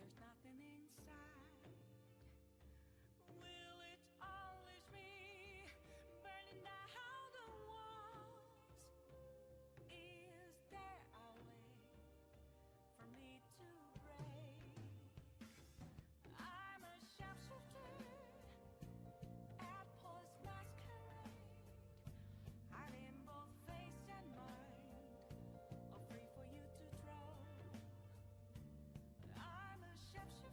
there's nothing inside. Will it always be burning down the walls? Is there a way for me to break? I'm a sharpshooter at Paul's masquerade. I'm in both face and mind, all free for you to draw. I'm a sharpshooter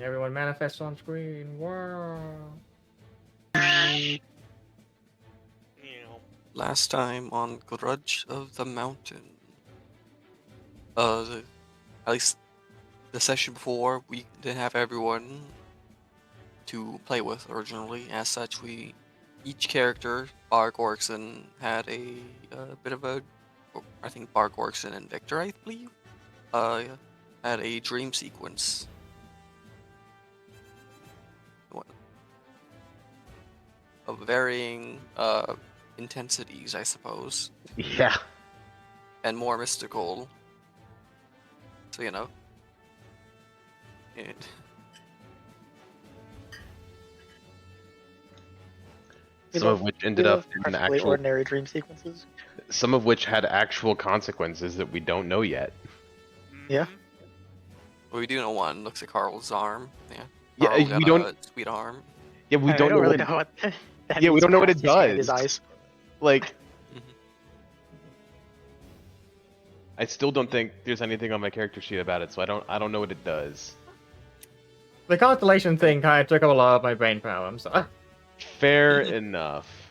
Everyone manifests on screen. Wow. Last time on Grudge of the Mountain. At least the session before, we didn't have everyone to play with originally. As such, each character, Bar Gorkson, had a bit of a. I think Bar Gorkson and Victor, I believe, had a dream sequence. Of varying intensities, I suppose. Yeah. And more mystical. So, you know. Some of which ended up in perfectly actual. ordinary dream sequences. Some of which had actual consequences that we don't know yet. Yeah. Well, we do know one looks like Carl's arm. Yeah. Yeah, Carl we got don't. a sweet arm. Yeah, we I don't don't really what, know what. That Yeah, we means don't know what past it he's got in his does. eyes. Like, Mhm. I still don't think there's anything on my character sheet about it, so I don't know what it does. The constellation thing kind of took up a lot of my brain power. I'm sorry. Fair enough.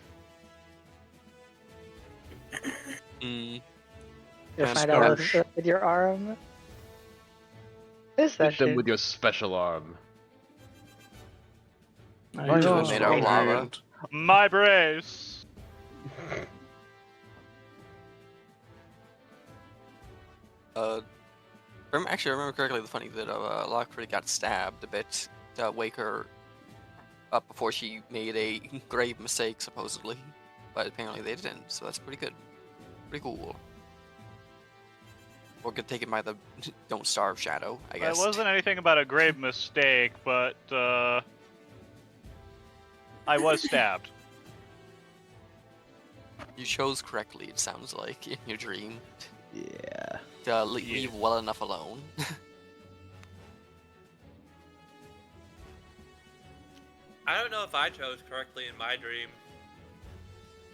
Mm. You'll And find out Scarf. with your arm. Is that Hit them shit? with your special arm. I Bunch of know, them made out of strange lava. weird. My brace. Actually, I remember correctly. The funny that Lockford got stabbed a bit to wake her up before she made a grave mistake, supposedly. But apparently they didn't, so that's pretty good. Pretty cool. Or get taken by the don't starve shadow, I guess. It wasn't anything about a grave mistake, but I was stabbed. You chose correctly, it sounds like, in your dream. Yeah. To leave well enough alone. I don't know if I chose correctly in my dream.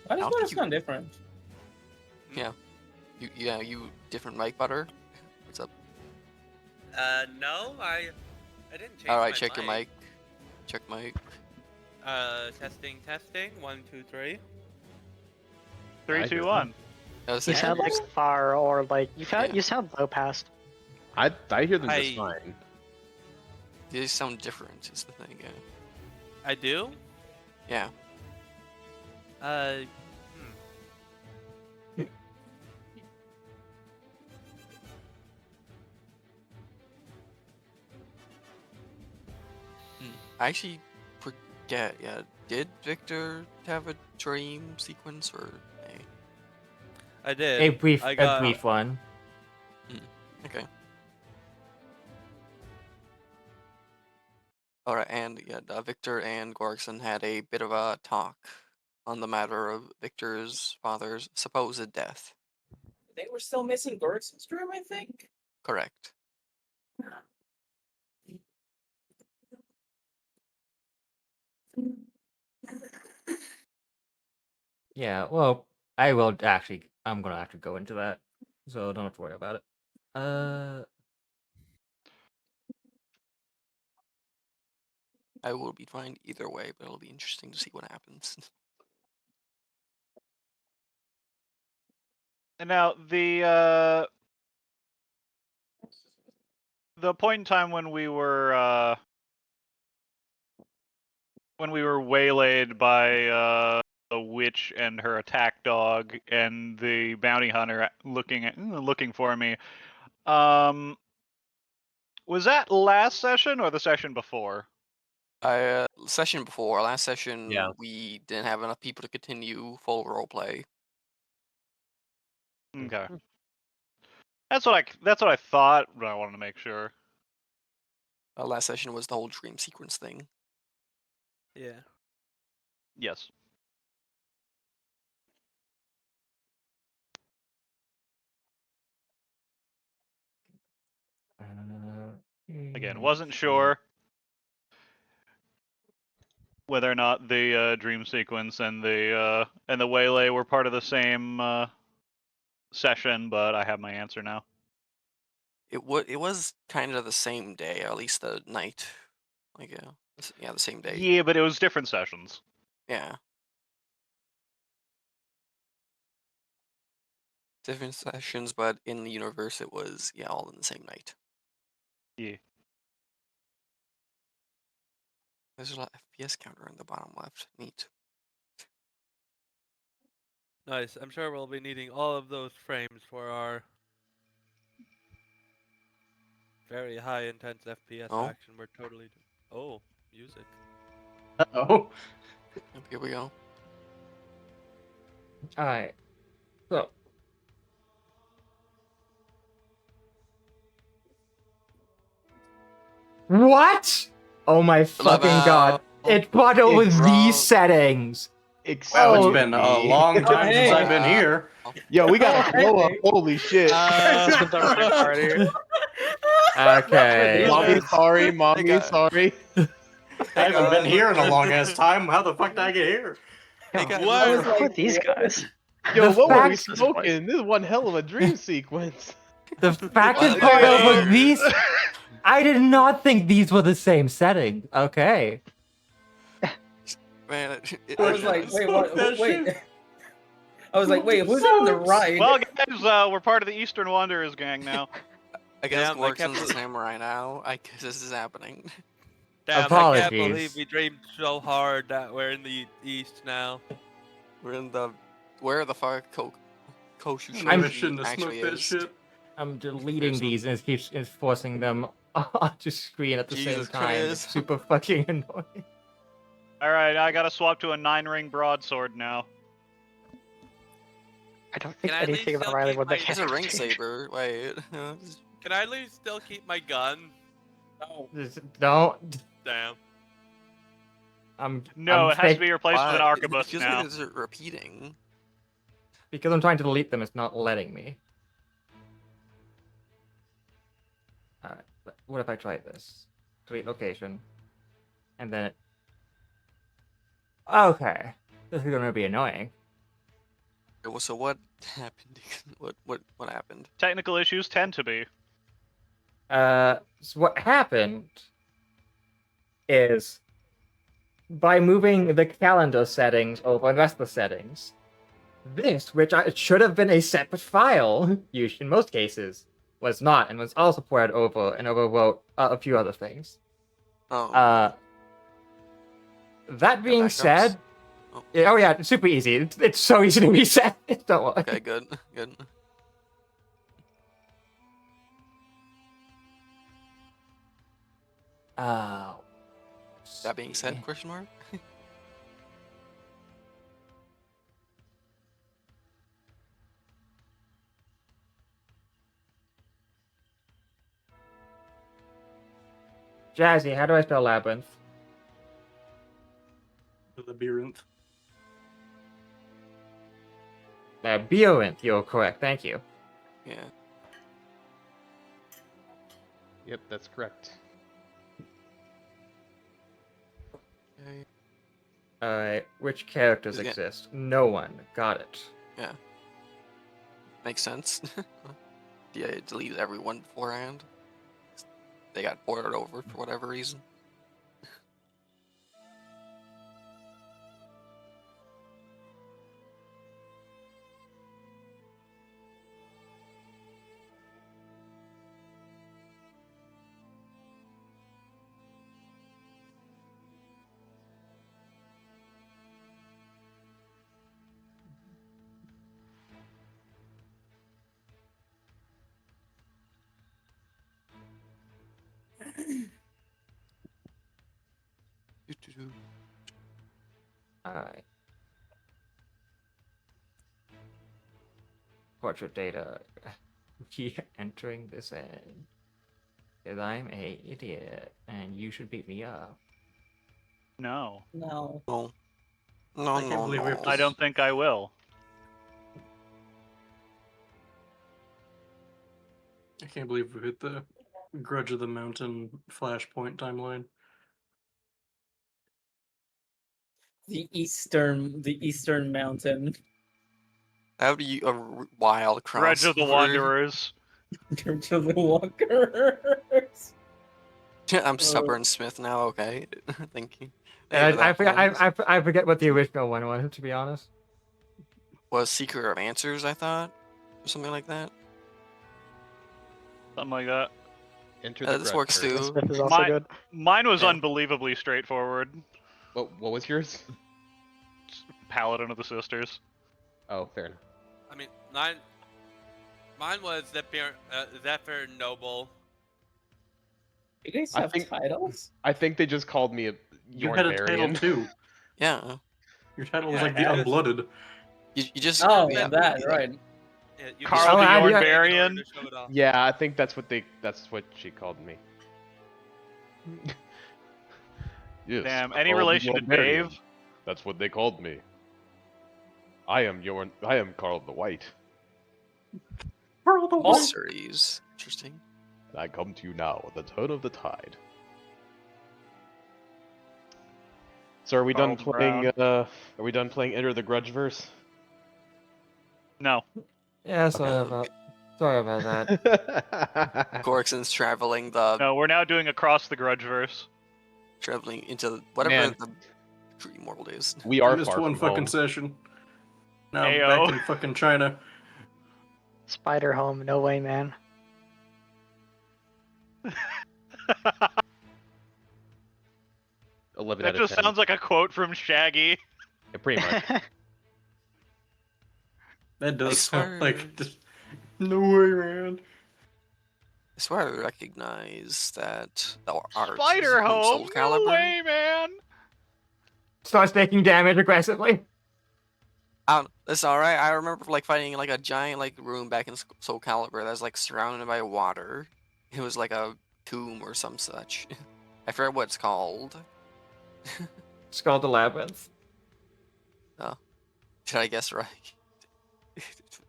I just don't want think to you- sound different. Yeah. You different mic butter? What's up? No, I didn't change Alright, my check your mic. Check mic. Testing. 1, 2, 3. 3, 2, 1. That's You it. sound like far or like you sound Yeah. you sound low past. I hear them just I- fine. They sound different, is the thing, yeah. I do? Yeah. I actually forget, yeah. Did Victor have a dream sequence or hey? I did. A brief I one. Okay. Alright, and yeah, Victor and Gorkson had a bit of a talk on the matter of Victor's father's supposed death. They were still missing Gorkson's dream, I think. Correct. Yeah, well, I will actually. I'm gonna actually go into that, so don't have to worry about it. I will be fine either way, but it'll be interesting to see what happens. And now the point in time when we were waylaid by a witch and her attack dog and the bounty hunter looking for me. Was that last session or the session before? Session before, last session, Yeah. we didn't have enough people to continue full roleplay. Okay. That's what I thought, but I wanted to make sure. Last session was the whole dream sequence thing. Yeah. Yes. Again, wasn't sure whether or not the dream sequence and the waylay were part of the same session, but I have my answer now. It was kind of the same day, or at least the night Like yeah, the same day. Yeah, but it was different sessions. Yeah. Different sessions, but in the universe it was all in the same night. Yeah. There's a lot of FPS counter in the bottom left. Neat. Nice. I'm sure we'll be needing all of those frames for our very high intense FPS Oh. action. We're totally. Oh, music. Oh. Yep, here we go. Alright. So. What? Oh my fucking god. It brought over It's these settings. Excuse Oh. It's been a long time since I've been here. Yo, we got a blow up. Holy shit. It's the right party. Okay. Mommy, sorry. Mommy, got- sorry. I haven't been here in a long ass time. How the fuck did I get here? Hey, guys, What? Who are these guys? Yo, The what were we fact- smoking? This is one hell of a dream sequence. The fact Well, it brought over yeah. these. I did not think these were the same setting. Okay. Man, I was like, wait, what? that Wait. shit. I was like, wait, who's on the right? Well, guys, we're part of the Eastern Wanderers gang now. I guess Damn, I Gorkson's kept- the samurai now. I guess this is happening. Damn, I can't Apologies. believe we dreamed so hard that we're in the East now. We're in the where the fuck I Koshu shouldn't have actually smoked that is. shit. I'm deleting There's these and it keeps forcing them onto screen at the Jesus same time. It's Christ. super fucking annoying. Alright, I gotta swap to a 9-ring broadsword now. I don't think Can I at anything least about still Riley keep would my- make It's a ring change. saber. Wait. Can I at least still keep my gun? No. Just don't. Damn. No, I'm it has to fake- be replaced with an It arquebus feels now. like it's repeating. Because I'm trying to delete them, it's not letting me. Alright, what if I try this? Delete location. And then it... Okay. This is gonna be annoying. So what happened? What happened? Technical issues tend to be. So what happened is by moving the calendar settings over the rest of the settings, this, which it should have been a separate file, in most cases, was not, and was also poured over and overwrote a few other things. Oh. That being backups? said, Oh. oh yeah, it's super easy. It's so easy to reset. Don't worry. Okay, good. Good. Oh. That being said, question mark? Jazzy, how do I spell labyrinth? Labyrinth. Labyrinth, you're correct. Thank you. Yeah. Yep, that's correct. Okay. Alright, which characters Again. exist? No one. Got it. Yeah. Makes sense. Yeah, it deleted everyone beforehand. They got ported over for whatever reason. Doo-doo-doo. Alright. Portrait data. Keep entering this in. Because I'm a idiot, and you should beat me up. No. No. No. No, I can't no, believe we no. have to I don't think I will. I can't believe we hit the Grudge of the Mountain flashpoint timeline. The Eastern Mountain. That would be a wild crossover. Grudge of the Wanderers. Church of the Walkers. I'm Stubborn Smith now. Okay, thank you. And Thank you for that, Holmes. I forget what the original one was, to be honest. Was Seeker of Answers, I thought, or something like that. Something like that. Enter the This Grudge works verse. too. Smith is also good. Mine was Yeah. unbelievably straightforward. What was yours? Paladin of the Sisters. Oh, fair enough. I mean, mine was Zephyr Noble. You guys I have think- titles? I think they just called me a You had a title Yornbarian. too. Yeah. Your title was Yeah, like the I had a- Unblooded. You just. Oh, yeah, that, like- right. Yeah, you Carl the just- Yornbarian? to show it off. Yeah, I think that's what she called me. Yes, Damn, I'm any called relation to Yornbarian. Dave? That's what they called me. I am Carl the White. Mysteries. Interesting. And I come to you now at the turn of the tide. So are we done Carl playing Are we done playing Enter the Grudgeverse? No. Yeah, sorry about that. Gorkson's traveling the No, we're now doing Across the Grudgeverse. traveling into whatever Man. the dream world is. We I are missed far one from fucking home. session. Now I'm Ayo. back in fucking China. Spider Home, no way, man. 11 That out of just 10. sounds like a quote from Shaggy. Yeah, pretty much. That I does swear. sound like just no way, man. I swear I recognize that the art Spider from Home? Soul No Calibur. way, man! Starts taking damage aggressively. It's alright. I remember like fighting like a giant like room back in Soul Calibur that's like surrounded by water. It was like a tomb or some such. I forget what it's called. It's called the Labyrinth. Did I guess right? It's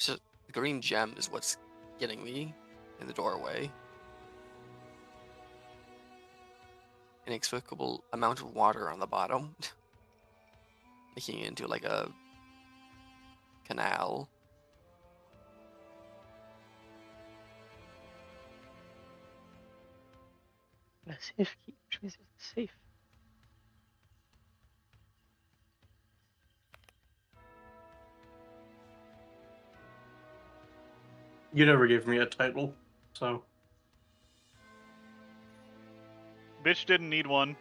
just, the green gem is what's getting me in the doorway. Inexplicable amount of water on the bottom, making it into like a canal. A safe key, which means it's safe. You never gave me a title, so Bitch didn't need one.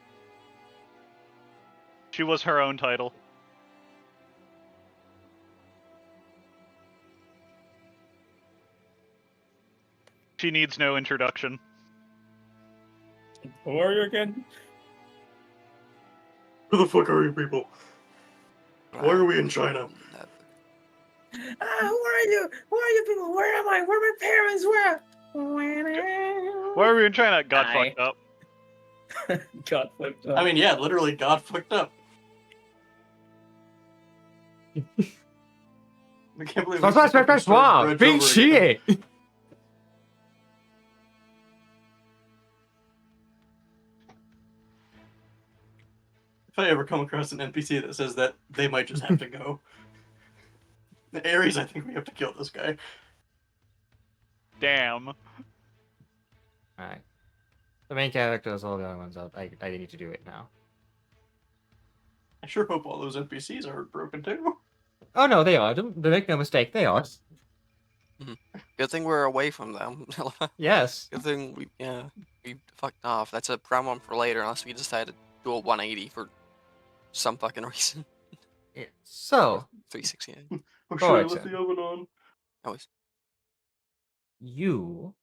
She was her own title. She needs no introduction. Who are you again? who the fuck are you people? Why are we in China? Who are you? Who are you people? Where am I? Where my parents were? Why are we in China? Got Hi. fucked up. Got flipped up. I mean, yeah, literally, God fucked up. I can't believe. we That's fucking started Grudge Being over again. cheating. If I ever come across an NPC that says that, they might just have to go. The Ares, I think we have to kill this guy. Damn. Alright. The main characters, all the other ones out. I need to do it now. I sure hope all those NPCs are broken too. Oh no, they are. Don't make no mistake, they are. Good thing we're away from them. Yes. Good thing we fucked off. That's a problem for later, unless we decide to do a 180 for some fucking reason. Yeah. So, 360. Or should I Alright, let Sam. the oven on? Always. you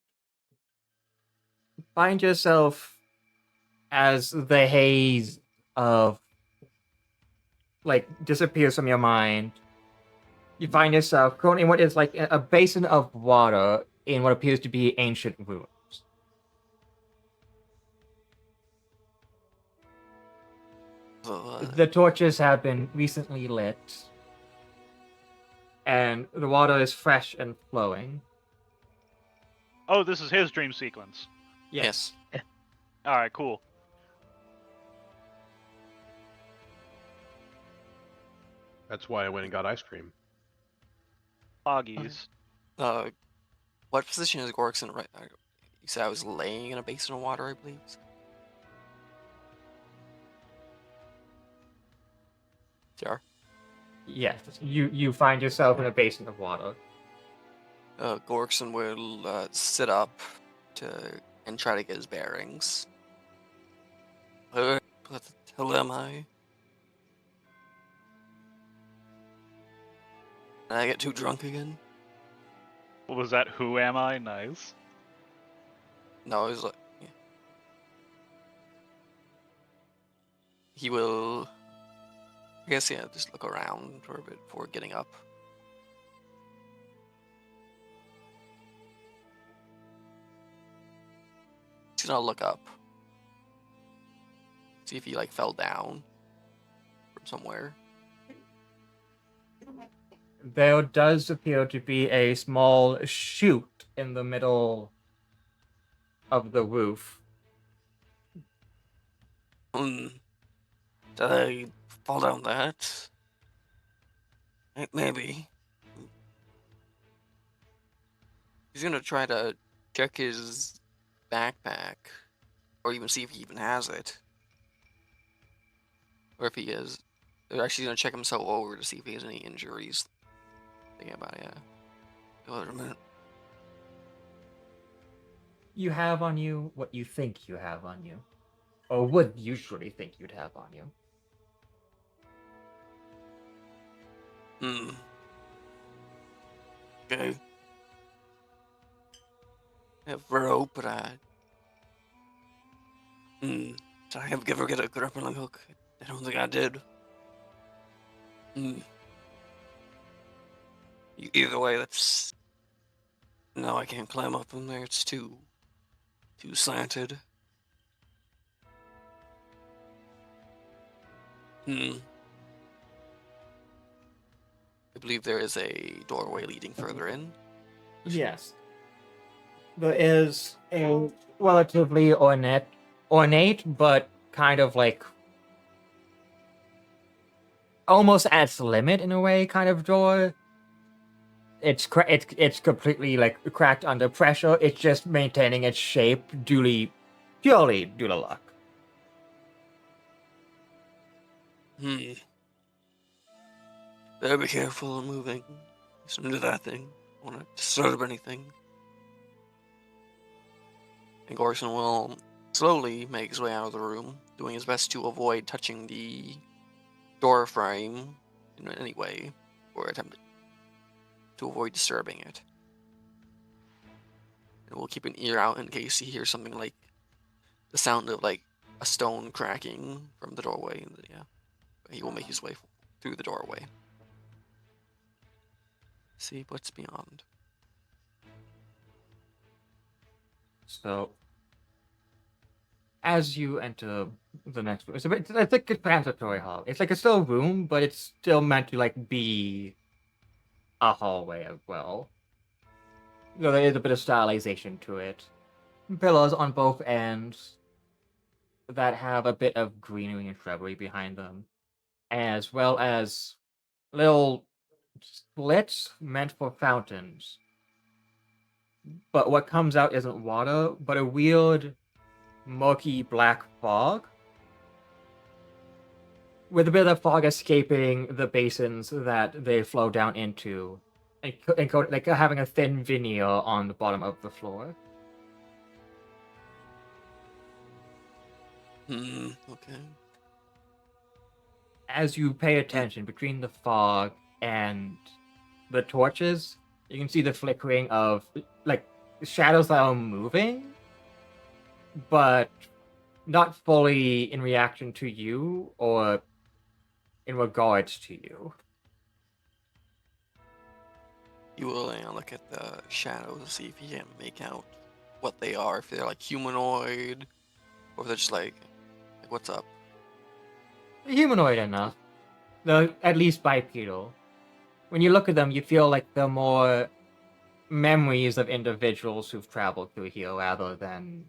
find yourself as the haze of like disappears from your mind. You find yourself currently in what is like a basin of water in what appears to be ancient ruins. The torches have been recently lit, and the water is fresh and flowing. Oh, this is his dream sequence. Yes. Alright, cool. That's why I went and got ice cream. Foggies. What position is Gorkson right? You said I was laying in a basin of water, I believe. Jar. Yes, you find yourself in a basin of water. Gorkson will sit up and try to get his bearings. What the hell am I? Did I get too drunk again? Was that who am I? Nice. No, it was like... Yeah. He will... I guess, yeah, just look around for a bit before getting up. He's gonna look up. See if he, like, fell down from somewhere. There does appear to be a small chute in the middle of the roof. Did I fall down that? Maybe. He's gonna try to check his backpack, or even see if he even has it. Or if he is. They're actually gonna check himself over to see if he has any injuries. Thinking about it, yeah. Wait a minute. You have on you what you think you have on you, or would usually think you'd have on you. Okay. I have rope, but did I ever get a grappling hook? I don't think I did. Either way, that's... No, I can't climb up in there. It's too slanted. I believe there is a doorway leading further in. Yes. There is a relatively ornate, but kind of like almost at its limit in a way kind of door. It's completely like cracked under pressure. It's just maintaining its shape purely due to luck. Better be careful moving. Listen to that thing. I want to disturb anything. And Gorson will slowly make his way out of the room, doing his best to avoid touching the door frame in any way, or attempt to avoid disturbing it. And we'll keep an ear out in case he hears something like the sound of like a stone cracking from the doorway. And yeah, he will make his way through the doorway. See what's beyond. So, as you enter the next room, it's like a transitory hall. It's like it's still a room, but it's still meant to like be a hallway as well. So there is a bit of stylization to it. Pillars on both ends that have a bit of greenery and shrubbery behind them, as well as little slits meant for fountains. But what comes out isn't water, but a weird, murky black fog, with a bit of fog escaping the basins that they flow down into, and like having a thin veneer on the bottom of the floor. Okay. As you pay attention between the fog and the torches, you can see the flickering of like shadows that are moving, but not fully in reaction to you or in regards to you. You will look at the shadows to see if you can make out what they are. If they're like humanoid, or if they're just like what's up? Humanoid enough. They're at least bipedal. When you look at them, you feel like they're more memories of individuals who've traveled through here rather than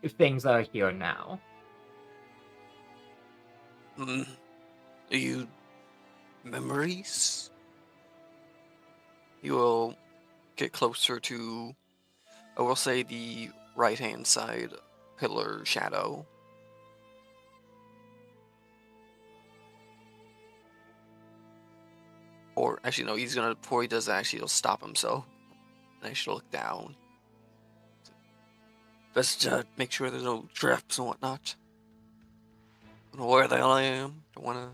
things that are here now. Are you memories? You will get closer to I will say the right-hand side pillar shadow. Or actually, no, he's gonna, before he does that, actually, he'll stop himself. And I should look down. Best make sure there's no traps and whatnot. Don't know where the hell I am. Don't want to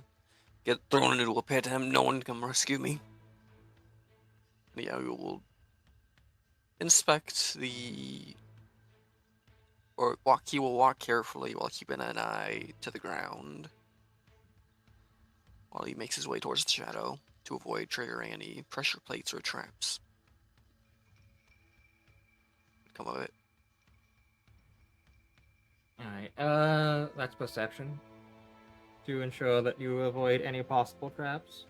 get thrown into a pit and have no one come rescue me. But yeah, we will inspect the... Or walk. He will walk carefully while keeping an eye to the ground. While he makes his way towards the shadow to avoid triggering any pressure plates or traps. Come of it. Alright, that's perception. To ensure that you avoid any possible traps.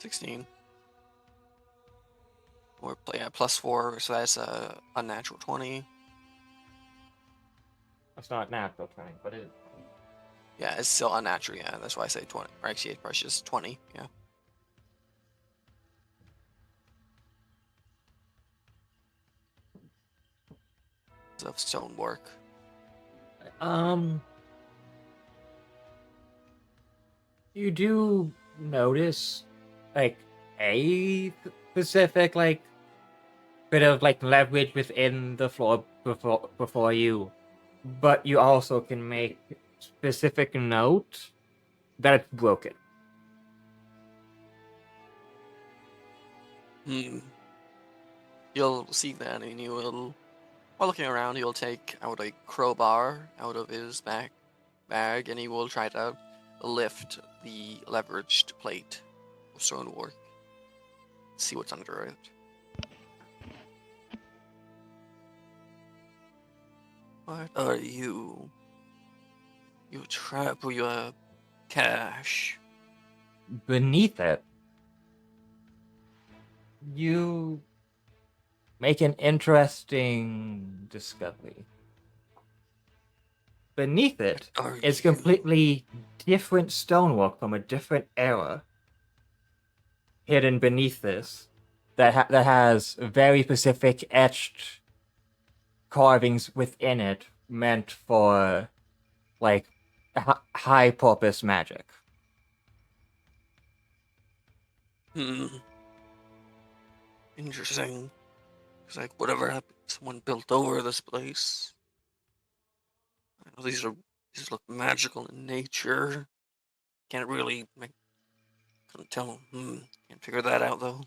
$16. Or yeah, +4, so that's a unnatural 20. That's not natural 20, but it is. Yeah, it's still unnatural, yeah, that's why I say 20. Or actually, it's probably just 20, yeah. Of stonework. You do notice, like, a specific, like, bit of, like, leverage within the floor before you, but you also can make specific note that it's broken. You'll see that, and you will, while looking around, he'll take out a crowbar out of his bag, and he will try to lift the leveraged plate of stonework. See what's under it. What are you? You trap or you cash? Beneath it, you make an interesting discovery. Beneath it is completely different stonework from a different era. Hidden beneath this, that has very specific etched carvings within it, meant for, like, high purpose magic. Interesting. It's like, whatever happened, someone built over this place. I know these look magical in nature. Can't really couldn't tell. Can't figure that out though.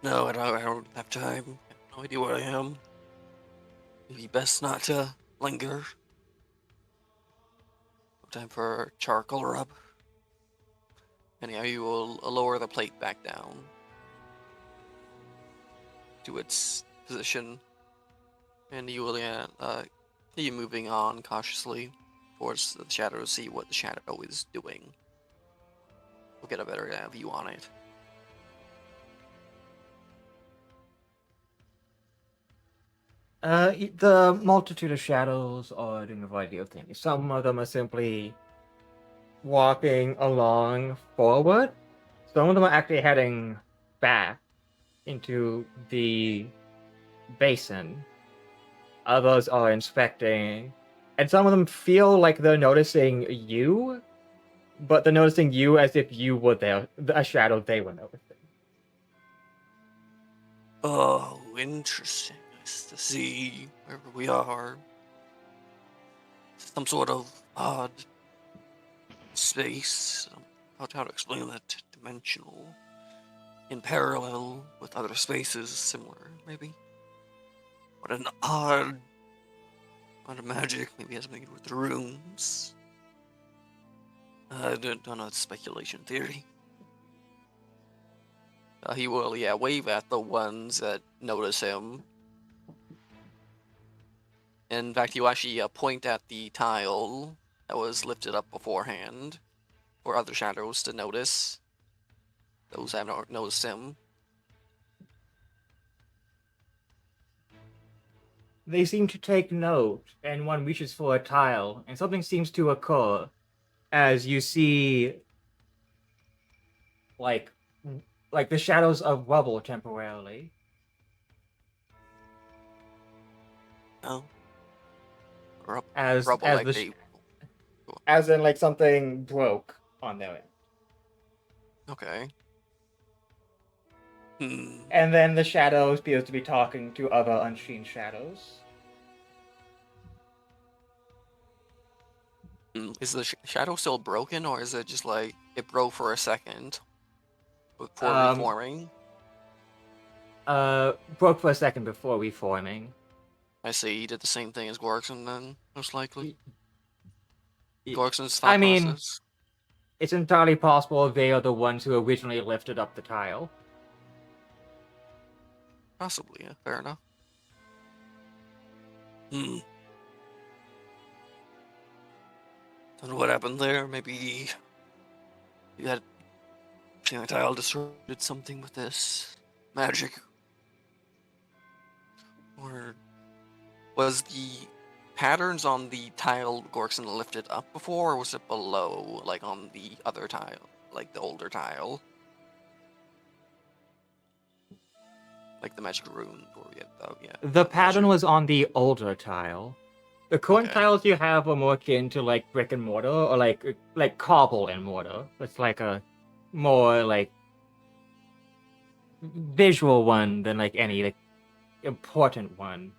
No, I don't have time. I have no idea where I am. Maybe best not to linger. No time for charcoal rub. Anyhow, you will lower the plate back down to its position, and you will continue moving on cautiously towards the shadow to see what the shadow is doing. We'll get a better view on it. The multitude of shadows are doing a variety of things. Some of them are simply walking along forward. Some of them are actually heading back into the basin. Others are inspecting. And some of them feel like they're noticing you, but they're noticing you as if you were there, a shadow they were noticing. Oh, interesting. Nice to see wherever we are. Some sort of odd space. How to explain that? Dimensional. In parallel with other spaces similar, maybe. What an odd amount of magic. Maybe it has something to do with the runes. I don't know, it's speculation theory. He will, wave at the ones that notice him. In fact, he will actually point at the tile that was lifted up beforehand for other shadows to notice. Those have not noticed him. they seem to take note, and one reaches for a tile, and something seems to occur as you see, like, like the shadows of rubble temporarily. Oh. Rub- As rubble, as like the they. as in like something broke on their end. Okay. Hmm. And then the shadow appears to be talking to other unseen shadows. Is the shadow still broken, or is it just like it broke for a second before reforming? Broke for a second before reforming. I see. He did the same thing as Gorkson then, most likely. Y- Gorkson's I thought mean, process. it's entirely possible they are the ones who originally lifted up the tile. Possibly, yeah. Fair enough. Hmm. Don't know what happened there. Maybe you had the tile disrupted something with this magic. Or was the patterns on the tile Gorkson lifted up before, or was it below, like on the other tile, like the older tile? Like the magic rune, or yeah. The pattern magic. was on the older tile. The current Okay. tiles you have are more akin to like brick and mortar, or like cobble and mortar. It's like a more like visual one than like any like important one.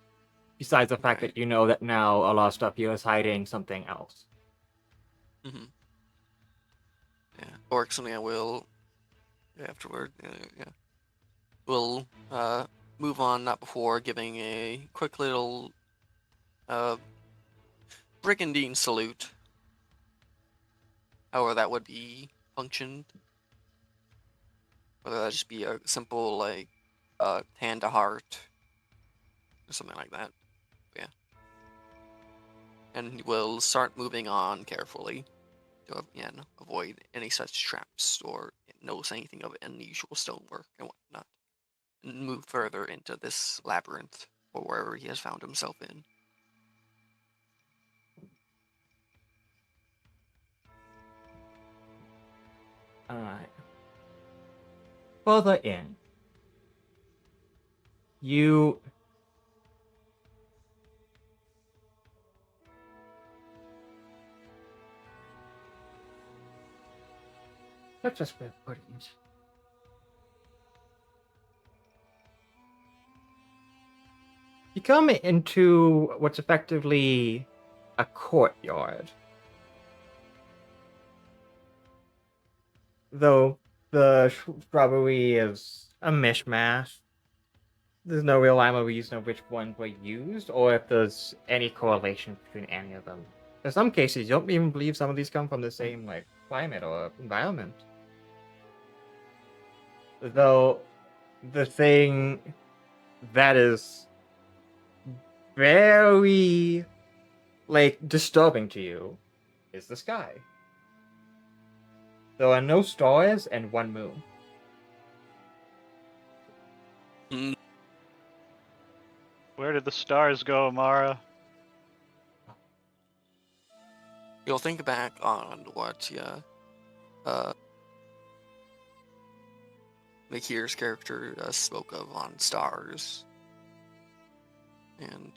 Besides the fact that you know that now a lot of stuff here is hiding something else. Mm-hmm. Yeah. Gorkson, I will afterward. Yeah. We'll move on, not before giving a quick little brigandine salute. However that would be functioned. Whether that just be a simple like hand to heart or something like that. Yeah. And we'll start moving on carefully to again avoid any such traps or notice anything of unusual stonework and whatnot. And move further into this labyrinth or wherever he has found himself in. Alright. Further in, you let's just put it. You come into what's effectively a courtyard. Though the shrubbery is a mishmash. There's no real rhyme or reason of which ones were used, or if there's any correlation between any of them. In some cases, you don't even believe some of these come from the same like climate or environment. Though the thing that is very like disturbing to you is the sky. There are no stars and one moon. Where did the stars go, Amara? You'll think back on what Makir's character spoke of on stars. And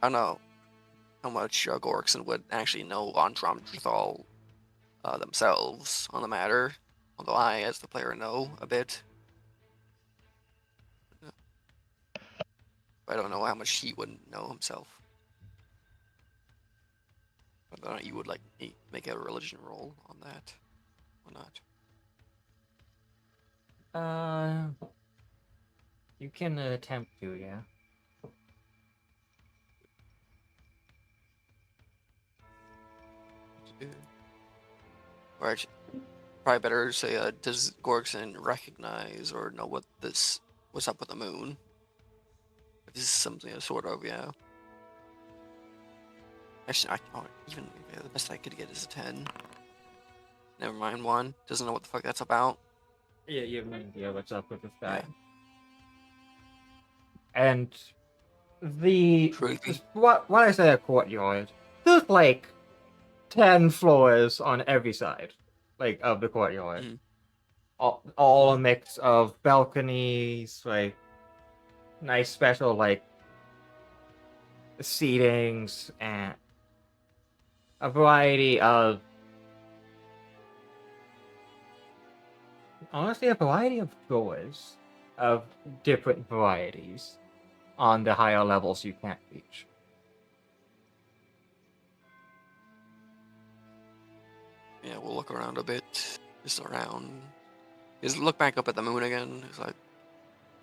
I don't know how much Gorkson would actually know on Dromdrathal themselves on the matter, although I, as the player, know a bit. I don't know how much he wouldn't know himself. Whether or not you would like make a religion roll on that or not. You can attempt to, yeah. Or probably better say, does Gorkson recognize or know what's up with the moon? If this is something sort of, yeah. Actually, the best I could get is a 10. Never mind, 1. Doesn't know what the fuck that's about. Yeah, you have no idea what's up with this guy. Yeah. And the Creepy. what I say a courtyard, there's like 10 floors on every side, like of the courtyard. Mm. All a mix of balconies, like nice special like seatings and a variety of honestly a variety of doors of different varieties on the higher levels you can't reach. Yeah, we'll look around a bit. Just around. Just look back up at the moon again. It's like,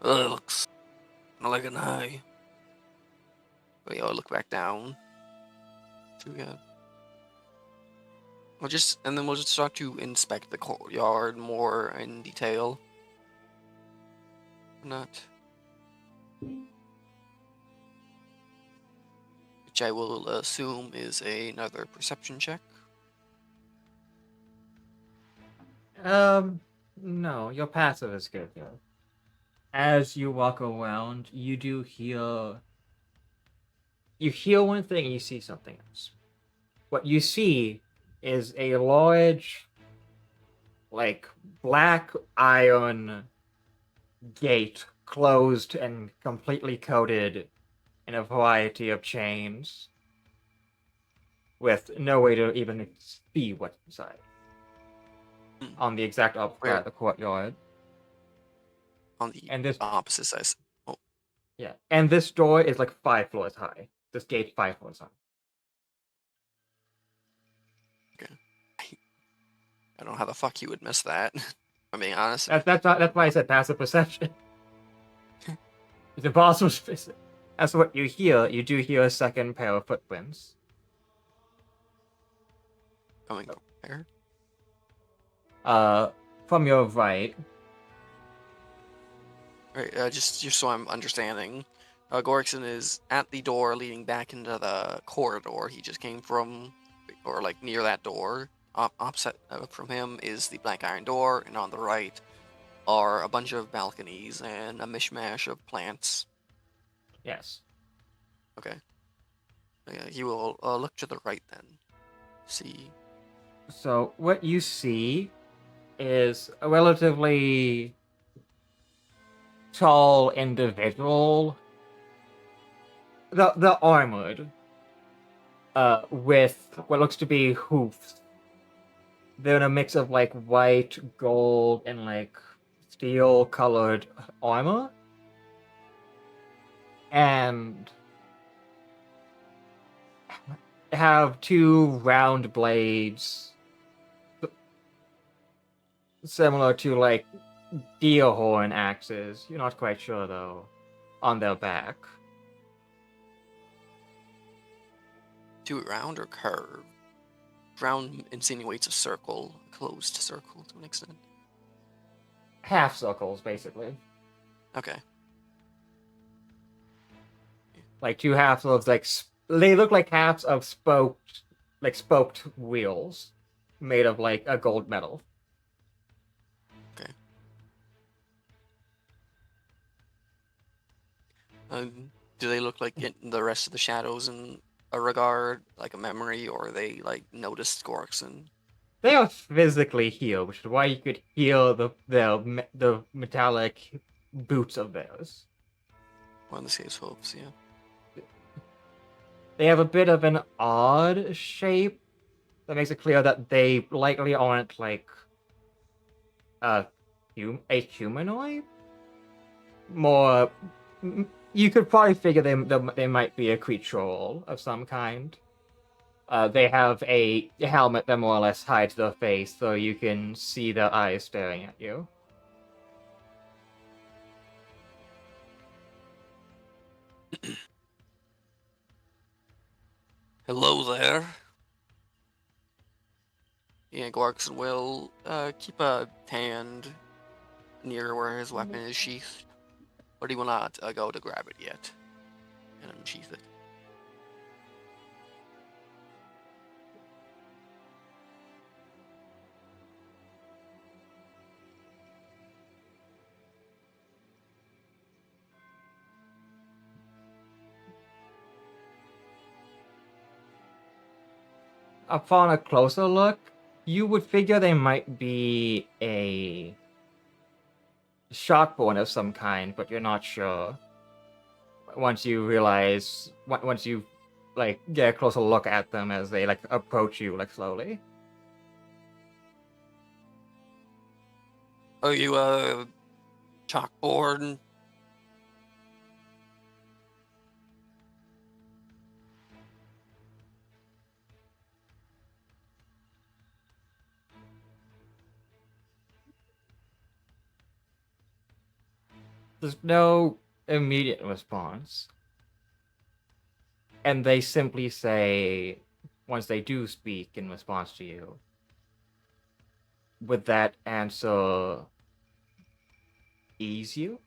ugh, it looks like an eye. But yeah, I'll look back down. So yeah. We'll just start to inspect the courtyard more in detail. Not. Which I will assume is another perception check. No, your passive is good though. As you walk around, you do hear. You hear one thing and you see something else. What you see is a large, like, black iron gate closed and completely coated in a variety of chains with no way to even see what's inside. Hmm. On the exact opposite side Where? of the courtyard. On the And this opposite side. Oh, Yeah. And this door is like 5 floors high. This gate's 5 floors high. okay. I don't know how the fuck you would miss that. I'm being honest. That's why I said passive perception. It's impossible to miss it. That's what you hear. You do hear a second pair of footprints. Coming from there. From your right. Right, just so I'm understanding, Gorkson is at the door leading back into the corridor he just came from, or like near that door. Opposite from him is the black iron door, and on the right are a bunch of balconies and a mishmash of plants. Yes. Okay. He will look to the right then. See. So what you see is a relatively tall individual. The armored. With what looks to be hoofs. They're in a mix of like white, gold, and like steel colored armor. And have 2 round blades similar to like deer horn axes. You're not quite sure though. On their back. 2 round or curve? Round insinuates a circle, a closed circle to an extent. Half circles, basically. Okay. Like 2 halves of like they look like halves of spoked wheels made of like a gold metal. Okay. Do they look like the rest of the shadows in a regard, like a memory, or they like noticed Gorkson? They are physically here, which is why you could hear the metallic boots of theirs. Well, in this case, hopes, yeah. They have a bit of an odd shape that makes it clear that they likely aren't like a humanoid. More, you could probably figure they might be a creature of some kind. They have a helmet that more or less hides their face, so you can see their eyes staring at you. Hello there. Yeah, Gorkson will keep a hand near where his weapon is sheathed, but he will not go to grab it yet and unsheath it. upon a closer look, you would figure they might be a shotborn of some kind, but you're not sure. Once you realize, once you like get a closer look at them as they like approach you like slowly. Are you chalkboard? There's no immediate response. And they simply say, once they do speak in response to you, would that answer ease you?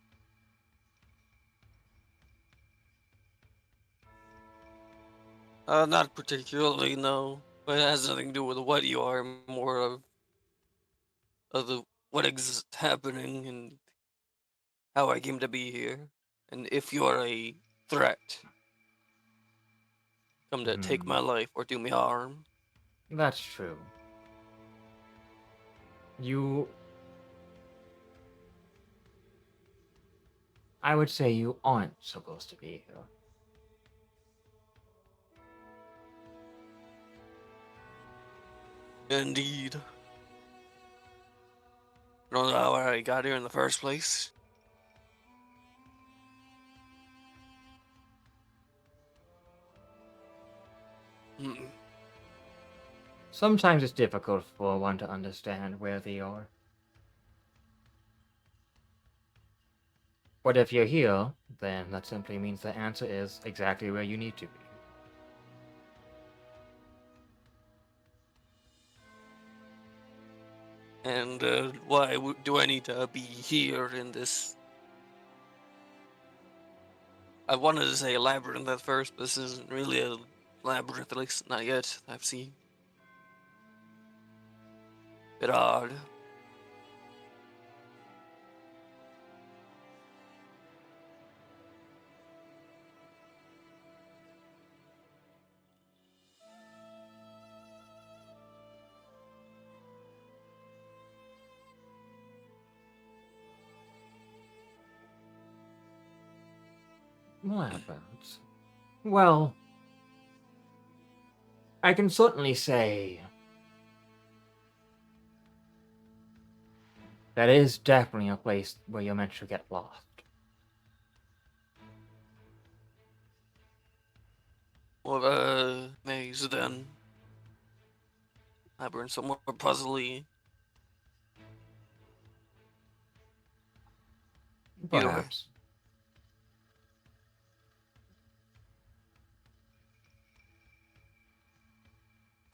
Not particularly, no. But it has nothing to do with what you are, more of the what is happening and how I came to be here. And if you're a threat, come to take my life or do me harm. That's true. I would say you aren't supposed to be here. Indeed. I don't know how I got here in the first place. Hmm. Sometimes it's difficult for one to understand where they are. But if you're here, then that simply means the answer is exactly where you need to be. And why do I need to be here in this? I wanted to say labyrinth at first, but this isn't really a labyrinth, at least not yet. I've seen. Bit odd. What happens? Well, I can certainly say that is definitely a place where you're meant to get lost. Well, maze then. Labyrinth somewhere puzzly. Either way. Perhaps.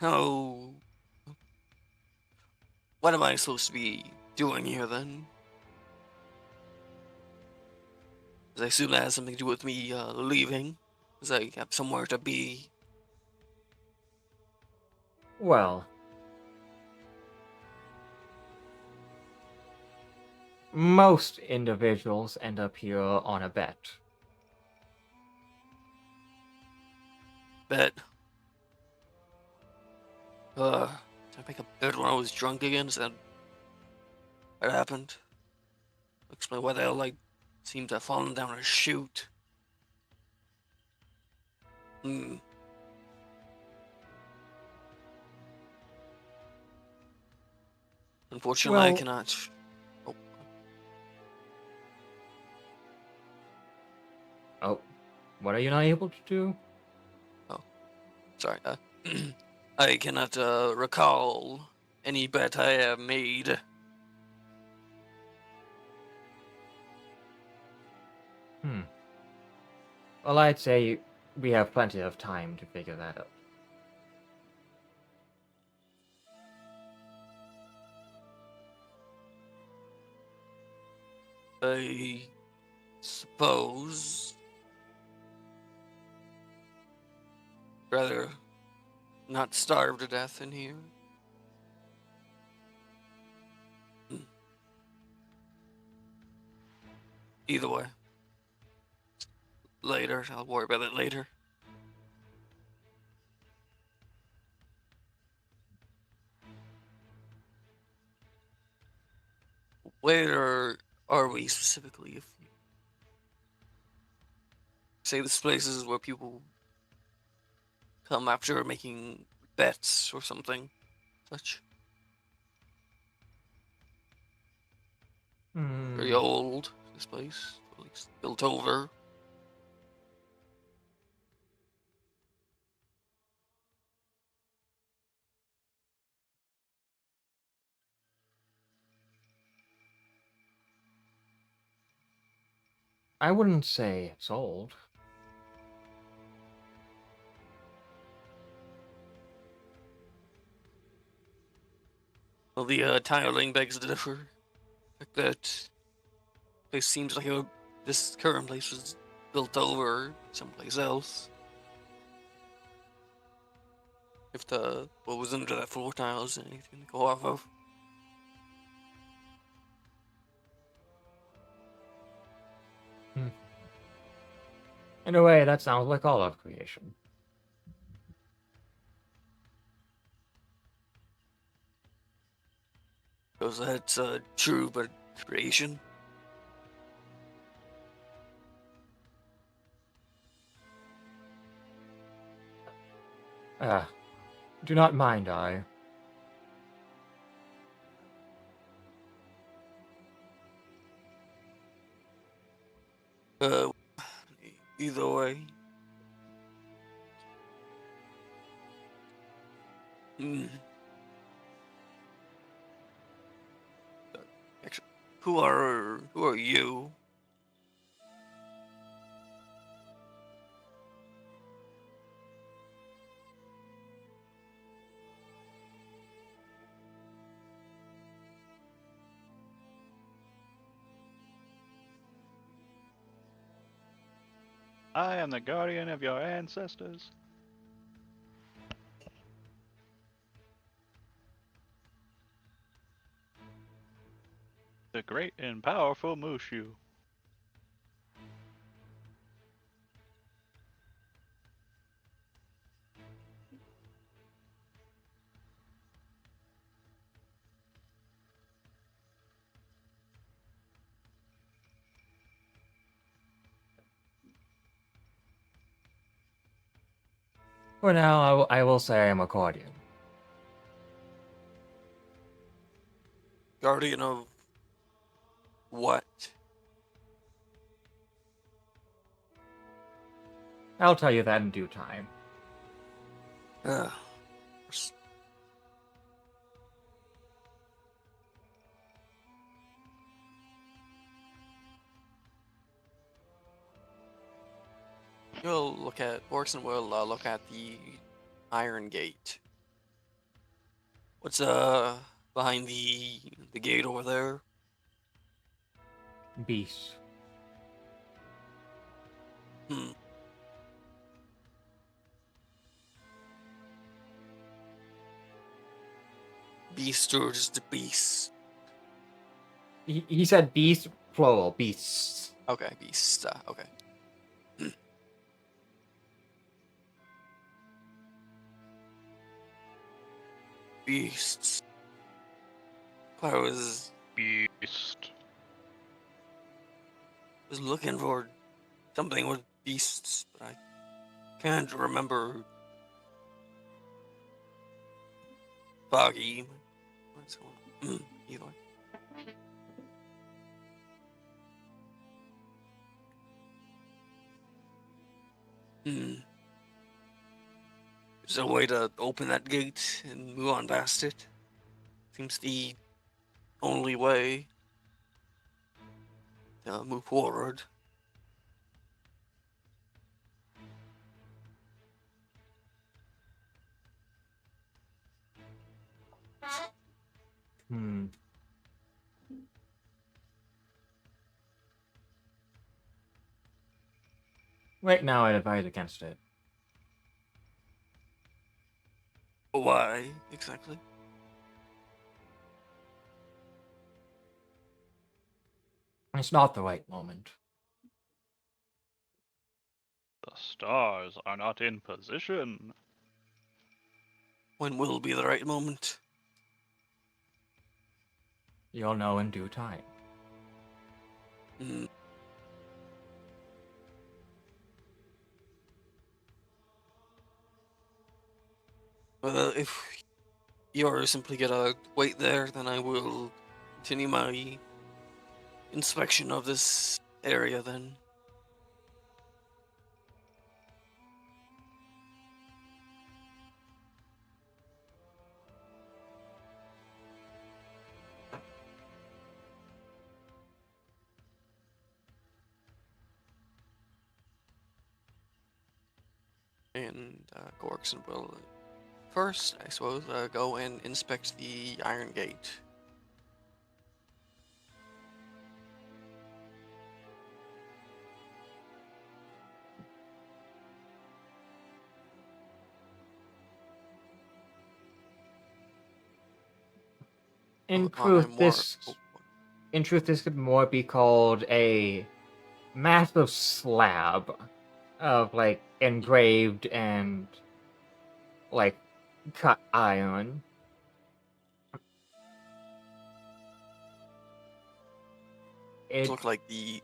How? What am I supposed to be doing here then? I assume that has something to do with me leaving, because I have somewhere to be. Well, most individuals end up here on a bet. Bet. Did I make a bet when I was drunk again? Is that what happened? Explain why the hell I seem to have fallen down a chute. Hmm. Unfortunately, I Well- cannot. Oh, Oh, what are you not able to do? sorry. I cannot recall any bet I have made. Well, I'd say we have plenty of time to figure that out. I suppose. Rather not starve to death in here. Either way. Later. I'll worry about it later. Where are we specifically? If you say this place is where people come after making bets or something such. Very old, this place. At least built over. I wouldn't say it's old. Well, the tiling begs to differ. Like that place seems like this current place was built over someplace else. If what was under that floor tile is anything to go off of. In a way, that sounds like all of creation. Because that's true, but creation. Do not mind I. Either way. Actually, who are you? I am the guardian of your ancestors. The great and powerful Mushu. For now, I will say I am a guardian. Guardian of what? I'll tell you that in due time. You'll look at Orson will look at the Iron Gate. What's behind the gate over there? Beast. Beast or just a beast? He said beast, plural, beasts. Okay, beast. Okay. Beasts. I was Beast. looking for something with beasts, but I can't remember. Foggy. What's going on? Either way. Is there a way to open that gate and move on past it? Seems the only way to move forward. Right now, I'd advise against it. Why, exactly? It's not the right moment. The stars are not in position. When will be the right moment? You'll know in due time. Hmm. Well, if you're simply gonna wait there, then I will continue my inspection of this area then. And Gorkson will first, I suppose, go and inspect the Iron Gate. In On a truth, more this could more be called a massive slab of like engraved and like cut iron. It look like the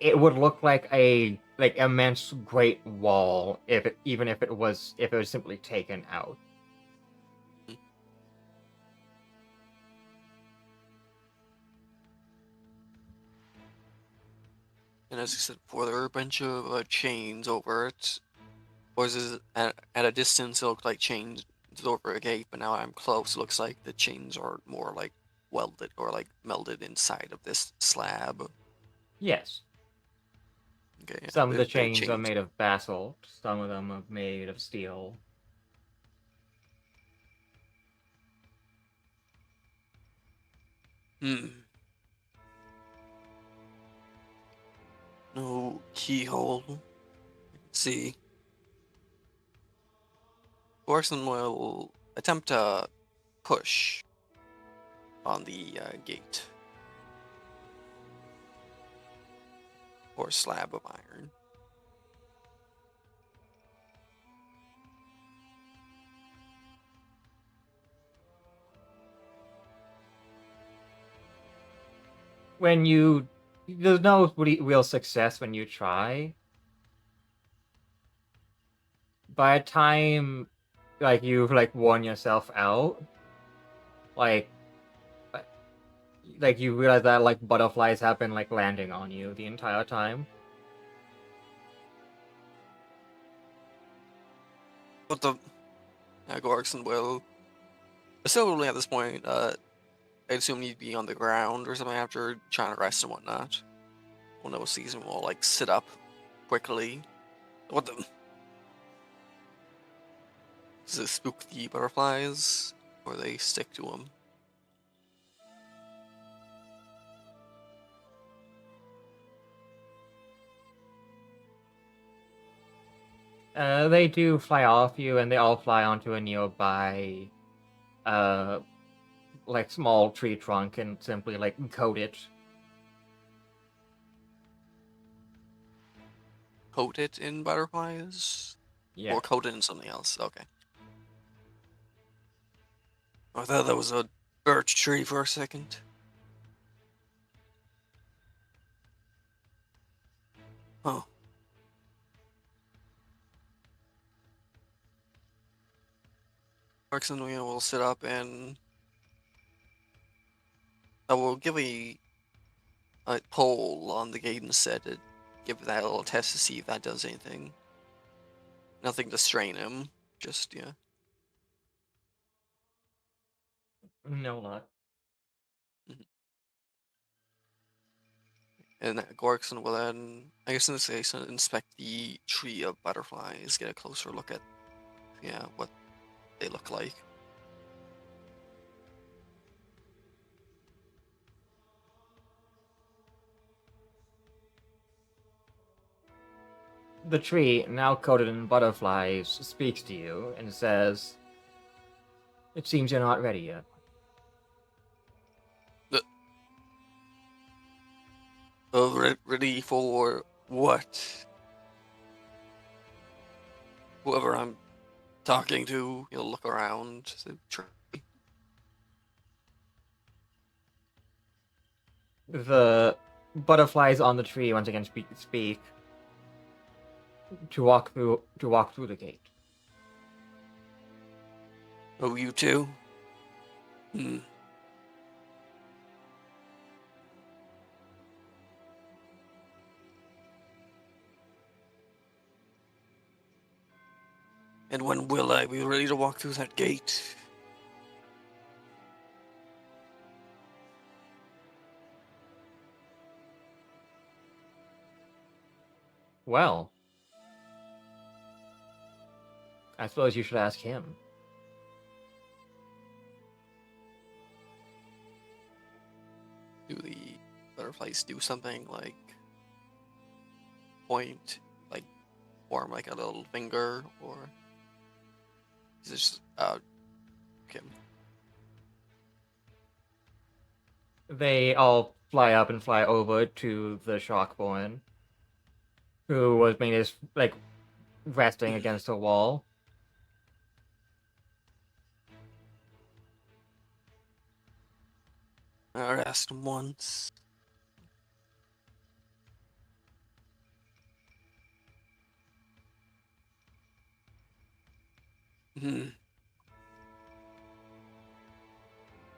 it would look like a like immense great wall even if it was simply taken out. and as you said before, there are a bunch of chains over it. Or is it at a distance it looked like chains over a gate, but now I'm close, it looks like the chains are more like welded or like melded inside of this slab. Yes. Okay, yeah, Some of the they're chains are made of basalt, some of them are made of steel. No keyhole. Let's see. Orson will attempt to push on the gate. Or slab of iron. There's no real success when you try. By the time like you've like worn yourself out, like you realize that like butterflies have been like landing on you the entire time. But the Gorkson will, assumably at this point, I assume you'd be on the ground or something after trying to rest and whatnot. Well, no season will like sit up quickly. What the? Does it spook the butterflies, or they stick to them? They do fly off you, and they all fly onto a nearby, like small tree trunk and simply like coat it. Coat it in butterflies? Yeah. Or coat it in something else? Okay. I thought that was a birch tree for a second. Oh. Gorkson will sit up and I will give a pole on the gate instead to give that a little test to see if that does anything. Nothing to strain him, just, yeah. No luck. And Gorkson will then, I guess in this case, inspect the tree of butterflies, get a closer look at, yeah, what they look like. The tree, now coated in butterflies, speaks to you and says, "It seems you're not ready yet." Ready for what? Whoever I'm talking to, he'll look around the tree. The butterflies on the tree once again speak to walk through the gate. Oh, you too? And when will I be ready to walk through that gate? Well, I suppose you should ask him. Do the butterflies do something like point, like form like a little finger, or is it just okay? They all fly up and fly over to the Shockborn, who was made his like resting against a wall. I asked him once.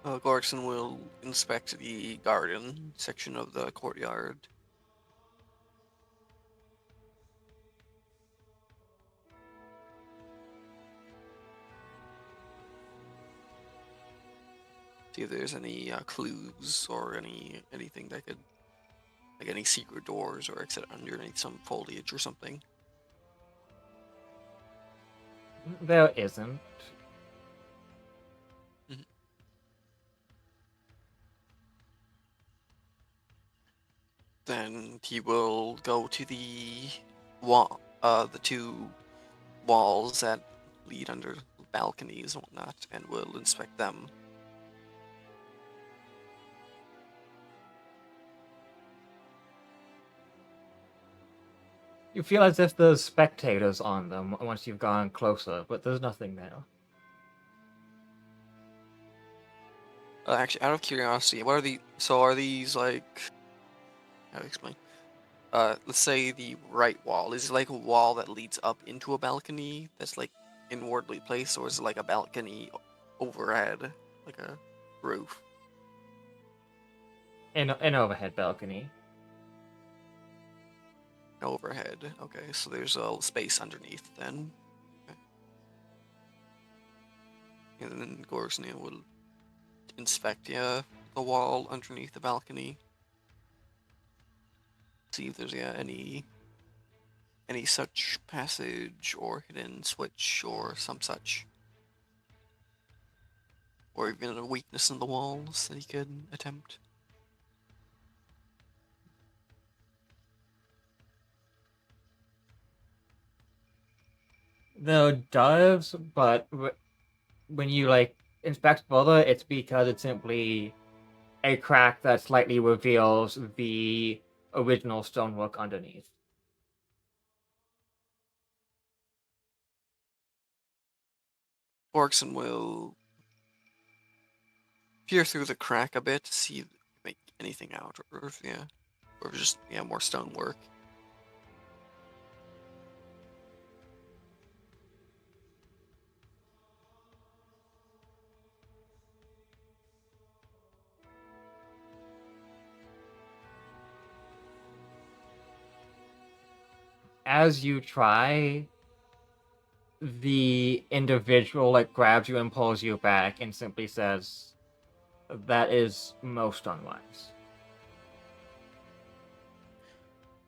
Gorkson will inspect the garden section of the courtyard. See if there's any clues or anything that could, like any secret doors or exit underneath some foliage or something. There isn't. Then he will go to the wall, the two walls that lead under balconies and whatnot, and will inspect them. You feel as if there's spectators on them once you've gone closer, but there's nothing there. Actually, out of curiosity, what are the? So are these like? How to explain? Let's say the right wall is it like a wall that leads up into a balcony that's like inwardly placed, or is it like a balcony overhead, like a roof? An overhead balcony. Overhead. Okay, so there's a space underneath then. Okay. And then Gorsnia will inspect the wall underneath the balcony. See if there's any such passage or hidden switch or some such. Or even a weakness in the walls that he could attempt. There does, but when you like inspect further, it's because it's simply a crack that slightly reveals the original stonework underneath. Orkson will peer through the crack a bit to see if make anything out, or if just more stonework. As you try, the individual like grabs you and pulls you back and simply says, "That is most unwise."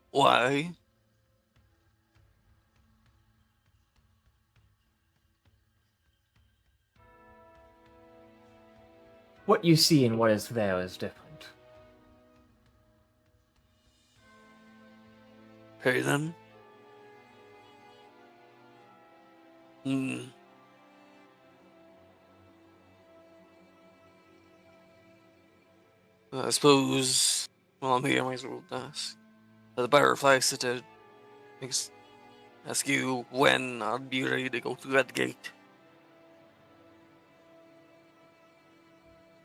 Why? What you see and what is there is different. Okay then. I suppose. Well, I'm here. I might as well ask. The butterfly said ask you when I'll be ready to go through that gate.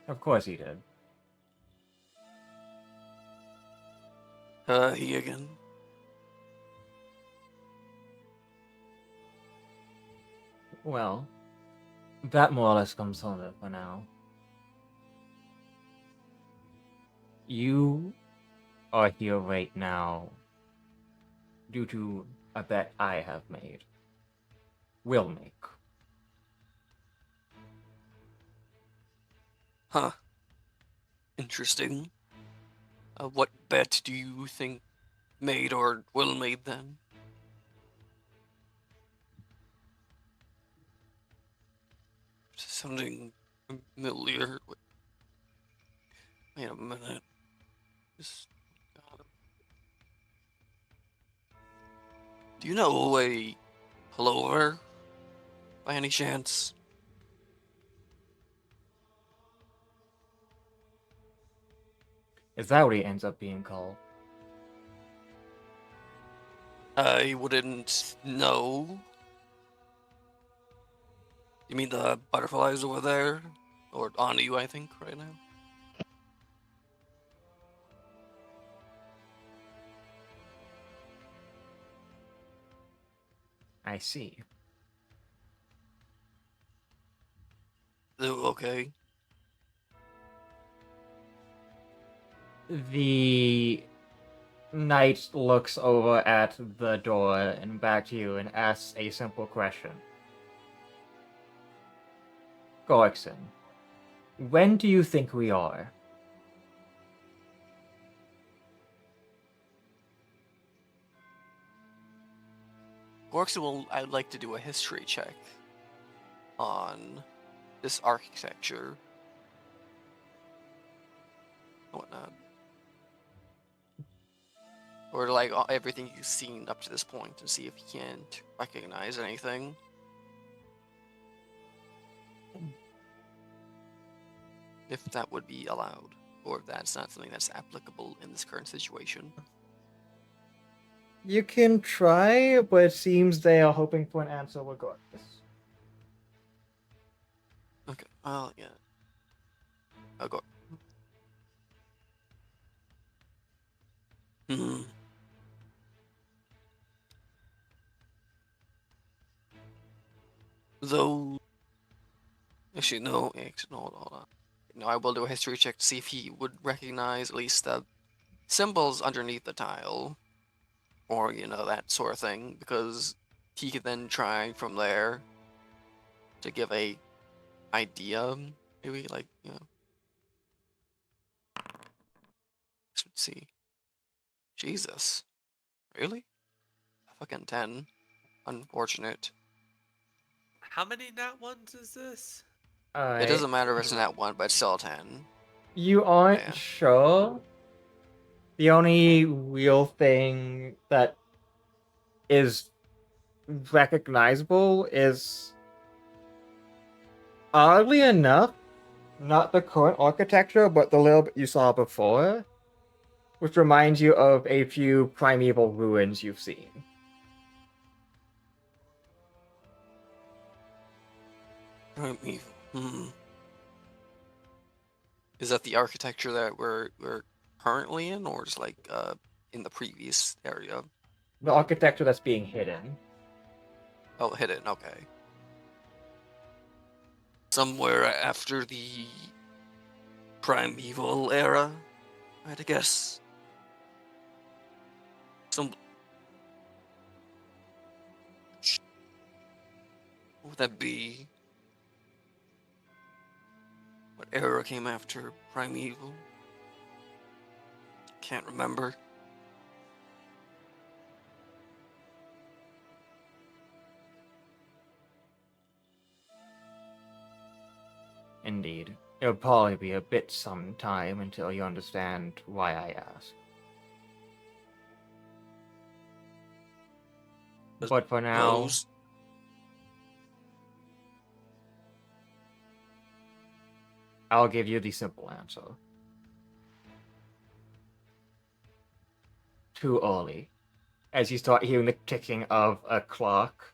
Of course he did. He again. Well, that more or less comes home it for now. You are here right now due to a bet I have made. Will make. Huh. Interesting. What bet do you think made or will made then? Sounding familiar. Wait a minute. Just... Do you know a plover by any chance? Is that what he ends up being called? I wouldn't know. You mean the butterflies over there? Or on you, I think, right now? I see. Oh, okay. The knight looks over at the door and back to you and asks a simple question. Gorkson, when do you think we are? I'd like to do a history check on this architecture and whatnot. Or like everything you've seen up to this point to see if you can't recognize anything. If that would be allowed, or if that's not something that's applicable in this current situation. You can try, but it seems they are hoping for an answer regardless. Okay, well, yeah. I'll go. Hmm. Though, actually, no, hold on. No, I will do a history check to see if he would recognize at least the symbols underneath the tile, or that sort of thing, because he could then try from there to give a idea, maybe like let's see. Jesus, really? A fucking 10. Unfortunate. How many nat ones is this? It doesn't matter if it's not one, but it's still a 10. You aren't Yeah. sure? The only real thing that is recognizable is, oddly enough, not the current architecture, but the little bit you saw before, which reminds you of a few primeval ruins you've seen. Primeval. Is that the architecture that we're currently in, or just like in the previous area? The architecture that's being hidden. Oh, hidden. Okay. Somewhere after the primeval era, I'd guess. Some. What would that be? What era came after primeval? Can't remember. Indeed. It'll probably be a bit some time until you understand why I ask. But for now, Those. I'll give you the simple answer. Too early. As you start hearing the ticking of a clock.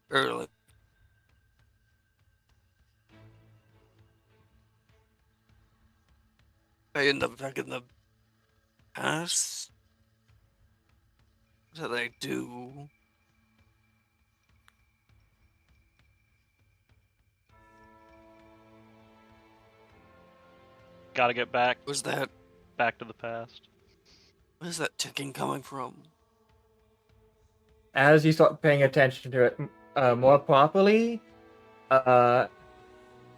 Early. back in the past. What did I do? Gotta get back Was that? to the past. Where's that ticking coming from? As you start paying attention to it more properly,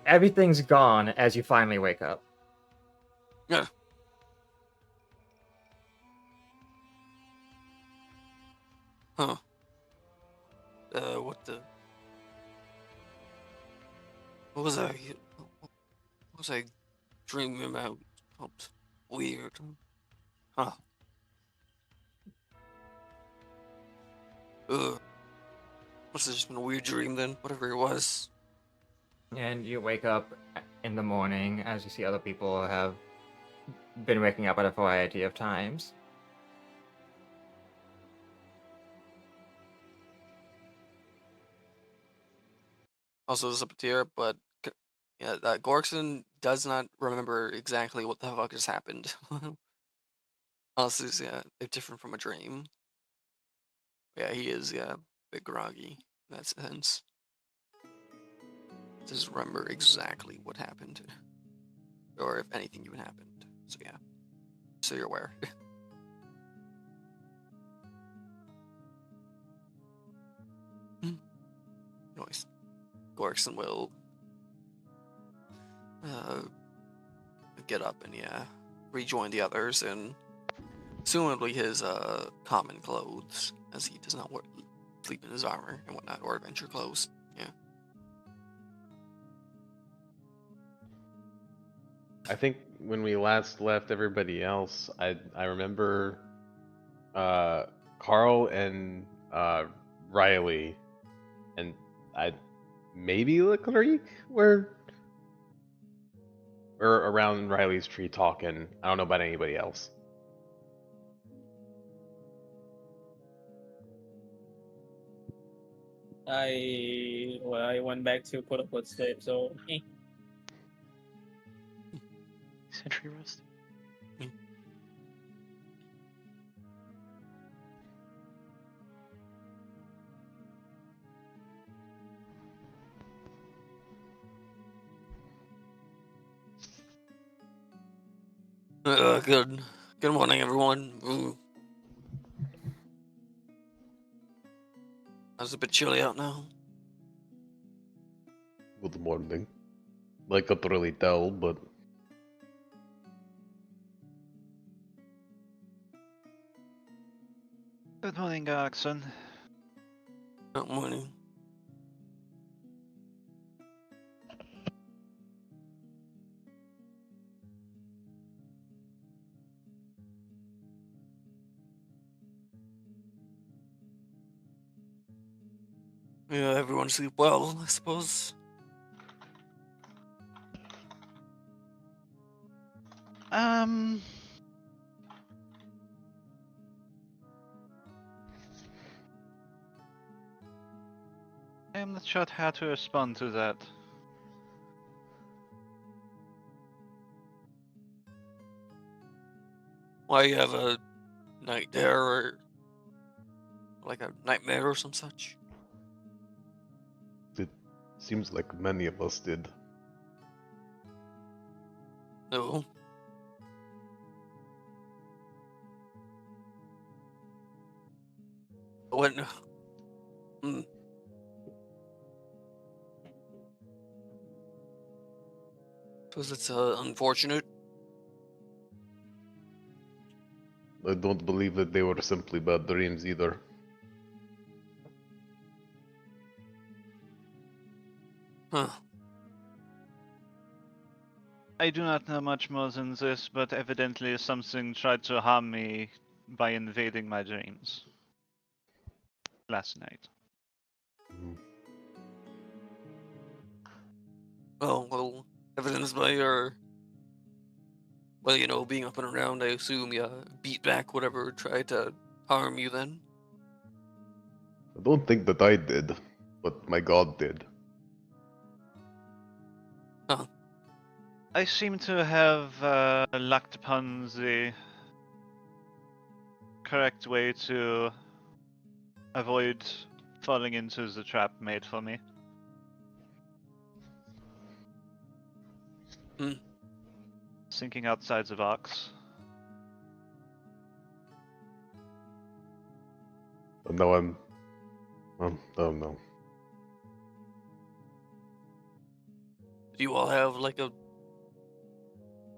everything's gone as you finally wake up. Yeah. Huh. What the? What was I? What was I dreaming about? Felt weird. Huh. Ugh. Must have just been a weird dream then, whatever it was. And you wake up in the morning as you see other people have been waking up at a variety of times. Also, this up a tier, but yeah, that Gorkson does not remember exactly what the fuck just happened. Honestly, yeah, they're different from a dream. Yeah, he is, yeah, a bit groggy in that sense. Doesn't remember exactly what happened, or if anything even happened. So yeah, so you're aware. Noise. Gorkson will get up and yeah, rejoin the others in presumably his common clothes, as he does not sleep in his armor and whatnot, or adventure clothes. Yeah. I think when we last left everybody else, I remember Carl and Riley and I maybe Leclerc were around Riley's tree talking. I don't know about anybody else. I went back to quote unquote sleep, so Sentry rest. Good morning, everyone. Ooh. It's a bit chilly out now. Good morning. Like, I could really tell, but Good morning, Garkson. Good morning. Yeah, everyone sleep well, I suppose. I'm not sure how to respond to that. Why you have a night there, or like a nightmare or some such? it seems like many of us did. No. What? Hmm. Suppose it's unfortunate. I don't believe that they were simply bad dreams either. Huh. I do not know much more than this, but evidently something tried to harm me by invading my dreams last night. Mm. Oh, well, evidenced by your, well, you know, being up and around, I assume you beat back whatever tried to harm you then. I don't think that I did, but my god did. Huh. I seem to have lucked upon the correct way to avoid falling into the trap made for me. Hmm. Thinking outside the box. No, oh no. Do you all have like a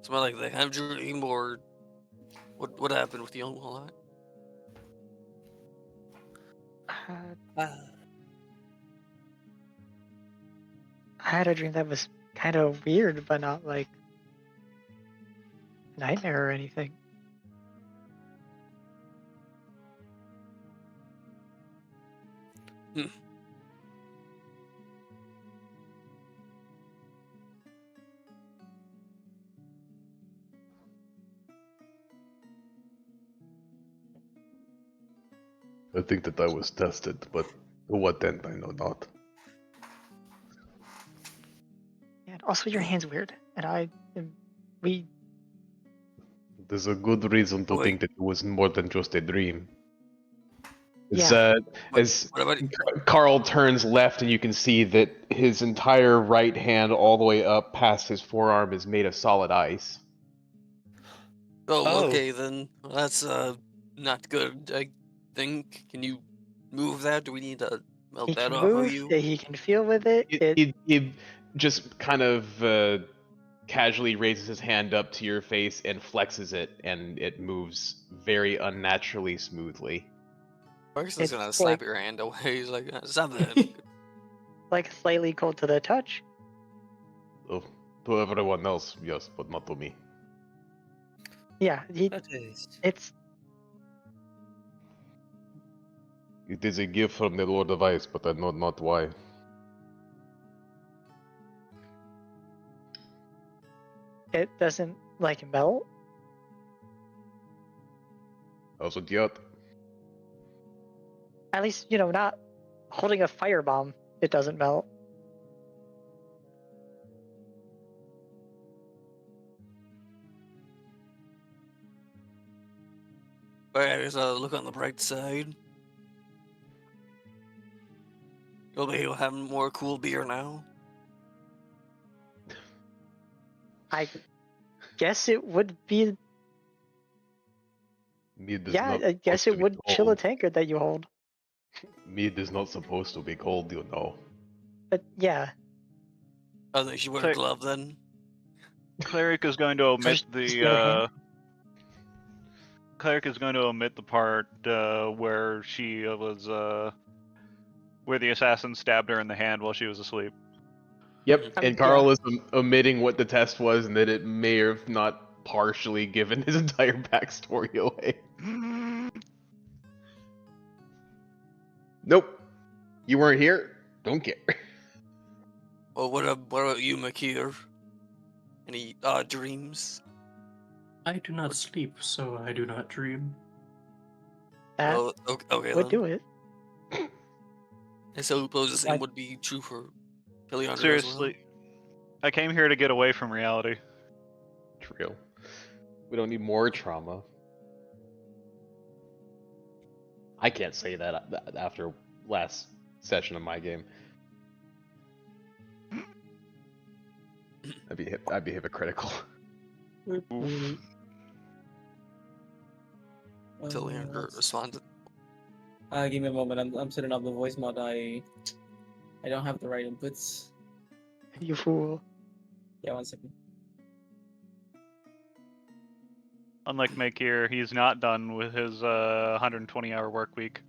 something like the kind of dream, or what happened with you all that? I had a dream that was kind of weird, but not like nightmare or anything. Hmm. I think that I was tested, but to what end I know not. And also, your hand's weird, and we. There's a good reason to Wait. think that it was more than just a dream. As, Yeah. as What about Carl turns left, and you can see that his entire right hand, all the way up past his forearm, is made of solid ice. Oh, Oh. okay then. Well, that's not good. I think. Can you move that? Do we need to melt He that can off of move. you? He can feel with it. It just kind of casually raises his hand up to your face and flexes it, and it moves very unnaturally smoothly. Marcus is It's gonna slap like- your hand away. He's like, stop that. like slightly cold to the touch. Oh, to everyone else, yes, but not to me. Yeah, That is. it's It is a gift from the Lord of Ice, but I know not why. it doesn't like melt. Also, yet. At least not holding a firebomb. It doesn't melt. Alright, let's look on the bright side. You'll be having more cool beer now. I guess it would be. Mead is Yeah, not I guess supposed to it be would chill a cold. tankard that you hold. Mead is not supposed to be cold, you know. But yeah, I think she wear a Click. glove then. Cleric is going to omit Just your hand? Cleric is going to omit the part where she was where the assassin stabbed her in the hand while she was asleep. Yep, and yeah. Carl is omitting what the test was, and that it may or have not partially given his entire backstory away. Nope. You weren't here? Don't care. Well, what about you, Makir? Any dreams? I do not sleep, so I do not dream. That Oh, okay would then. do it. I suppose the same Like- would be true for Philiandra as well. Seriously, I came here to get away from reality. True. We don't need more trauma. I can't say that after last session of my game. I'd be hypocritical. Philiandra responded. Give me a moment. I'm setting up the voice mod. I don't have the right inputs. You fool. Yeah, 1 second. Unlike Makir, he's not done with his 120-hour work week.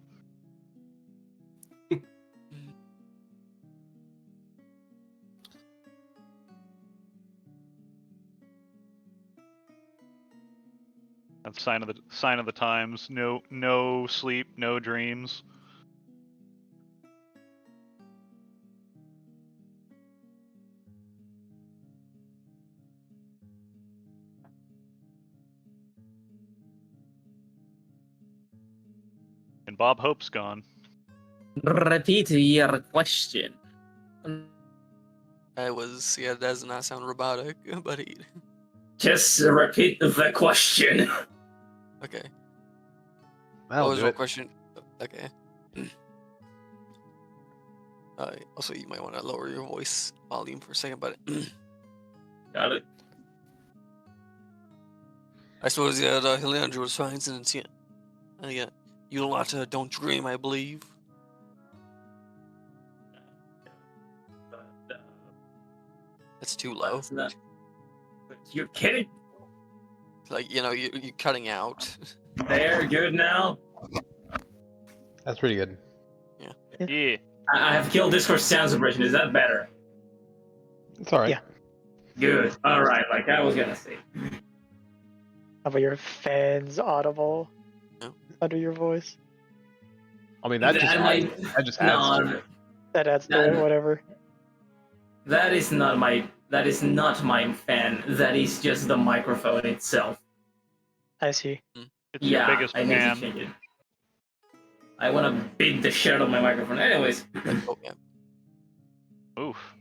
That's sign of the times. No sleep, no dreams. And Bob Hope's gone. Repeat your question. That does not sound robotic, but Just repeat the question. okay. That'll What was do your it. question? Okay. Also, you might want to lower your voice volume for a second, but Got it. I suppose Heliandra was fine since yeah, Ulata don't dream, I believe. That's too low. You're kidding? Like you're cutting out. They're good now. That's pretty good. Yeah. I have killed Discord sound suppression. Is that better? It's all right. Yeah. Good. All right. Like I was gonna say. How about your fans audible under your voice? I mean, that just adds to it. That adds to it, whatever. That is not my fan. That is just the microphone itself. I see. It's your biggest I need to fan. change it. I want to beat the shit out of my microphone. Anyways. Oh, yeah. Oof.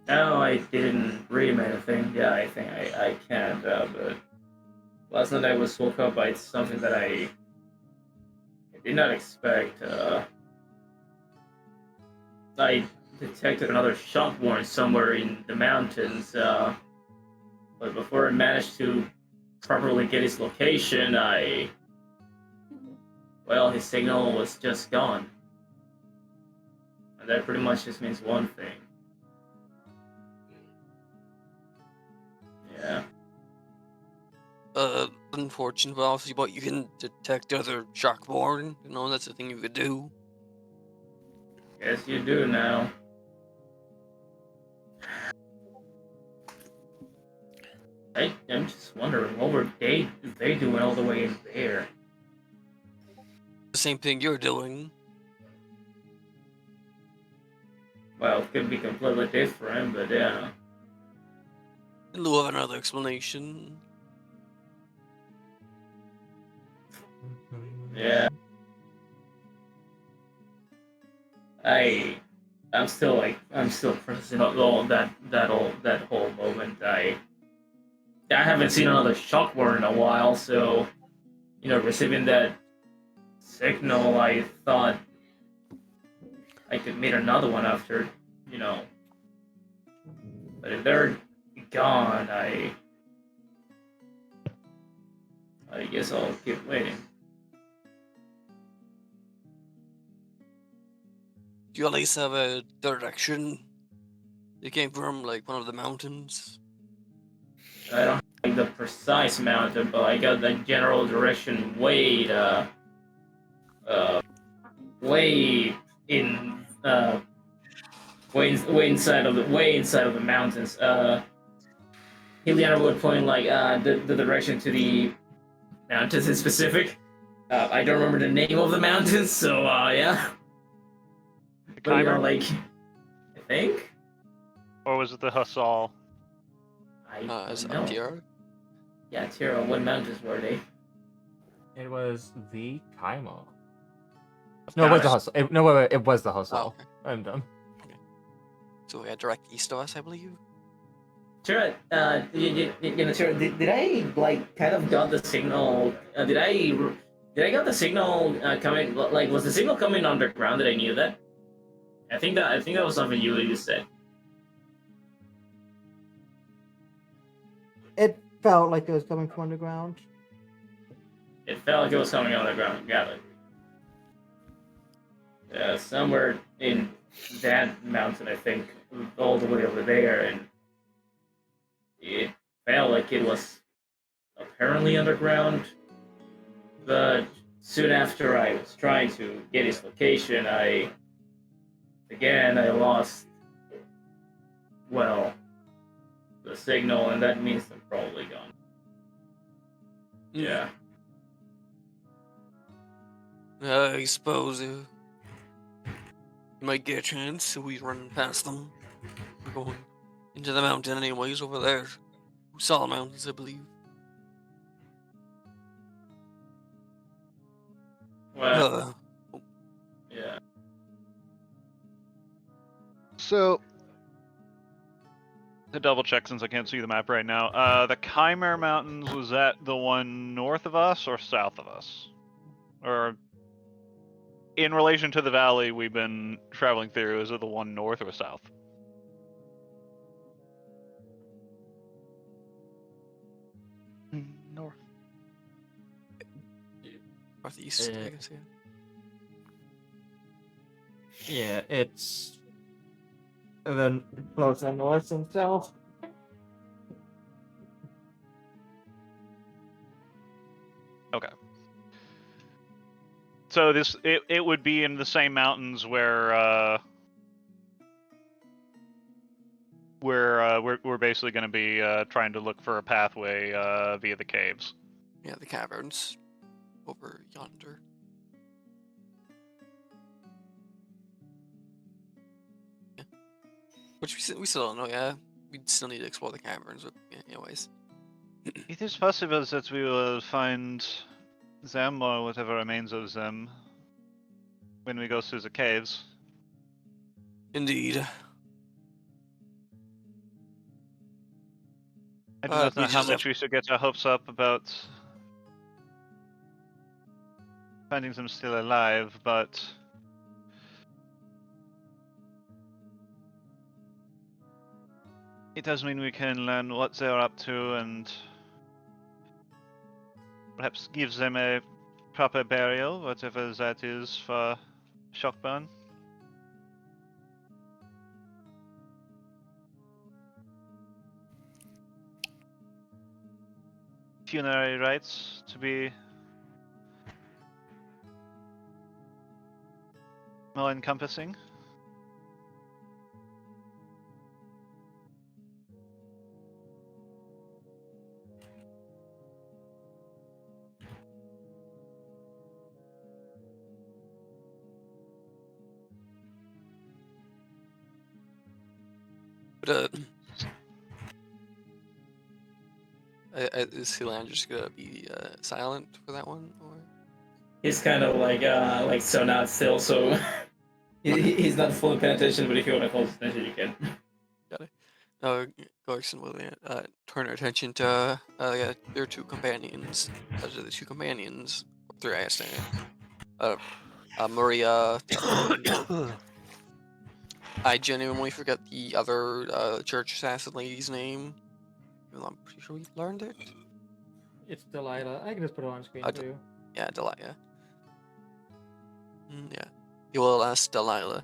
No, I didn't read anything. Yeah, I think I can't. But last night I was woke up by something that I did not expect. I detected another shock warrant somewhere in the mountains. But before I managed to properly get his location, his signal was just gone. And that pretty much just means one thing. Yeah. Unfortunate, but obviously, but you can detect other shockborn. That's the thing you could do. Yes, you do now. I'm just wondering, what were they doing all the way in there? The same thing you're doing. Well, it could be completely different, but yeah. In lieu of another explanation. Yeah. I'm still processing all that whole moment. I haven't seen another shock warrant in a while, so receiving that signal, I thought I could meet another one after, but if they're gone, I guess I'll keep waiting. Do you at least have a direction? You came from like one of the mountains. I don't have the precise mountain, but I got the general direction way inside of the mountains. Heliana would point like the direction to the mountains in specific. I don't remember the name of the mountains, so yeah. But I think. Or was it the Hassal? I is don't know. Tiara? Yeah, Tiara. What mountains were they? It was the Kaimo. No, it was the hustle. It was the hustle. Oh, okay. I'm done. Okay. So yeah, direct east of us, I believe. Tira, Tira, did I like kind of got the signal? Did I get the signal coming? Like, was the signal coming underground? Did I knew that? I think that was something you said. It felt like it was coming from underground. It felt like it was coming underground. Got it. Somewhere in that mountain, I think, all the way over there, and it felt like it was apparently underground. But soon after I was trying to get his location, I lost, the signal, and that means I'm probably gone. Yeah. I suppose you might get a chance if we run past them. We're going into the mountain anyways over there. Saw mountains, I believe. Well, yeah. So, to double check since I can't see the map right now, the Chimera Mountains, was that the one north of us or south of us? Or in relation to the valley we've been traveling through, is it the one north or south? North. Northeast, I guess, yeah. Yeah, it's the closer north and south. Okay. So it would be in the same mountains where we're basically going to be trying to look for a pathway via the caves. Yeah, the caverns over yonder. Yeah. Which we still don't know, yeah. We still need to explore the caverns, but yeah, anyways. It is possible that we will find them or whatever remains of them when we go through the caves. Indeed. I do not know we how just much we should get our hopes up about finding them still alive, but it does mean we can learn what they are up to and perhaps give them a proper burial, whatever that is for Shockburn. Funerary rites to be more encompassing. But is Sealand just gonna be silent for that one, or? He's kind of like so now still, so he's not fully paying attention. But if you want to focus attention, you can. Got it. Garrison will turn our attention to their two companions. Those are the two companions. Three, I guess. Maria. I genuinely forget the other church assassin lady's name. Well, I'm pretty sure we learned it. It's Delilah. I can just put it on screen for you. Yeah, Delilah. Yeah. You will ask Delilah.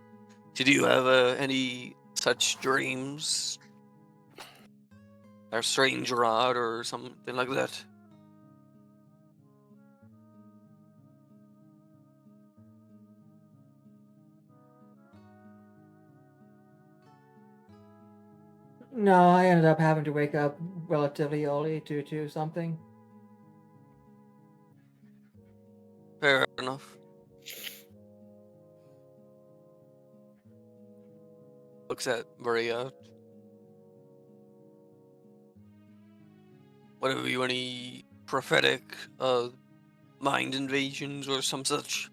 Did you have any such dreams? Or strange rod or something like that? No, I ended up having to wake up relatively early to something. Fair enough. Looks at Maria. What have you any prophetic mind invasions or some such?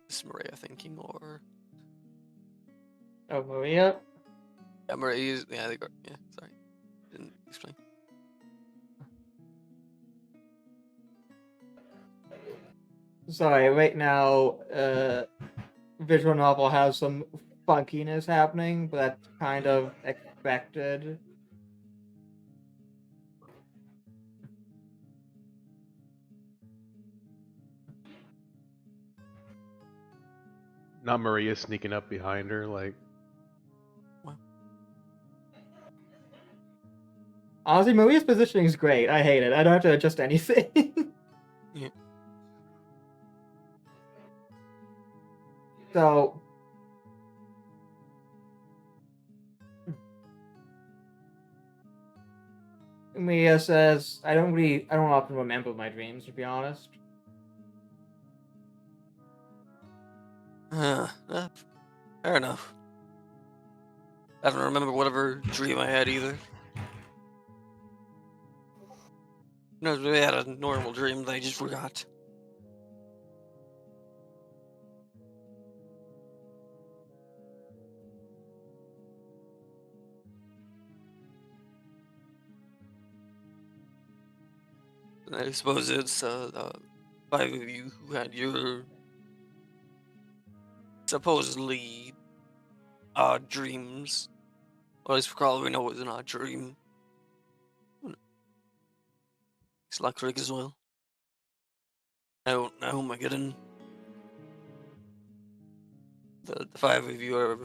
Is Maria thinking, or? Oh, Maria? Yeah, Maria. Yeah, yeah. Sorry, didn't explain. Sorry, right now, visual novel has some funkiness happening, but that's kind of expected. Not Maria sneaking up behind her, like. Honestly, Maria's positioning is great. I hate it. I don't have to adjust anything. Yeah. So, Mia says, I don't often remember my dreams, to be honest. Fair enough. I don't remember whatever dream I had either. No, we had a normal dream that I just forgot. And I suppose it's the 5 of you who had your supposedly odd dreams. Or at least for all we know it was an odd dream. It's Luckrick as well. Now am I getting the 5 of you are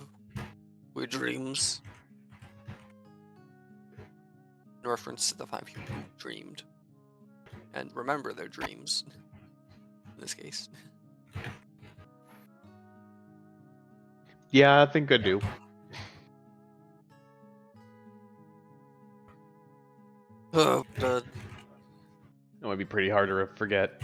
weird dreams. In reference to the 5 people who dreamed. And remember their dreams. In this case. Yeah, I think I do. Oh, It might be pretty hard to forget.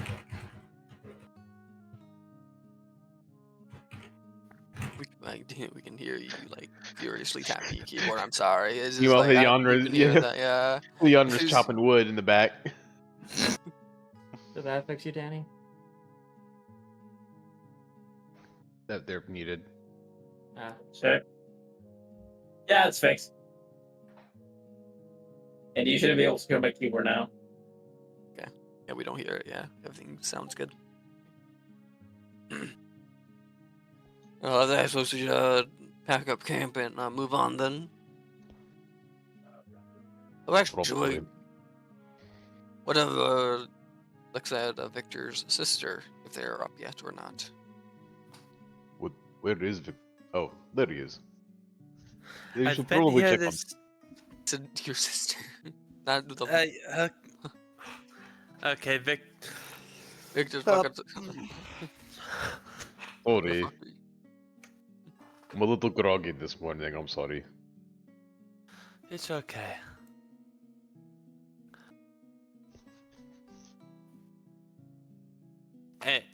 We can hear you like furiously tapping your keyboard. I'm sorry. It's just Meanwhile, like we've been hearing that. Yeah. Leandra's chopping wood in the back. Did that fix you, Danny? That they're muted. Sure. Yeah, it's fixed. And you shouldn't be able to hear my keyboard now. Okay. Yeah, we don't hear it. Yeah, everything sounds good. I suppose we should pack up camp and move on then. Oh, actually, whatever. Looks at Victor's sister, if they're up yet or not. Where is Vic? Oh, there he is. You I've should been probably here check on. To your sister. Not the. Okay, Victor's fucking. Sorry. I'm a little groggy this morning, I'm sorry. It's okay. Hey.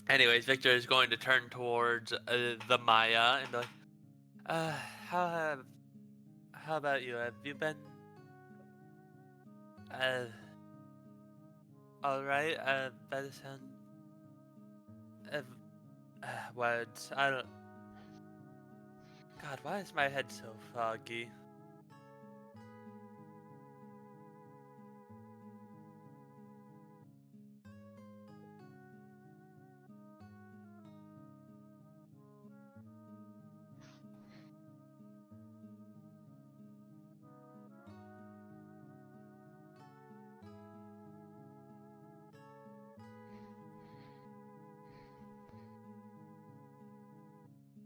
Anyways, Victor is going to turn towards the Maya and be like, how about you? Have you been, alright, by the sound of, words, I don't, God, why is my head so foggy?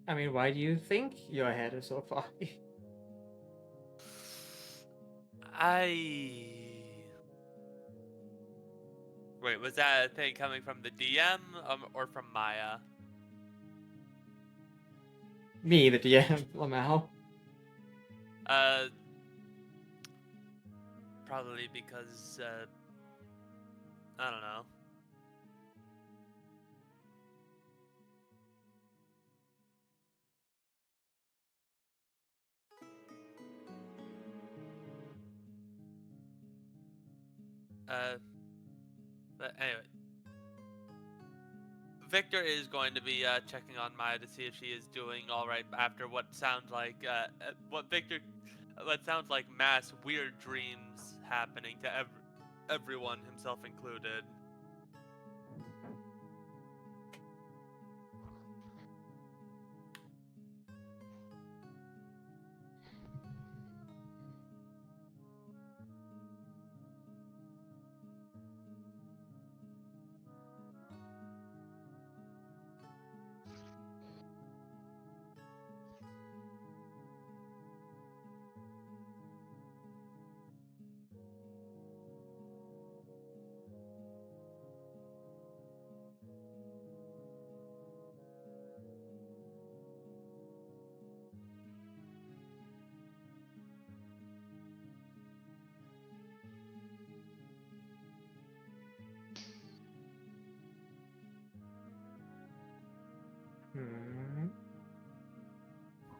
I mean, why do you think your head is so foggy? Wait, was that a thing coming from the DM or from Maya? Me, the DM, Lamau. Probably because, I don't know. But anyway. Victor is going to be checking on Maya to see if she is doing all right after what sounds like what sounds like mass weird dreams happening to everyone, himself included.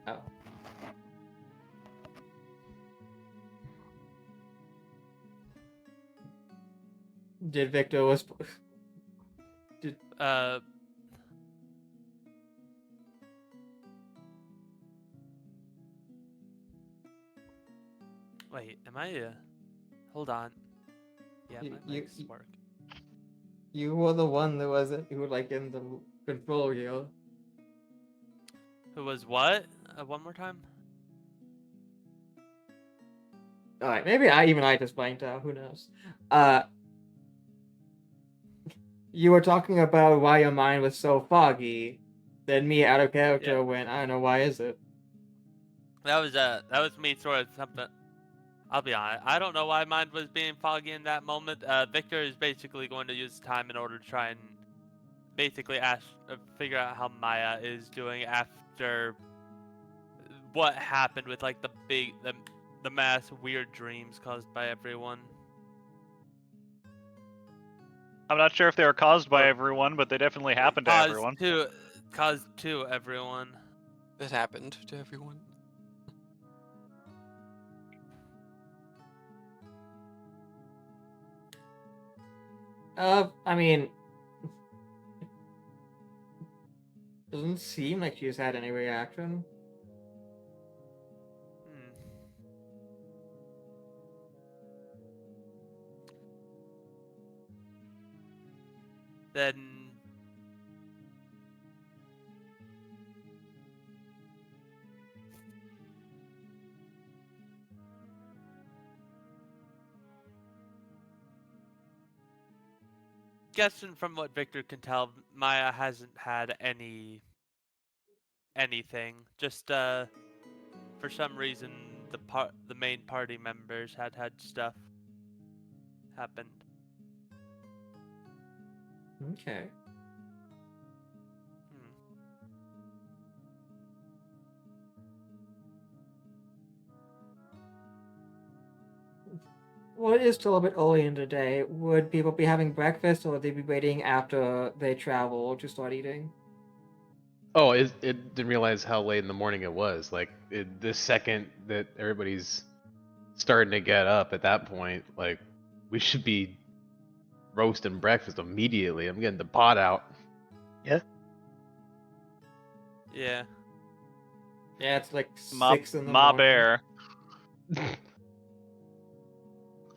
Oh. Did Victor was Wait, am I? Hold on. Yeah, You- my you- mic's work. you were the one that wasn't who like in the control gear. Who was what? One more time? Alright, maybe I just blanked out, who knows. You were talking about why your mind was so foggy. Then me out of character Yeah. went, I don't know, why is it? That was me throwing something. I'll be honest. I don't know why mine was being foggy in that moment. Victor is basically going to use time in order to try and basically figure out how Maya is doing after what happened with like the mass weird dreams caused by everyone. I'm not sure if they were caused by everyone, but they definitely happened to everyone. Caused to everyone. It happened to everyone. I mean, doesn't seem like she's had any reaction. Then guessing from what Victor can tell, Maya hasn't had anything. Just for some reason the main party members had stuff happen. Okay. Well, it is still a bit early in the day. Would people be having breakfast, or would they be waiting after they travel to start eating? Oh, it didn't realize how late in the morning it was. Like the second that everybody's starting to get up at that point, like we should be roasting breakfast immediately. I'm getting the pot out. Yeah. Yeah. Yeah, it's like Ma 6 in the Ma morning. Bear.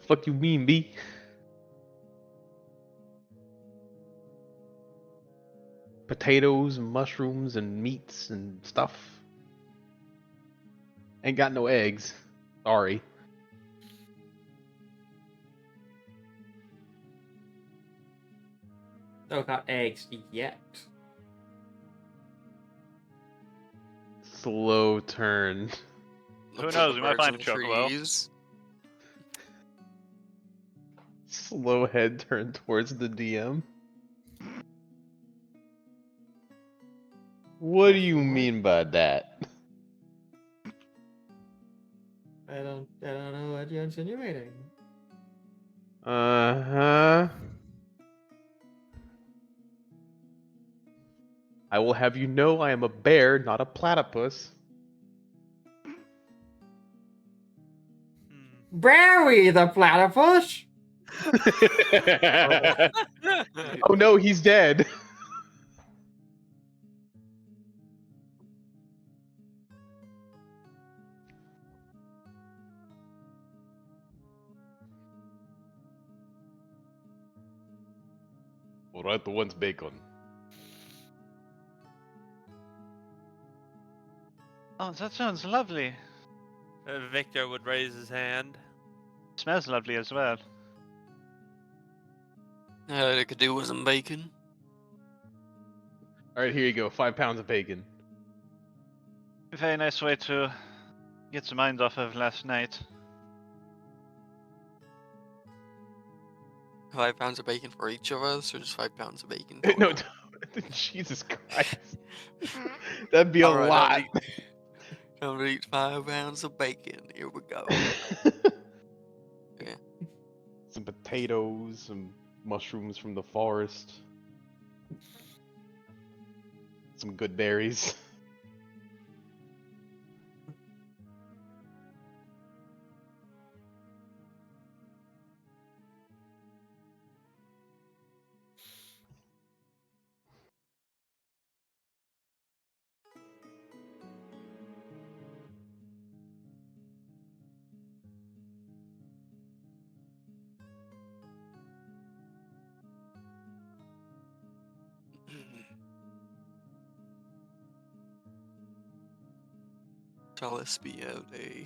Fuck you mean, B? Potatoes and mushrooms and meats and stuff. Ain't got no eggs. Sorry. Don't got eggs yet. Slow turn. Who knows? We might find a chocobo. Trees. Slow head turn towards the DM. What do you mean by that? I don't know what you're insinuating. Uh-huh. I will have you know I am a bear, not a platypus. Barry the platypus! Oh no, he's dead. Alright, the one's bacon. Oh, that sounds lovely. Victor would raise his hand. Smells lovely as well. I could do with some bacon. Alright, here you go. 5 pounds of bacon. Very nice way to get the mind off of last night. 5 pounds of bacon for each of us, or just 5 pounds of bacon? No, Jesus Christ. That'd be a Alright, lot. I'm gonna eat 5 pounds of bacon. Here we go. Yeah. Some potatoes, some mushrooms from the forest. Some good berries. Shall this be a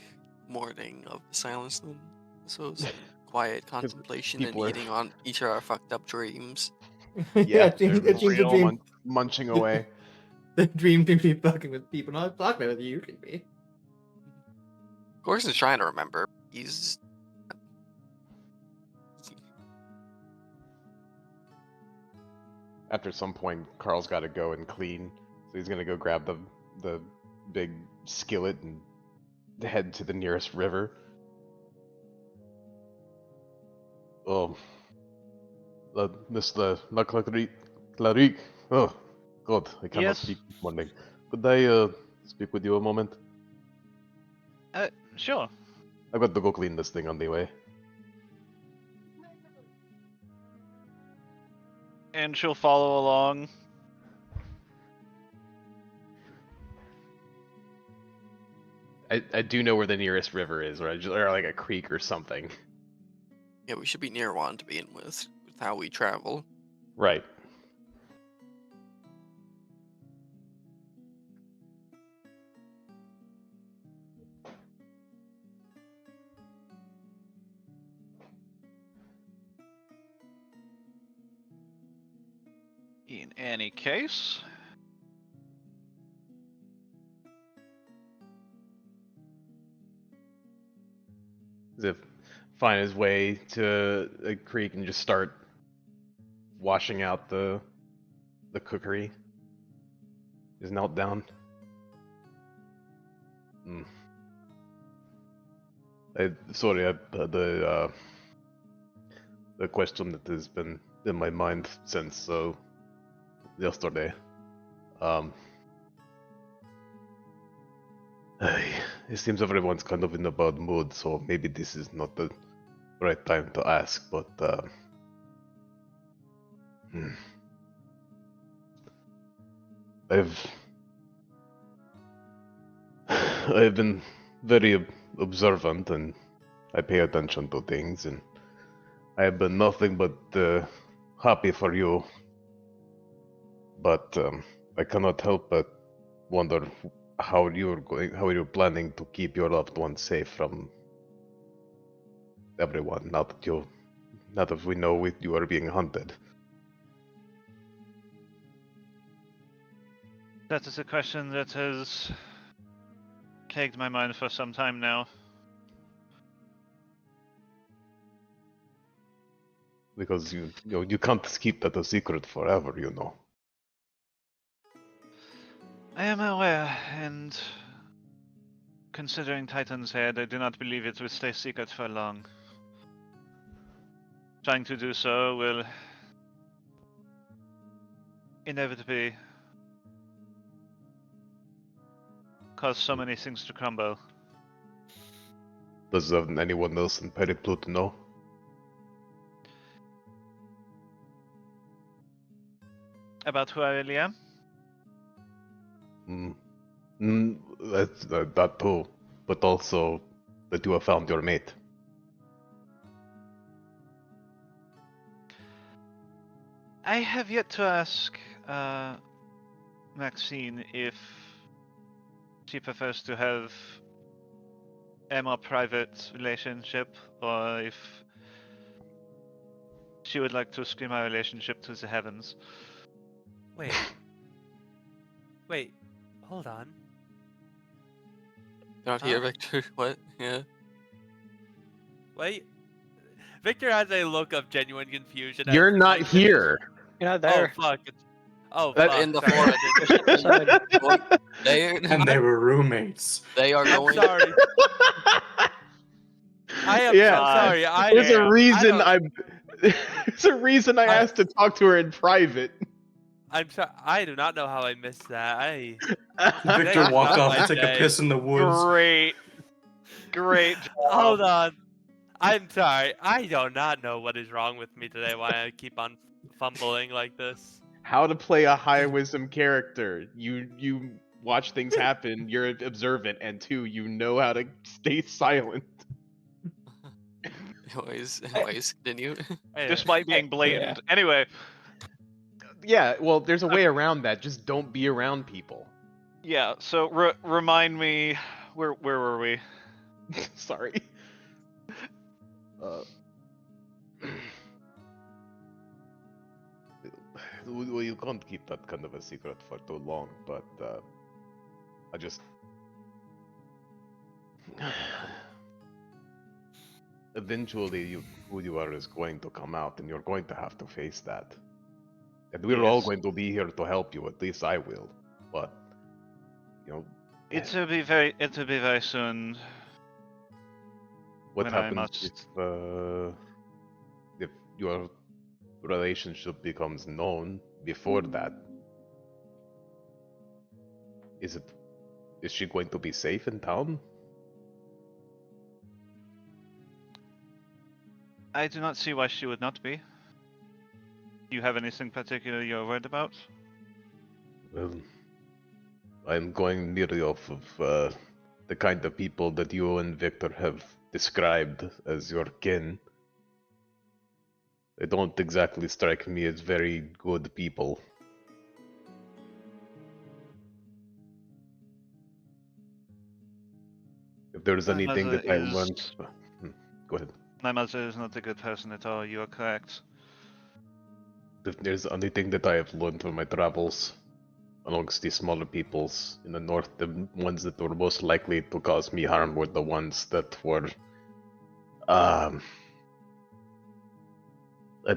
morning of silence then? So it's quiet contemplation and people are- eating on each of our fucked up dreams. Yeah, it seems everyone's the all dream. munching away. The dream to be fucking with people, not talking with you, should be. Gorson's trying to remember. He's After some point, Carl's got to go and clean, so he's gonna go grab the big skillet and head to the nearest river. Mr. Claric. Oh, God, I cannot Yes? speak this morning. Could I speak with you a moment? Sure. I've got to go clean this thing on the way. And she'll follow along. I do know where the nearest river is, or like a creek or something. yeah, we should be near one to begin with how we travel. Right. In any case, Zip find his way to a creek and just start washing out the cookery. Is knelt down. Sorry, the question that has been in my mind since yesterday. It seems everyone's kind of in a bad mood, so maybe this is not the right time to ask, but I've been very observant and I pay attention to things, and I have been nothing but happy for you. But I cannot help but wonder how you're planning to keep your loved ones safe from everyone. Now that we know you are being hunted. that is a question that has plagued my mind for some time now. Because you can't keep that a secret forever, you know. I am aware, and considering Titan's head, I do not believe it will stay secret for long. Trying to do so will inevitably cause so many things to crumble. Does anyone else in Periplut know? About who I really am? That too, but also that you have found your mate. I have yet to ask Maxine if she prefers to have a more private relationship, or if she would like to scream our relationship to the heavens. Wait. Wait. Hold on. Not here, Victor. What? Yeah. Wait. Victor has a look of genuine confusion. as You're he, not like, You're here. not Oh there. fuck. Oh That- fuck. in the sorry, I didn't- They And they were roommates. they are I'm going. sorry. I am Yeah. so sorry. I There's a reason don't- There's a reason I asked to talk to her in private. I'm sorry. I do not know how I missed that. Victor Today's walked not off my to take a day. piss in the woods. Great job. Hold on. I'm sorry. I do not know what is wrong with me today. Why I keep on fumbling like this. How to play a high wisdom character. You watch things happen, you're observant, and two, you know how to stay silent. Anyways, continue. Despite being blatant. Anyway, Yeah, well, there's a way around that. Just don't be around people. yeah, so remind me Where were we? Sorry. Well, you can't keep that kind of a secret for too long, but I just eventually who you are is going to come out, and you're going to have to face that. And we're all Yes. going to be here to help you. At least I will. But you know, It will be very soon. what when I happens if your relationship becomes known before that? Is she going to be safe in town? I do not see why she would not be. Do you have anything particular you're worried about? Well, I'm going nearly off of the kind of people that you and Victor have described as your kin. They don't exactly strike me as very good people. If there's My anything mother that I is- learned... Go ahead. My mother is not a good person at all, you are correct. If there's anything that I have learned from my travels amongst these smaller peoples in the north, the ones that were most likely to cause me harm were the ones that were... I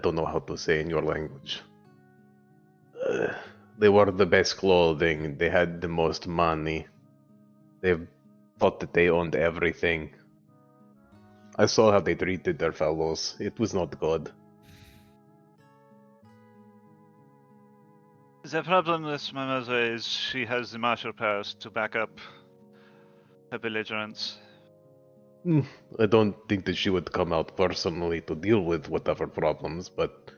don't know how to say in your language. They wore the best clothing, they had the most money. They thought that they owned everything. I saw how they treated their fellows. It was not good. The problem with my mother is she has the martial powers to back up her belligerence. I don't think that she would come out personally to deal with whatever problems, but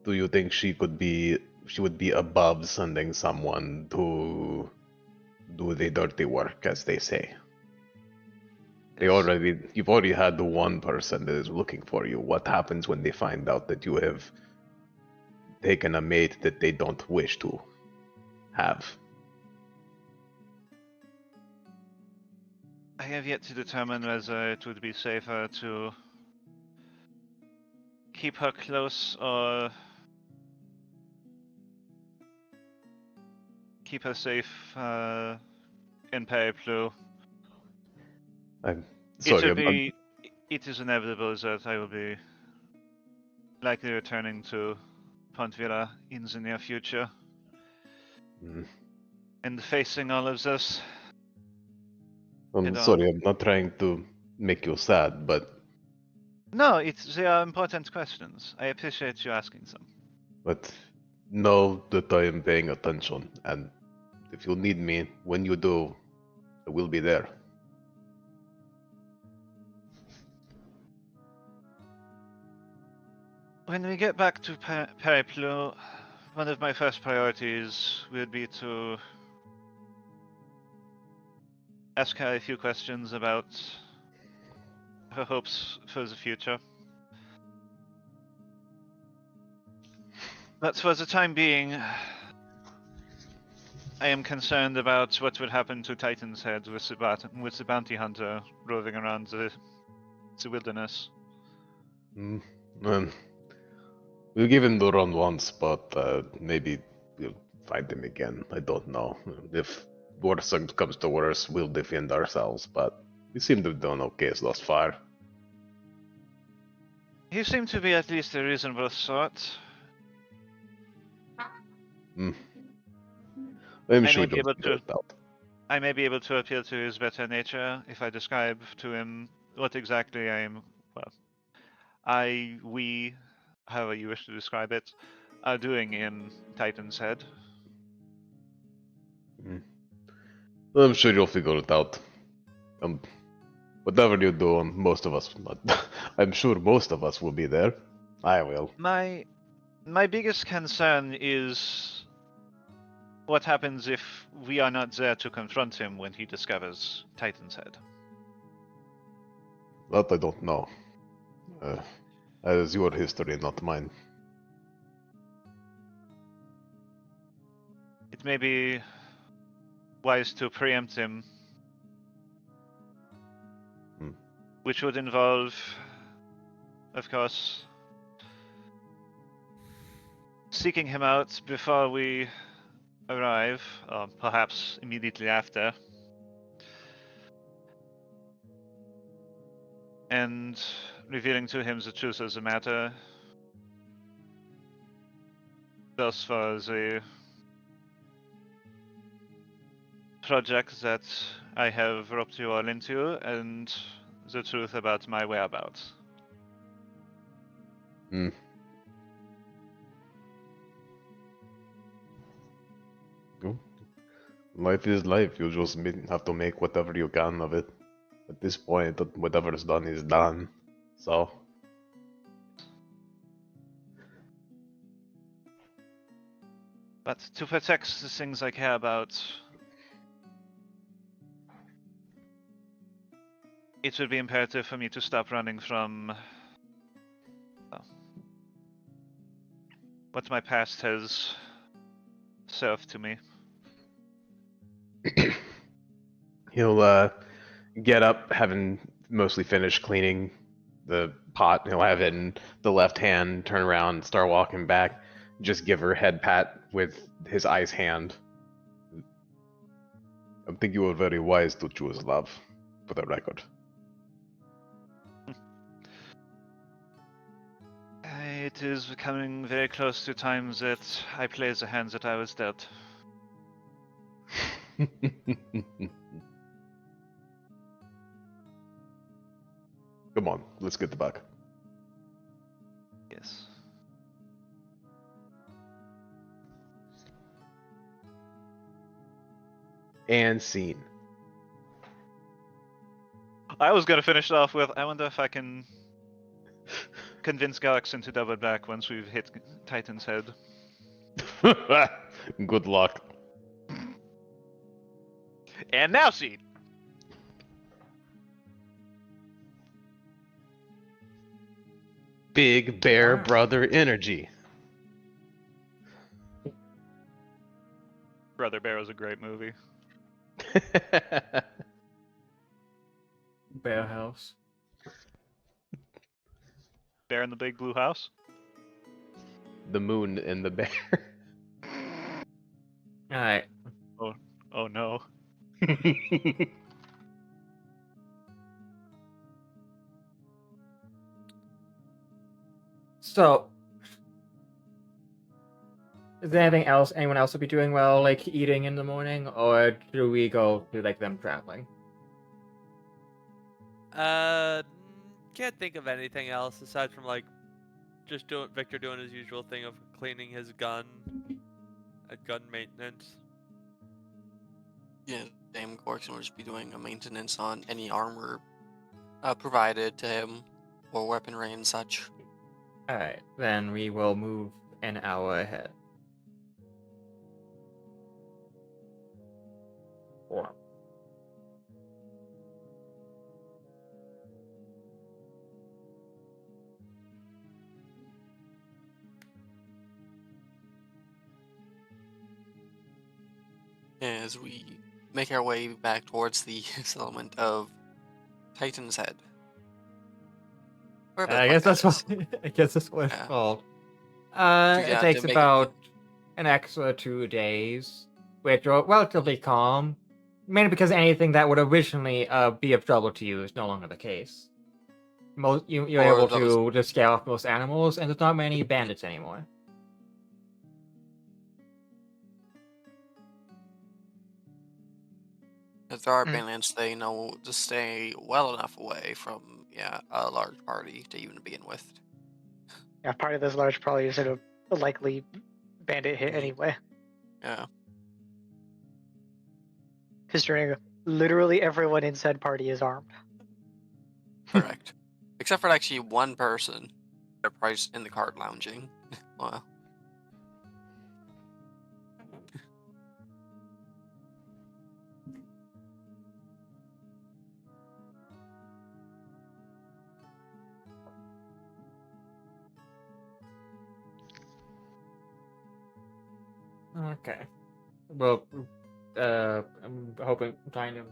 do you think she would be above sending someone to do the dirty work, as they say? You've already had the one person that is looking for you. What happens when they find out that you have taken a mate that they don't wish to have? I have yet to determine whether it would be safer to keep her close or keep her safe in Periplu. I'm sorry. It is inevitable that I will be likely returning to Pontvilla in the near future. And facing all of this. I'm sorry, I'm not trying to make you sad, but... No, they are important questions. I appreciate you asking them. But know that I am paying attention, and if you need me, when you do, I will be there. When we get back to Periplu, one of my first priorities will be to ask her a few questions about her hopes for the future. But for the time being, I am concerned about what will happen to Titan's Head with the bounty hunter roving around the wilderness. We'll give him the run once, but maybe we'll find him again. I don't know. If worse comes to worse, we'll defend ourselves, but we seem to have done okay thus far. He seemed to be at least a reasonable sort. I'm sure you'll figure it out. I may be able to appeal to his better nature if I describe to him what exactly I am. Well, we, however you wish to describe it, are doing in Titan's Head. I'm sure you'll figure it out. Whatever you do, most of us, I'm sure most of us will be there. I will. My biggest concern is what happens if we are not there to confront him when he discovers Titan's Head. That I don't know. That is your history, not mine. It may be wise to preempt him which would involve, of course, seeking him out before we arrive, or perhaps immediately after, and revealing to him the truth of the matter. Thus far, the project that I have roped you all into, and the truth about my whereabouts. Hmm. Well, life is life. You just have to make whatever you can of it. At this point, whatever is done is done. So. But to protect the things I care about, it would be imperative for me to stop running from what my past has served to me. He'll get up, having mostly finished cleaning the pot. He'll have it in the left hand, turn around, start walking back. Just give her a head pat with his ice hand. I think you were very wise to choose love, for the record. It is becoming very close to time that I play the hand that I was dealt. Come on, let's get the back. Yes. And scene. I was gonna finish it off with, I wonder if I can convince Galaxin to double back once we've hit Titan's head. Good luck. And now scene! Big Bear Brother energy. Brother Bear was a great movie. Bear House. Bear in the Big Blue House? The moon and the bear. Alright. Oh no. So, is there anything else anyone else would be doing well, like eating in the morning, or do we go to like them traveling? Can't think of anything else aside from like just Victor doing his usual thing of cleaning his gun, gun maintenance. Yeah, Dame Gorkson will just be doing a maintenance on any armor provided to him, or weaponry and such. Alright, then we will move an hour ahead. Or As we make our way back towards the settlement of Titan's Head. I guess that's what it's called. It takes about an extra 2 days, which are relatively calm, mainly because anything that would originally be of trouble to you is no longer the case. You're able to just scare off most animals, and there's not many bandits anymore. If there are bandits, they know to stay well enough away from a large party to even begin with. Yeah, part of this large party is a likely bandit hit anyway. Yeah. Considering literally everyone in said party is armed. Correct. Except for actually one person. They're probably just in the cart lounging. Well. Okay. Well, I'm trying to.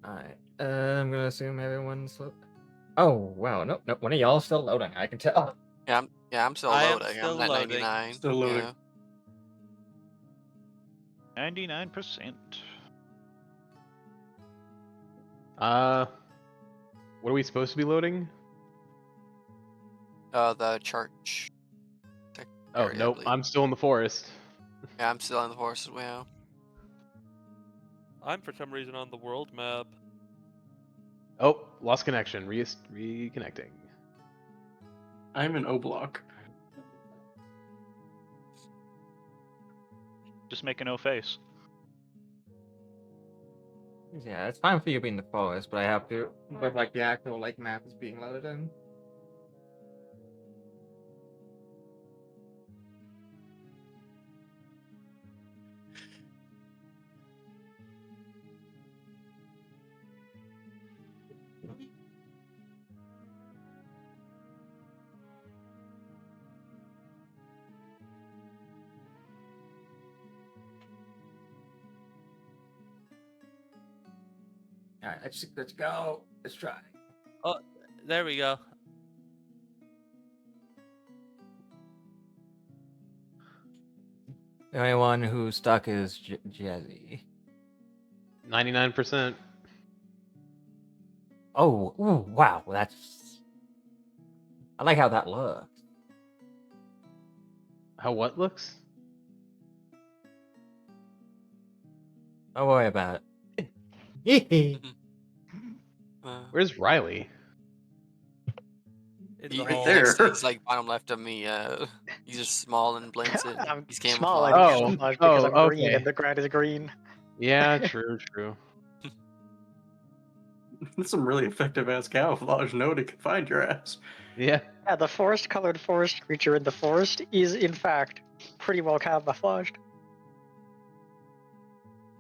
Alright. I'm gonna assume everyone's. Oh wow, nope, nope. One of y'all still loading. I can tell. Yeah, I'm still I am loading. still I'm at loading. 99. Still loading. Yeah. 99%. What are we supposed to be loading? The church. Oh area, I nope, believe. I'm still in the forest. Yeah, I'm still in the forest as well. I'm for some reason on the world map. Oh, lost connection. Reconnecting. I'm in O Block. Just make a no face. Yeah, it's fine for you being in the forest, but I have to. But like the actual like map is being loaded in. Alright, let's go. Let's try. Oh, there we go. The only one who's stuck is Jazzy. 99%. Oh, ooh, wow, that's. I like how that looks. How what looks? Don't worry about it. Where's Riley? In He, the Right hole. there. he's like bottom left of me. He's just small and blends in. I'm He's small and camouflage. camouflage because I'm green okay. and the ground is green. Yeah, true. That's some really effective ass camouflage. Nobody can find your ass. Yeah. Yeah, the forest-colored forest creature in the forest is, in fact, pretty well camouflaged.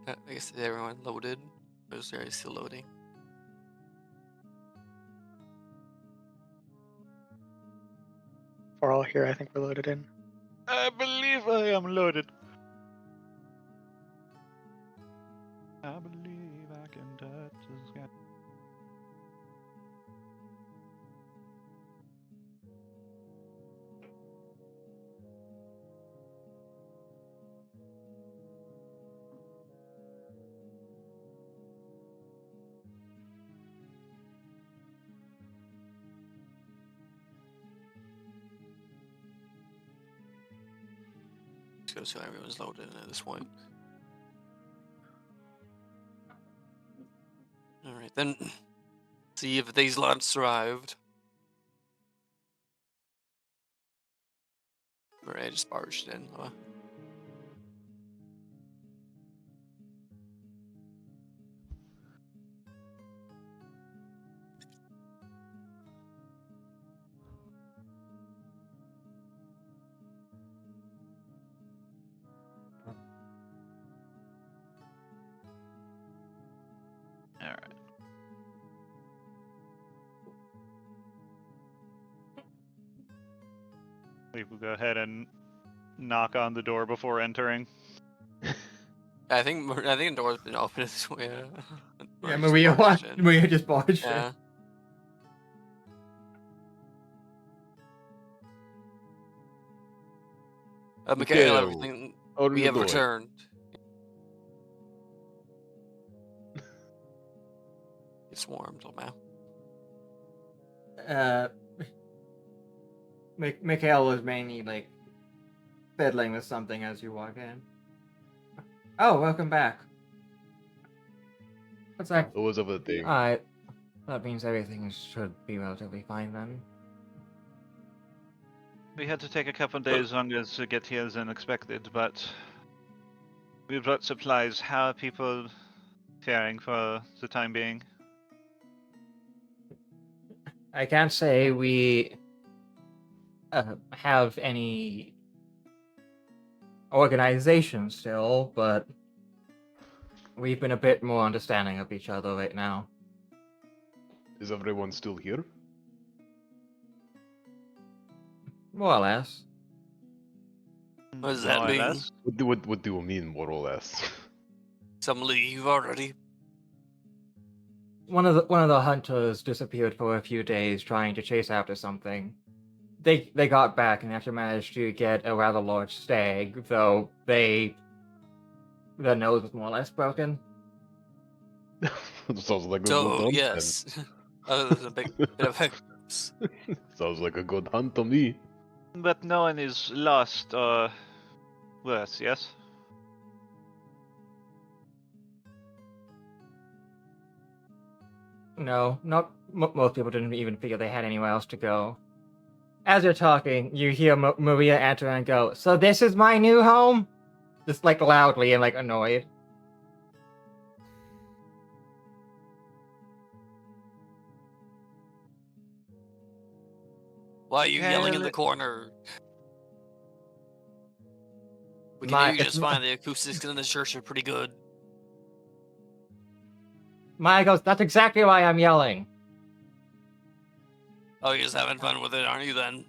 I guess everyone loaded. Or is there still loading? We're all here. I think we're loaded in. I believe I am loaded. I believe I can touch the sky. Let's go see everyone's loaded in at this point. Alright, then. See if these lads survived. Or I just barged in. Alright. We will go ahead and knock on the door before entering. I think the door's been open this way. Yeah, Maria just barged in. Yeah. Mikhail, everything. We have returned. It's warm till now. Mikhail was mainly like fiddling with something as you walk in. Oh, welcome back. What's that? What was up with the thing? Alright. That means everything should be relatively fine then. We had to take a couple of days longer to get here than expected, but we brought supplies. How are people faring for the time being? I can't say we have any organization still, but we've been a bit more understanding of each other right now. Is everyone still here? More or less. What does that More or mean? less. What do you mean, more or less? Some leave already. one of the hunters disappeared for a few days trying to chase after something. They got back and actually managed to get a rather large stag, though their nose was more or less broken. Sounds like a good So hunt. yes, there's a bit of a. Sounds like a good hunt to me. But no one is lost or worse, yes? No, not most people didn't even figure they had anywhere else to go. As you're talking, you hear Maria enter and go, "So this is my new home?" Just like loudly and like annoyed. Why are you yelling in the corner? We can hear you just fine. The acoustics in the church are pretty good. Maya goes, "That's exactly why I'm yelling." Oh, you're just having fun with it, aren't you then?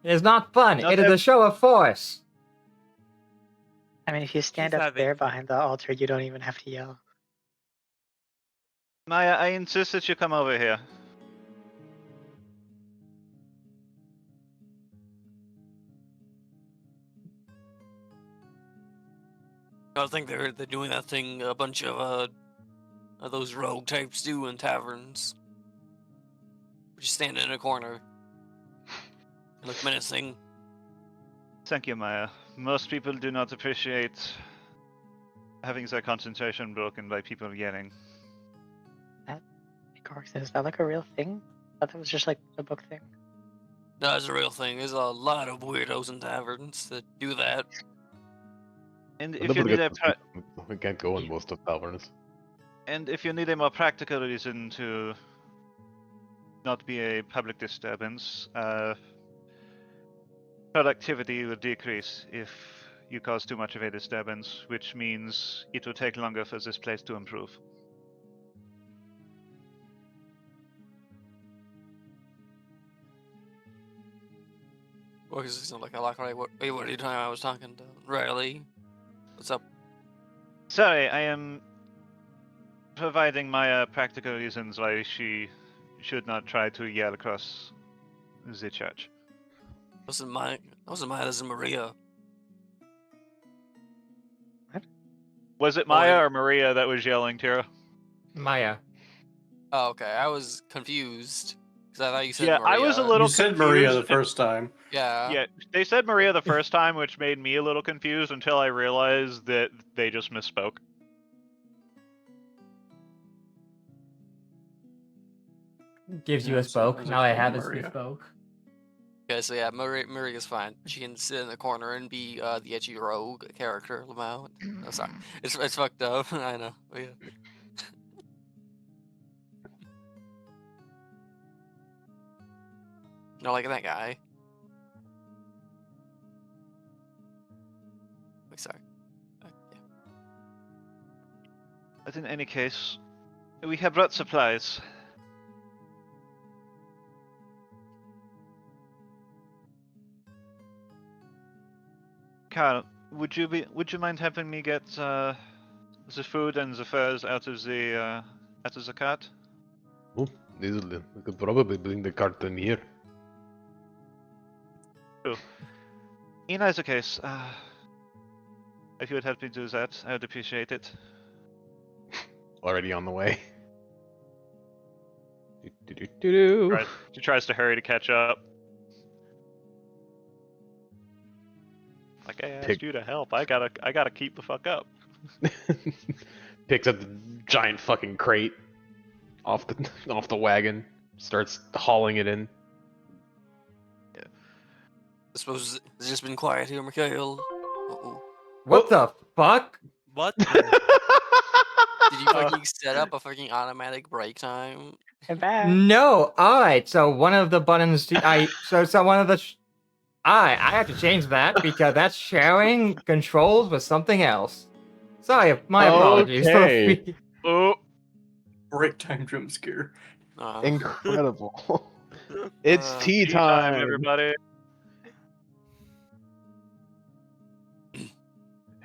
It is not fun. It is a show of force. I mean, if you stand up there behind the altar, you don't even have to yell. Maya, I insist that you come over here. I think they're doing that thing a bunch of those rogue types do in taverns. Just stand in a corner and look menacing. Thank you, Maya. Most people do not appreciate having their concentration broken by people yelling. Is that like a real thing? I thought that was just like a book thing. No, it's a real thing. There's a lot of weirdos in taverns that do that. And if you need we can't go in most of taverns. And if you need a more practical reason to not be a public disturbance, productivity will decrease if you cause too much of a disturbance, which means it will take longer for this place to improve. Well, because it's not like I like what are you talking? I was talking to Riley. What's up? Sorry, I am providing Maya practical reasons why she should not try to yell across the church. Wasn't Maya, this is Maria. What? Was it Maya or Maria that was yelling, Tira? Maya. Oh, okay. I was confused because I thought you said yeah, Maria. I was a little. You said confused. Maria the first time. Yeah. Yeah, they said Maria the first time, which made me a little confused until I realized that they just misspoke. Gives you a spoke. Now I have a spoke. Okay, so yeah, Maria's fine. She can sit in the corner and be the edgy rogue character, Lamau. No, sorry. It's fucked up. I know. But yeah. No, like that guy. Wait, sorry. Yeah. But in any case, we have brought supplies. Carl, would you mind helping me get the food and the furs out of the cart? Oh, easily. We could probably bring the cart in here. Oh. In either case, if you would help me do that, I would appreciate it. Already on the way. She tries to hurry to catch up. Like I asked you to help, I gotta keep the fuck up. Picks up the giant fucking crate off the wagon, starts hauling it in. Yeah. I suppose it's just been quiet here, Mikhail. Uh-oh. What the fuck? What? Did you fucking set up a fucking automatic break time? No. All right. So one of the buttons. So one of the. I have to change that because that's sharing controls with something else. Sorry, my apologies. Okay. Oh, break time jump scare. Incredible. It's tea time, everybody.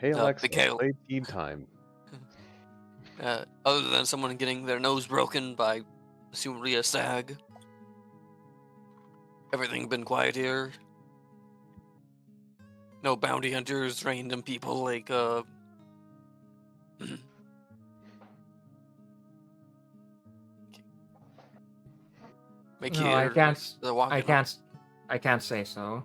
Hey Alexa, Mikhail. play Team Time. Other than someone getting their nose broken by, assumably a stag, everything been quiet here. No bounty hunters, random people like make No, I here. can't. They're walking I up. can't. I can't say so.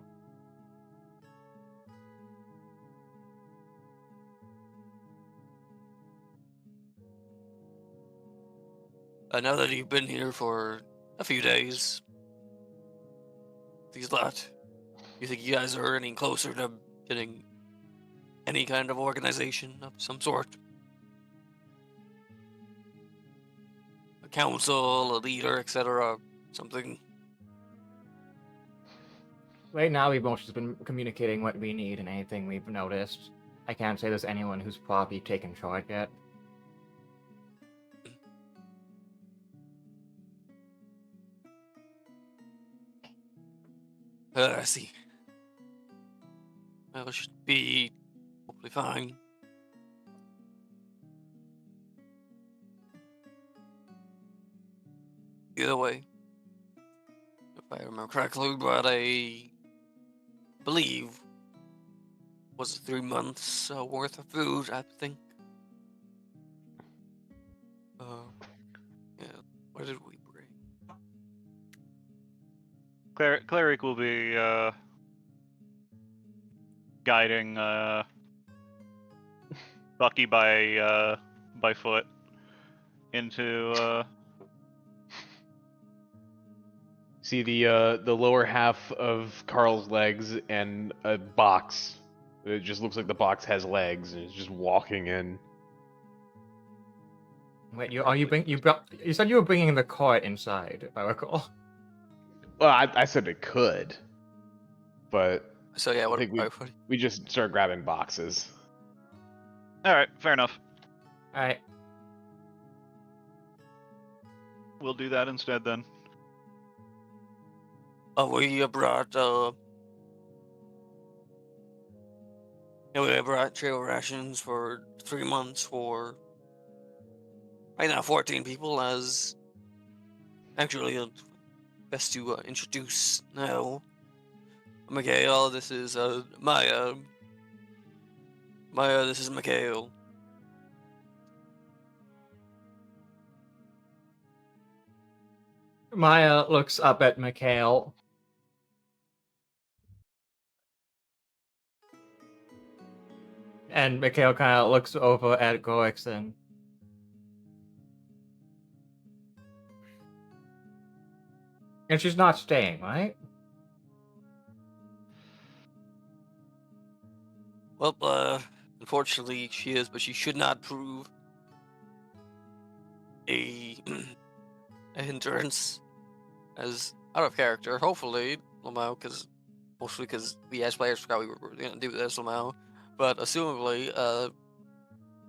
Now that you've been here for a few days, these lot, you think you guys are any closer to getting any kind of organization of some sort? A council, a leader, etc. Something. Right now, we've mostly been communicating what we need and anything we've noticed. I can't say there's anyone who's probably taken charge yet. I see. Well, it should be hopefully fine. Either way, if I remember correctly, what I believe was 3 months worth of food, I think. Yeah, what did we bring? Cleric will be guiding Bucky by foot into See the lower half of Carl's legs and a box. It just looks like the box has legs and it's just walking in. Wait, you said you were bringing the cart inside, if I recall. Well, I said it could, but So yeah, I what? think we just start grabbing boxes. All right, fair enough. All right. We'll do that instead then. We brought we brought trail rations for 3 months for right now 14 people. As actually best to introduce now. Mikhail, this is Maya. Maya, this is Mikhail. Maya looks up at Mikhail. And Mikhail kind of looks over at Gorixon. And she's not staying, right? Well, unfortunately she is, but she should not prove a hindrance as out of character. Hopefully, Lamau, mostly because we as players forgot we were going to do this, Lamau. But assumably,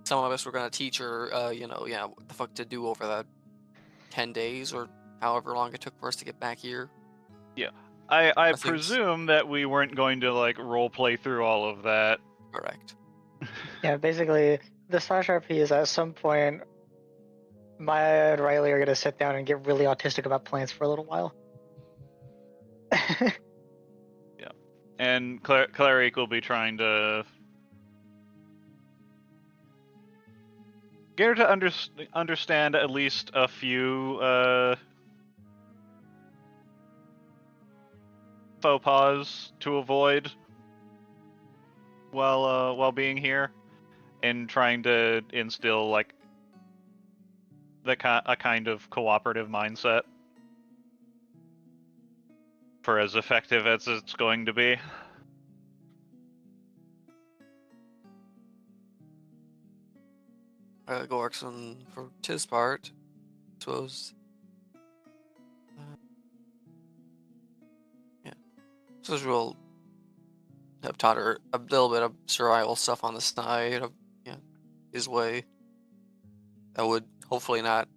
some of us were going to teach her, what the fuck to do over that 10 days or however long it took for us to get back here. Yeah, I presume that we weren't going to like role play through all of that. Correct. Yeah, basically, the slash RP is at some point, Maya and Riley are going to sit down and get really autistic about plants for a little while. Yeah, and Cleric will be trying to get her to understand at least a few faux pas to avoid while being here, and trying to instill like a kind of cooperative mindset for as effective as it's going to be. Gorkson, for his part, I suppose. Yeah. So we'll have taught her a little bit of survival stuff on the side of his way. That would hopefully not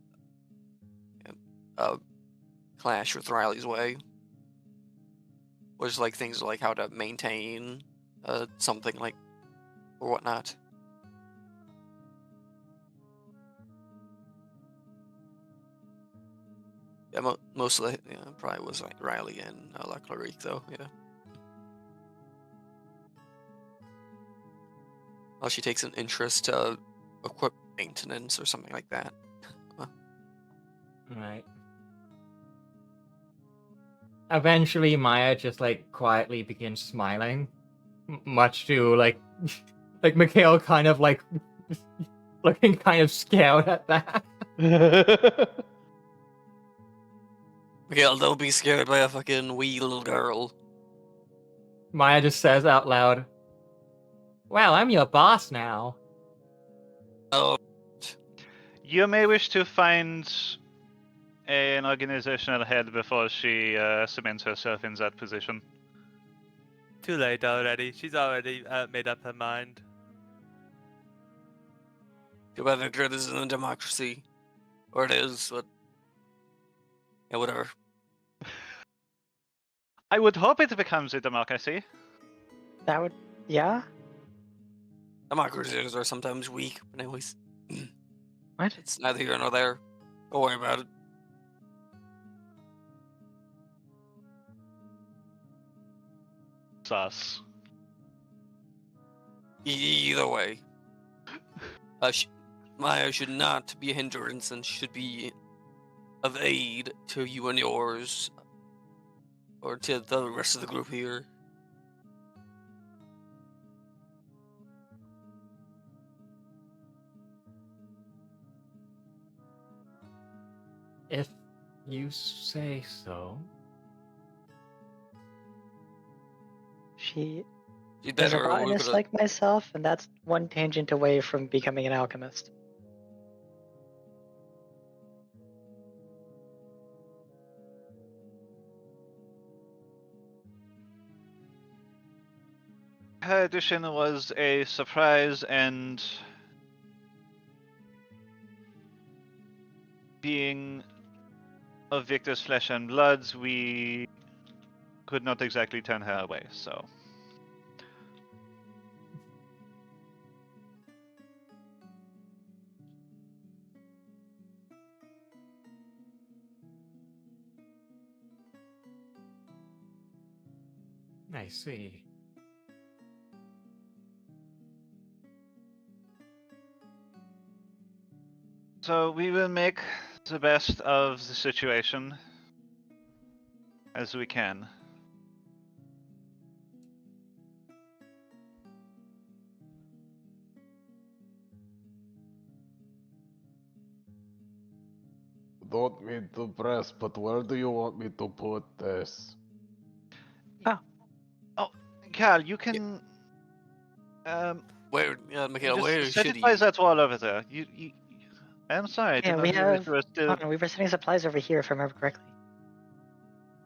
clash with Riley's way. Or just like things like how to maintain something like or whatnot. Yeah, mostly, yeah, probably was like Riley and La Clarice, though. Yeah. Well, she takes an interest to equipment maintenance or something like that. Right. Eventually, Maya just like quietly begins smiling, much to like, like Mikhail kind of like looking kind of scared at that. Miguel, don't be scared by a fucking wee little girl. Maya just says out loud, "Well, I'm your boss now." Oh, You may wish to find an organizational head before she cements herself in that position. Too late already. She's already made up her mind. too bad Victor, this isn't a democracy. Or it is, but... Yeah, whatever. I would hope it becomes a democracy. That would, yeah. Democracies are sometimes weak, but anyways. What? It's neither here nor there. Don't worry about it. Sus. Either way. Maya should not be a hindrance and should be of aid to you and yours. Or to the rest of the group here. If you say so. She She'd is a better work botanist with like myself, and that's one tangent away from becoming an alchemist. Her addition was a surprise, and being of Victor's flesh and bloods, we could not exactly turn her away, so... I see. So we will make the best of the situation as we can. Don't mean to press, but where do you want me to put this? Cal, you can Where, Michaela, just where set should it by he? that wall over there. I'm sorry, I did Yeah, not we realize have. you were still... Hold on, we were sending supplies over here, if I remember correctly.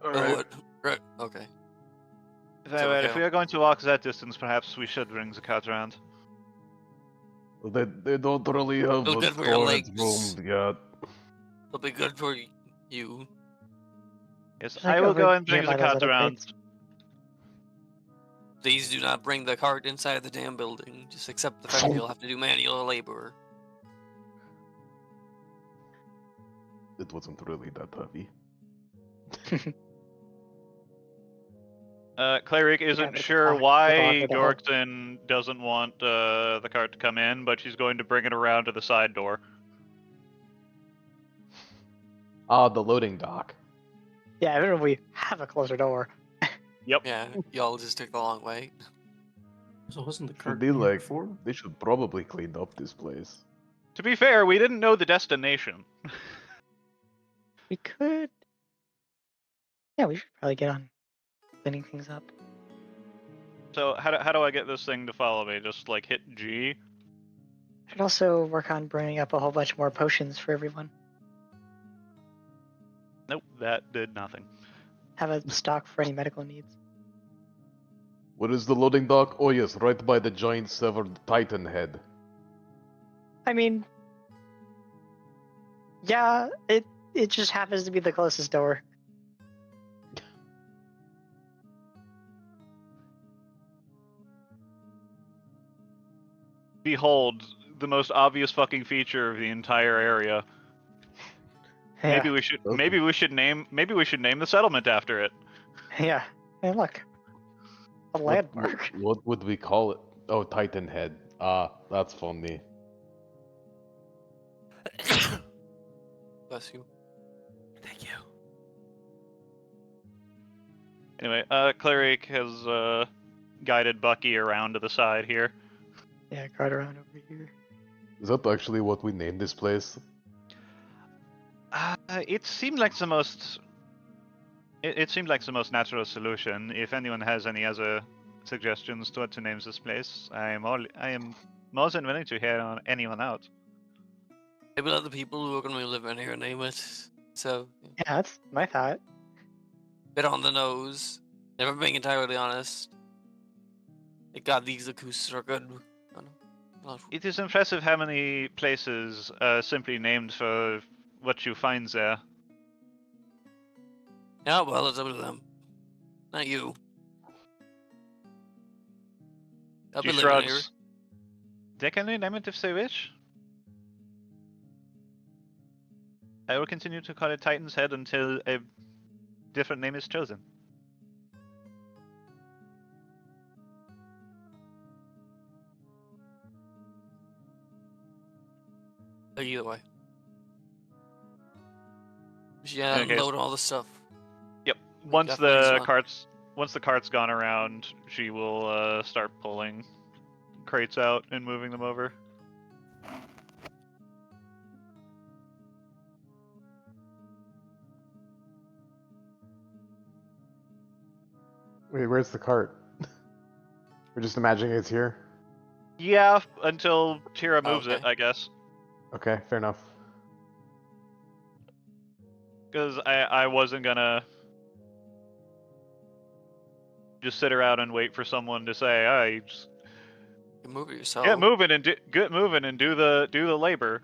Oh, Alright. what? Right, okay. Very well, if Mikhail. we are going to walk that distance, perhaps we should bring the cart around. They don't really have It'll a good for your storage legs. room yet. It'll be good for you. Yes, Like I will over go and here bring by the those cart other around. crates. Please do not bring the cart inside the damn building. Just accept the fact that you'll have to do manual labor. It wasn't really that heavy. Cleric Yeah, isn't but sure with why the whole- Yorkton doesn't want the cart to come in, but she's going to bring it around to the side door. Ah, the loading dock. Yeah, I don't know if we have a closer door. Yep. Yeah, y'all just took the long way. So wasn't the Should cart be here like, before? they should probably clean up this place. To be fair, we didn't know the destination. We could. Yeah, we should probably get on cleaning things up. So how do I get this thing to follow me? Just like hit G? Should also work on bringing up a whole bunch more potions for everyone. Nope, that did nothing. Have a stock for any medical needs. What is the loading dock? Oh yes, right by the giant severed titan head. I mean, yeah, it just happens to be the closest door. Behold, the most obvious fucking feature of the entire area. Maybe we should name the settlement after it. Yeah. Hey, look. A landmark. What would we call it? Oh, Titan Head. Ah, that's funny. Bless you. Thank you. Anyway, Cleric has guided Bucky around to the side here. Yeah, right around over here. Is that actually what we named this place? It seemed like the most. It seemed like the most natural solution. If anyone has any other suggestions to what to name this place, I am more than willing to hear on anyone out. Maybe let the people who are going to be living here name it. So, Yeah, that's my thought. bit on the nose. Never being entirely honest. Thank God these acoustics are good. It is impressive how many places are simply named for what you find there. Yeah, well, it's up to them. Not you. I'll She be living here. shrugs. They can rename it if they wish. I will continue to call it Titan's Head until a different name is chosen. Either way. Yeah, Okay. load all the stuff. Yep. Once definitely the is cart's gone around, she will start pulling crates out and moving them over. Wait, where's the cart? We're just imagining it's here? Yeah, until Tira moves Okay. it, I guess. Okay, fair enough. Because I wasn't gonna just sit around and wait for someone to say, "Hey, just You move it yourself. get moving and do the labor."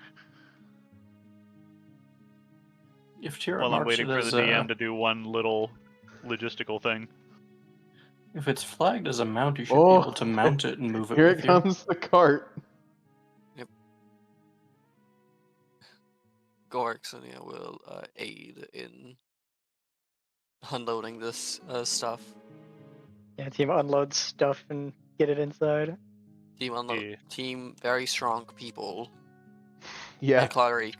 If Tira While I'm marks waiting it for as the DM to do one little logistical thing. if it's flagged as a mount, you should Oh, be able to mount it and move it Here with it you. comes, the cart. Gorkson will aid in unloading this stuff. Yeah, team unloads stuff and get it inside. Team unload. Yeah. Team very strong people. Yeah. And Cleric.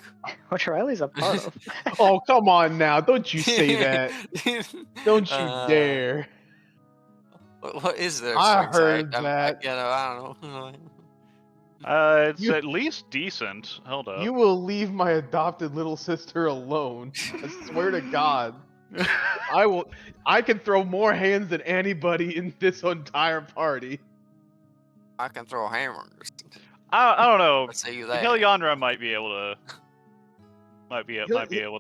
Which Riley's a part of. Oh, come on now. Don't you say that. Don't you dare. What is their I strength heard side? that. I don't know. It's You- at least decent. Hold up. You will leave my adopted little sister alone. I swear to God. I can throw more hands than anybody in this entire party. I can throw hammers. I don't know. Let's say you that. Hilyanra might be able to. Might be able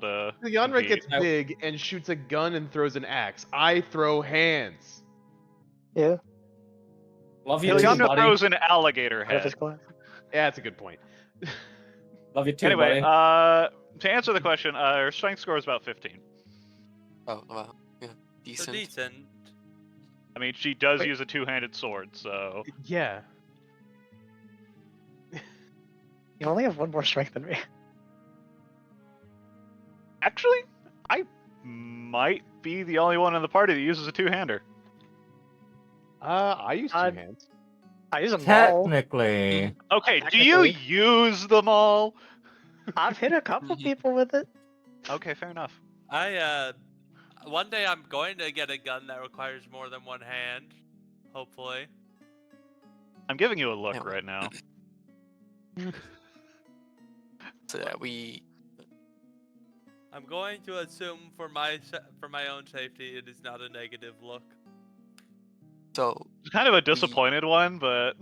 to. Yanra compete. gets big and shoots a gun and throws an axe. I throw hands. Yeah, Love you too, Hilyanra buddy. throws an alligator out of his head. class. Yeah, that's a good point. Love you too, Anyway, buddy. to answer the question, her strength score is about 15. Oh, well, yeah, So decent. decent. I mean, she does Wait. use a two-handed sword, so Yeah. You only have one more strength than me. actually, I might be the only one in the party that uses a two-hander. I use two Uh, hands. I use them all. Technically. Okay, do you Technically. use them all? I've hit a couple people with it. Okay, fair enough. One day I'm going to get a gun that requires more than one hand. Hopefully. I'm giving you a look Yeah. right now. So yeah, we. I'm going to assume for my own safety, it is not a negative look. So It's kind of a disappointed one, but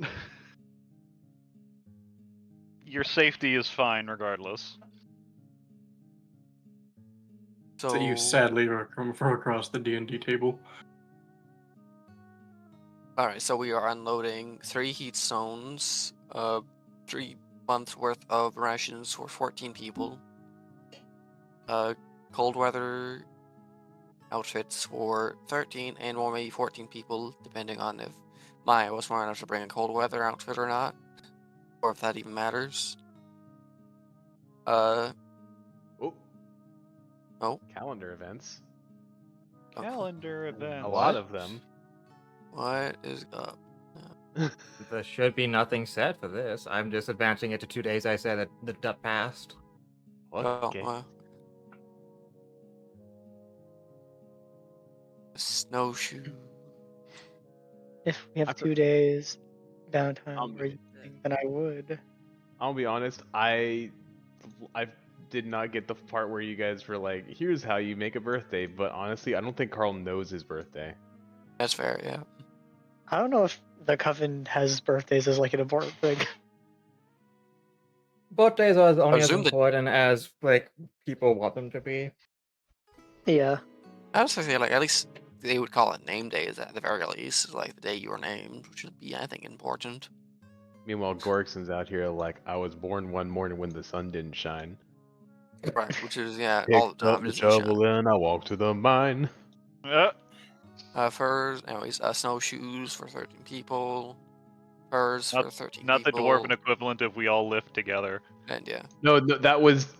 your safety is fine regardless. so That you sadly come from across the D&D table. all right. So we are unloading 3 heat stones, 3 months worth of rations for 14 people. Cold weather outfits for 13 and or maybe 14 people, depending on if Maya was smart enough to bring a cold weather outfit or not, or if that even matters. Oh. Oh, Calendar events. oh, Calendar events. A lot of them. what is up? There should be nothing said for this. I'm just advancing it to 2 days I said that passed. Okay. Snowshoe. If we have I 2 days downtime, Um, or you think, then I would. I'll be honest. I did not get the part where you guys were like, "Here's how you make a birthday." But honestly, I don't think Carl knows his birthday. That's fair, yeah. I don't know if the coven has birthdays as like an important thing. Birthdays are only as assume that- important as like people want them to be. Yeah. I was say like at least they would call it name days at the very least, like the day you were named, which would be I think important. Meanwhile, Gorkson's out here like, "I was born one morning when the sun didn't shine. Right, which is all the Picked up time. the Doesn't shine. shovel and I walked to the mine." Furs, anyways, snowshoes for 13 people. Furs for 13 Not the people. dwarven equivalent of we all lift together. And yeah. No, that was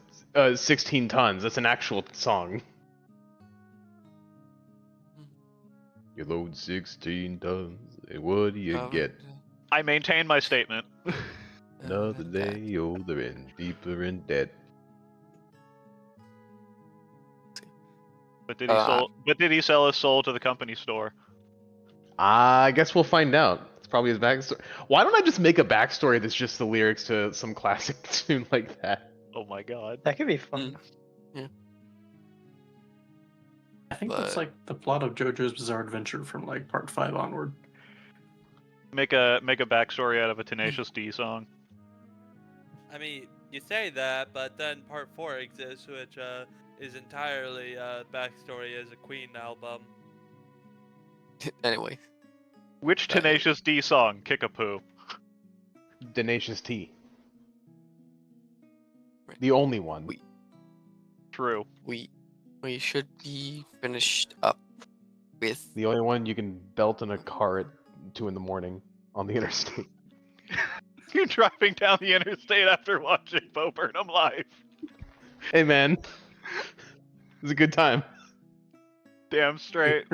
16 tons. That's an actual song. You load 16 tons, and what do you get? I maintain my statement. Another day older and deeper in debt. But did he sell his soul to the company store? I guess we'll find out. It's probably his backstory. Why don't I just make a backstory that's just the lyrics to some classic tune like that? Oh my god. That could be fun. Yeah. I think that's like the plot of JoJo's Bizarre Adventure from like part 5 onward. Make a backstory out of a Tenacious D song. I mean, you say that, but then Part 4 exists, which is entirely backstory as a Queen album. Anyway. Which Tenacious D song? Kickapoo. Tenacious T. The only one. True. We should be finished up with The only one you can belt in a car at 2 a.m. on the interstate. You're driving down the interstate after watching Bo Burnham live. Hey man, it was a good time. Damn straight.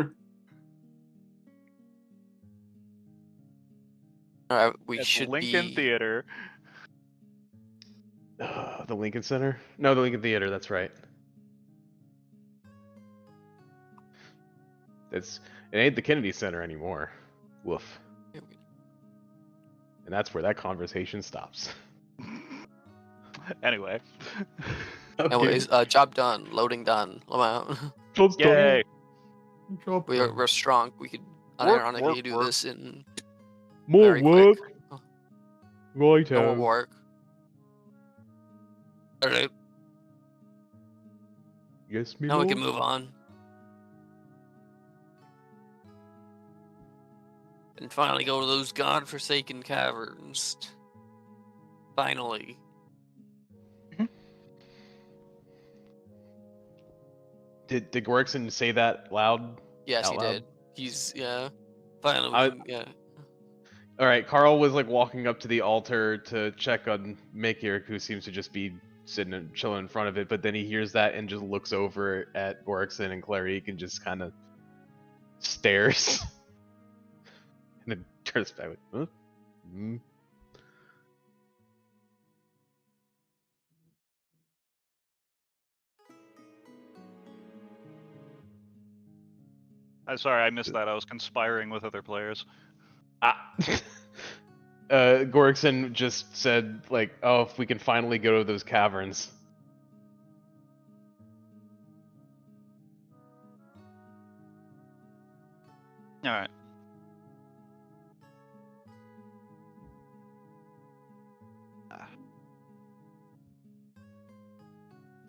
we At should Lincoln be Theater. The Lincoln Center? No, the Lincoln Theater. That's right. It ain't the Kennedy Center anymore. Woof. And that's where that conversation stops. Anyway. Anyways, job done, loading done. Lamau. Yay. We're strong. We could unironically do this in more very work. quick. Right. No more work. Alright. Yes, me. Now we can move on. And finally go to those godforsaken caverns. Finally. Did Gorkson say that loud? Yes, Out he loud? did. He's, finally, yeah. Alright, Carl was like walking up to the altar to check on Makir, who seems to just be sitting and chilling in front of it, but then he hears that and just looks over at Gorkson and Clarice and just kind of stares. And then turns back like, huh? Mm. I'm sorry, I missed that. I was conspiring with other players. Gorkson just said, like, oh, if we can finally go to those caverns. Alright.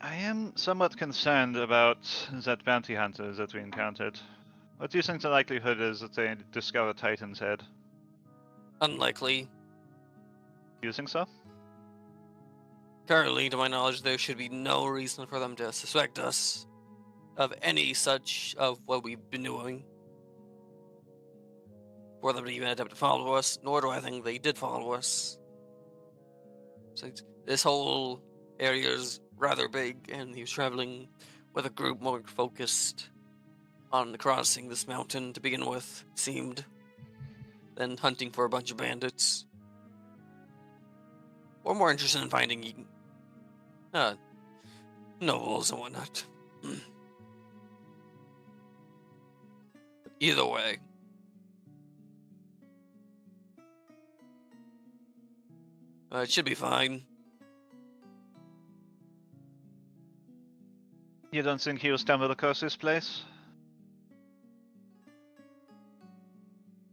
I am somewhat concerned about that bounty hunter that we encountered. What do you think the likelihood is that they discover Titan's head? Unlikely. Do you think so? Currently, to my knowledge, there should be no reason for them to suspect us of any such of what we've been doing. For them to even attempt to follow us, nor do I think they did follow us. So this whole area is rather big, and he was traveling with a group more focused on crossing this mountain to begin with, it seemed, than hunting for a bunch of bandits. We're more interested in finding nobles and whatnot. Either way, it should be fine. You don't think he'll stumble across this place?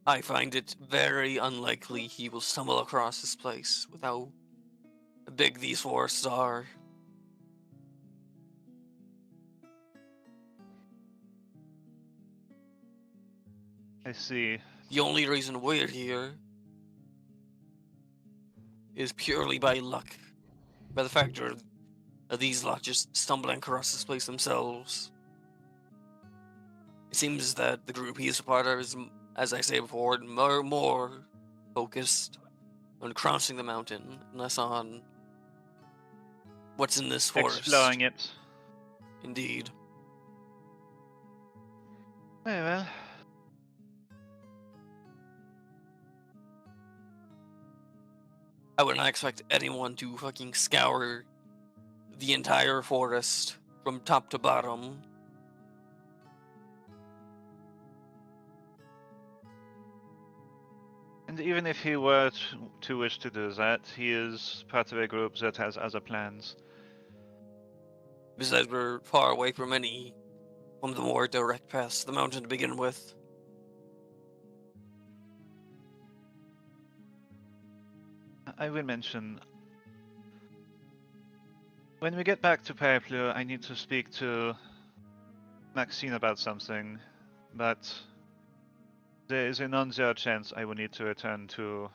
I find it very unlikely he will stumble across this place with how big these forests are. I see. The only reason we're here is purely by luck. By the factor of these lot just stumbling across this place themselves. It seems that the group he is a part of is, as I say before, more focused on crossing the mountain, and less on what's in this forest. Exploring it. Indeed. Very well. I would not expect anyone to fucking scour the entire forest from top to bottom. And even if he were to wish to do that, he is part of a group that has other plans. Besides, we're far away from the more direct paths to the mountain to begin with. I will mention, when we get back to Periplu, I need to speak to Maxine about something, but there is a non-zero chance I will need to return to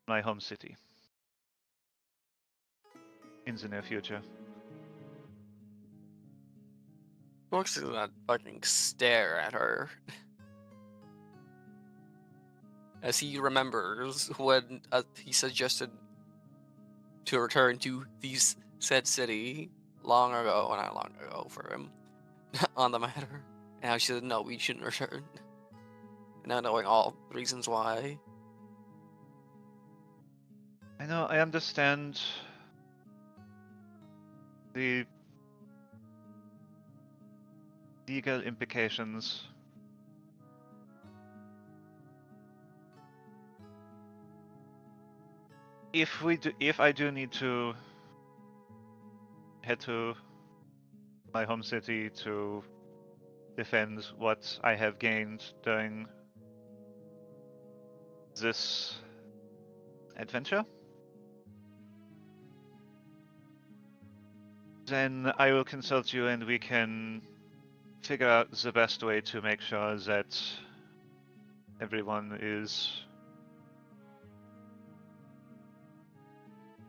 my home city in the near future. Looks like that fucking stare at her. As he remembers when he suggested to return to said city long ago, well, not long ago for him, on the matter. And how she said, no, we shouldn't return. And now knowing all the reasons why. I know, I understand the legal implications. If I do need to head to my home city to defend what I have gained during this adventure, then I will consult you and we can figure out the best way to make sure that everyone is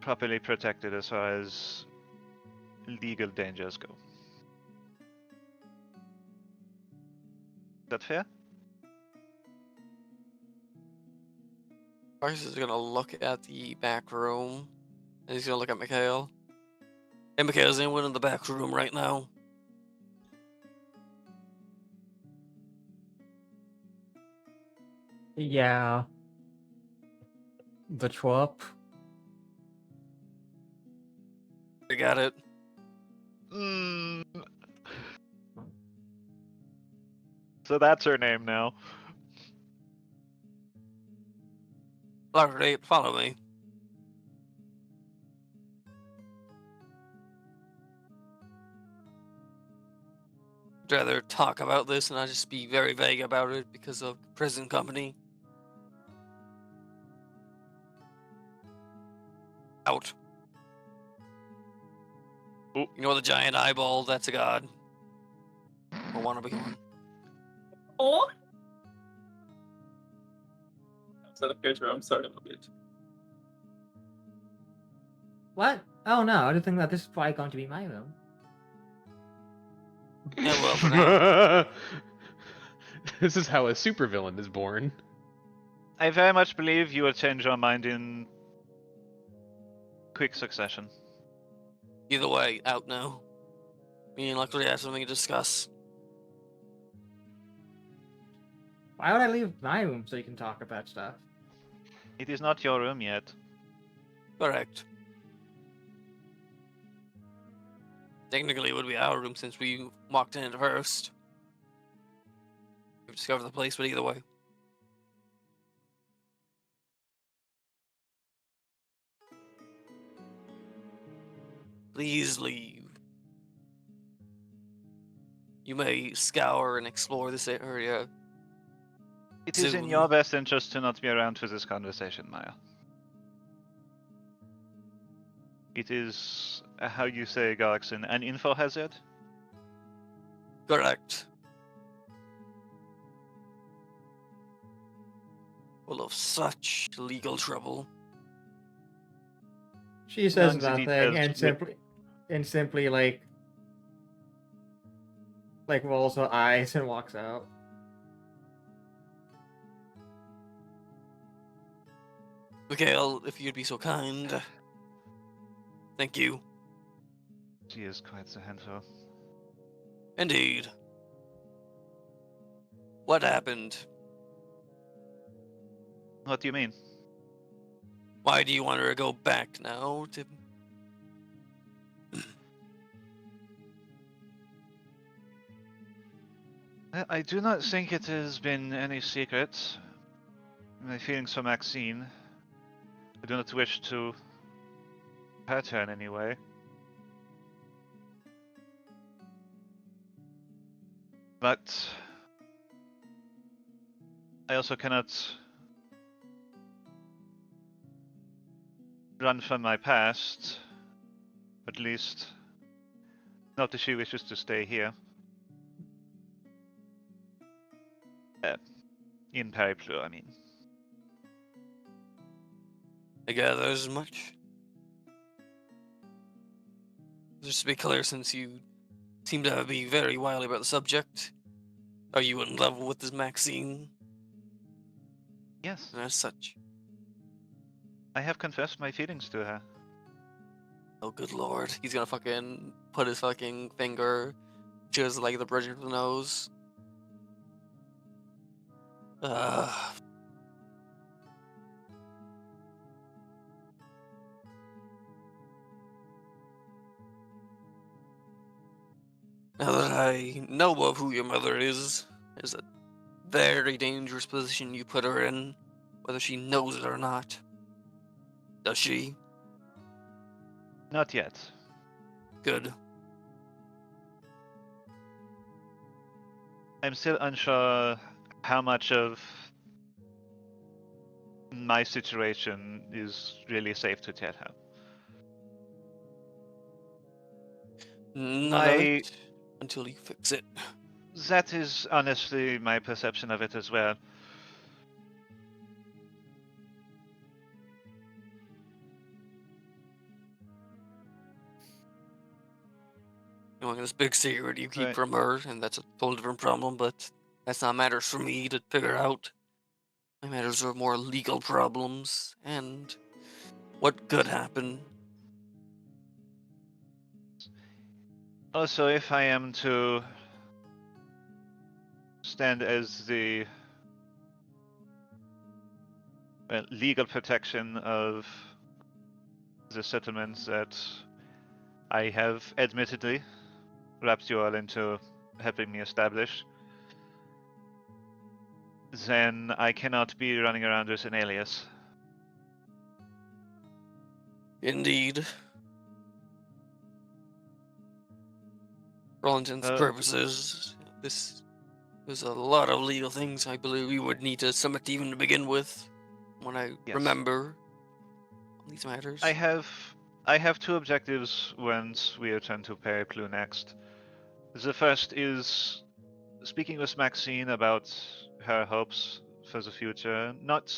properly protected as far as legal dangers go. Is that fair? Marcus is gonna look at the back room, and he's gonna look at Mikhail. Hey, Mikhail, is anyone in the back room right now? Yeah. The trop. I got it. So that's her name now. Alright, follow me. I'd rather talk about this and not just be very vague about it because of prison company. Out. Ooh. You know the giant eyeball? That's a god. Or wanna be one. Oh. Outside of character, I'm sorry, I'm a bit. What? Oh no, I didn't think that this is probably going to be my room. Yeah, well, for now. This is how a supervillain is born. I very much believe you will change your mind in quick succession. Either way, out now. Me and Luckily have something to discuss. Why would I leave my room so you can talk about stuff? It is not your room yet. Correct. Technically, it would be our room since we walked in it first. We've discovered the place, but either way. Please leave. You may scour and explore this area. It is in soon. your best interest to not be around for this conversation, Maya. It is, how you say, Galaxin, an info hazard? Correct. Full of such legal trouble. She says Knowing the nothing details and simply like rolls her eyes and walks out. Mikhail, if you'd be so kind. Thank you. She is quite the handful. Indeed. What happened? What do you mean? Why do you want her to go back now? I do not think it has been any secret. My feelings for Maxine. I do not wish to hurt her in any way. But I also cannot run from my past. At least, not that she wishes to stay here. In Periplu, I mean. I gather as much. Just to be clear, since you seem to be very wily about the subject, are you in love with this Maxine? Yes. And as such. I have confessed my feelings to her. Oh, good lord. He's gonna fucking put his fucking finger just like the bridge of the nose. Now that I know of who your mother is a very dangerous position you put her in, whether she knows it or not. Does she? Not yet. Good. I'm still unsure how much of my situation is really safe to tell her. None of it until you fix it. That is honestly my perception of it as well. You want this big secret you keep Right. from her, and that's a totally different problem, but that's not matters for me to figure out. My matters are more legal problems, and what could happen. Also, if I am to stand as the legal protection of the settlements that I have admittedly wrapped you all into helping me establish, then I cannot be running around as an alias. Indeed. For all intents and purposes, this is a lot of legal things I believe we would need to submit even to begin with, when I remember on these matters. I have two objectives once we return to Periplu next. The first is speaking with Maxine about her hopes for the future, not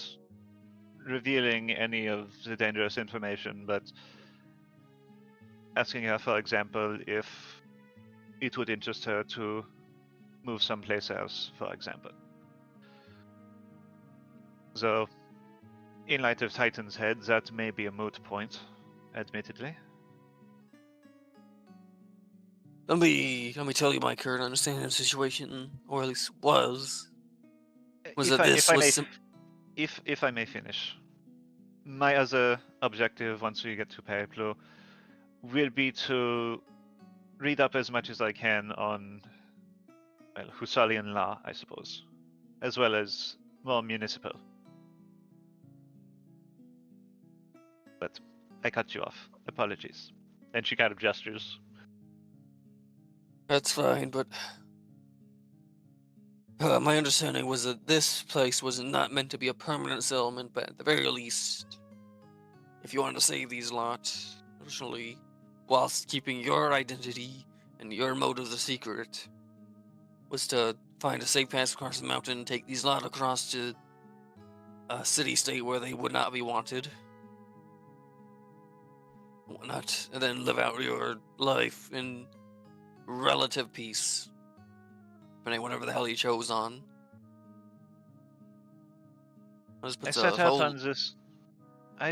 revealing any of the dangerous information, but asking her, for example, if it would interest her to move someplace else, for example. Though, in light of Titan's Head, that may be a moot point, admittedly. Let me tell you my current understanding of the situation, or at least was that this was if I may finish, my other objective once we get to Periplo will be to read up as much as I can on, well, Husserlian law, I suppose, as well as more municipal. But I cut you off. Apologies. And she kind of gestures. That's fine, but my understanding was that this place was not meant to be a permanent settlement, but at the very least, if you wanted to save these lots, originally, whilst keeping your identity and your motives a secret, was to find a safe pass across the mountain, take these lot across to a city-state where they would not be wanted, whatnot, and then live out your life in relative peace, depending whatever the hell you chose on. I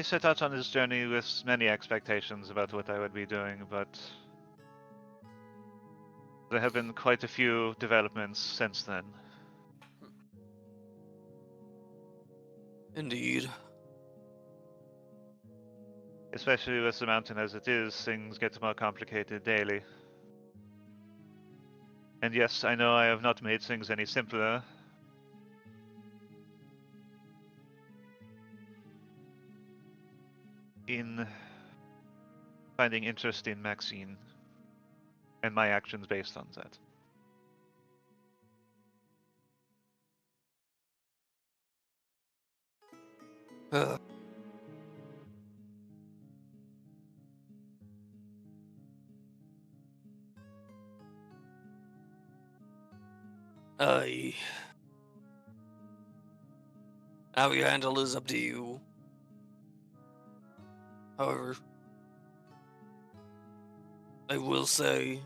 set out on this journey with many expectations about what I would be doing, but there have been quite a few developments since then. Indeed. Especially with the mountain as it is, things get more complicated daily. And yes, I know I have not made things any simpler. In finding interest in Maxine and my actions based on that. How you handle is up to you. However, I will say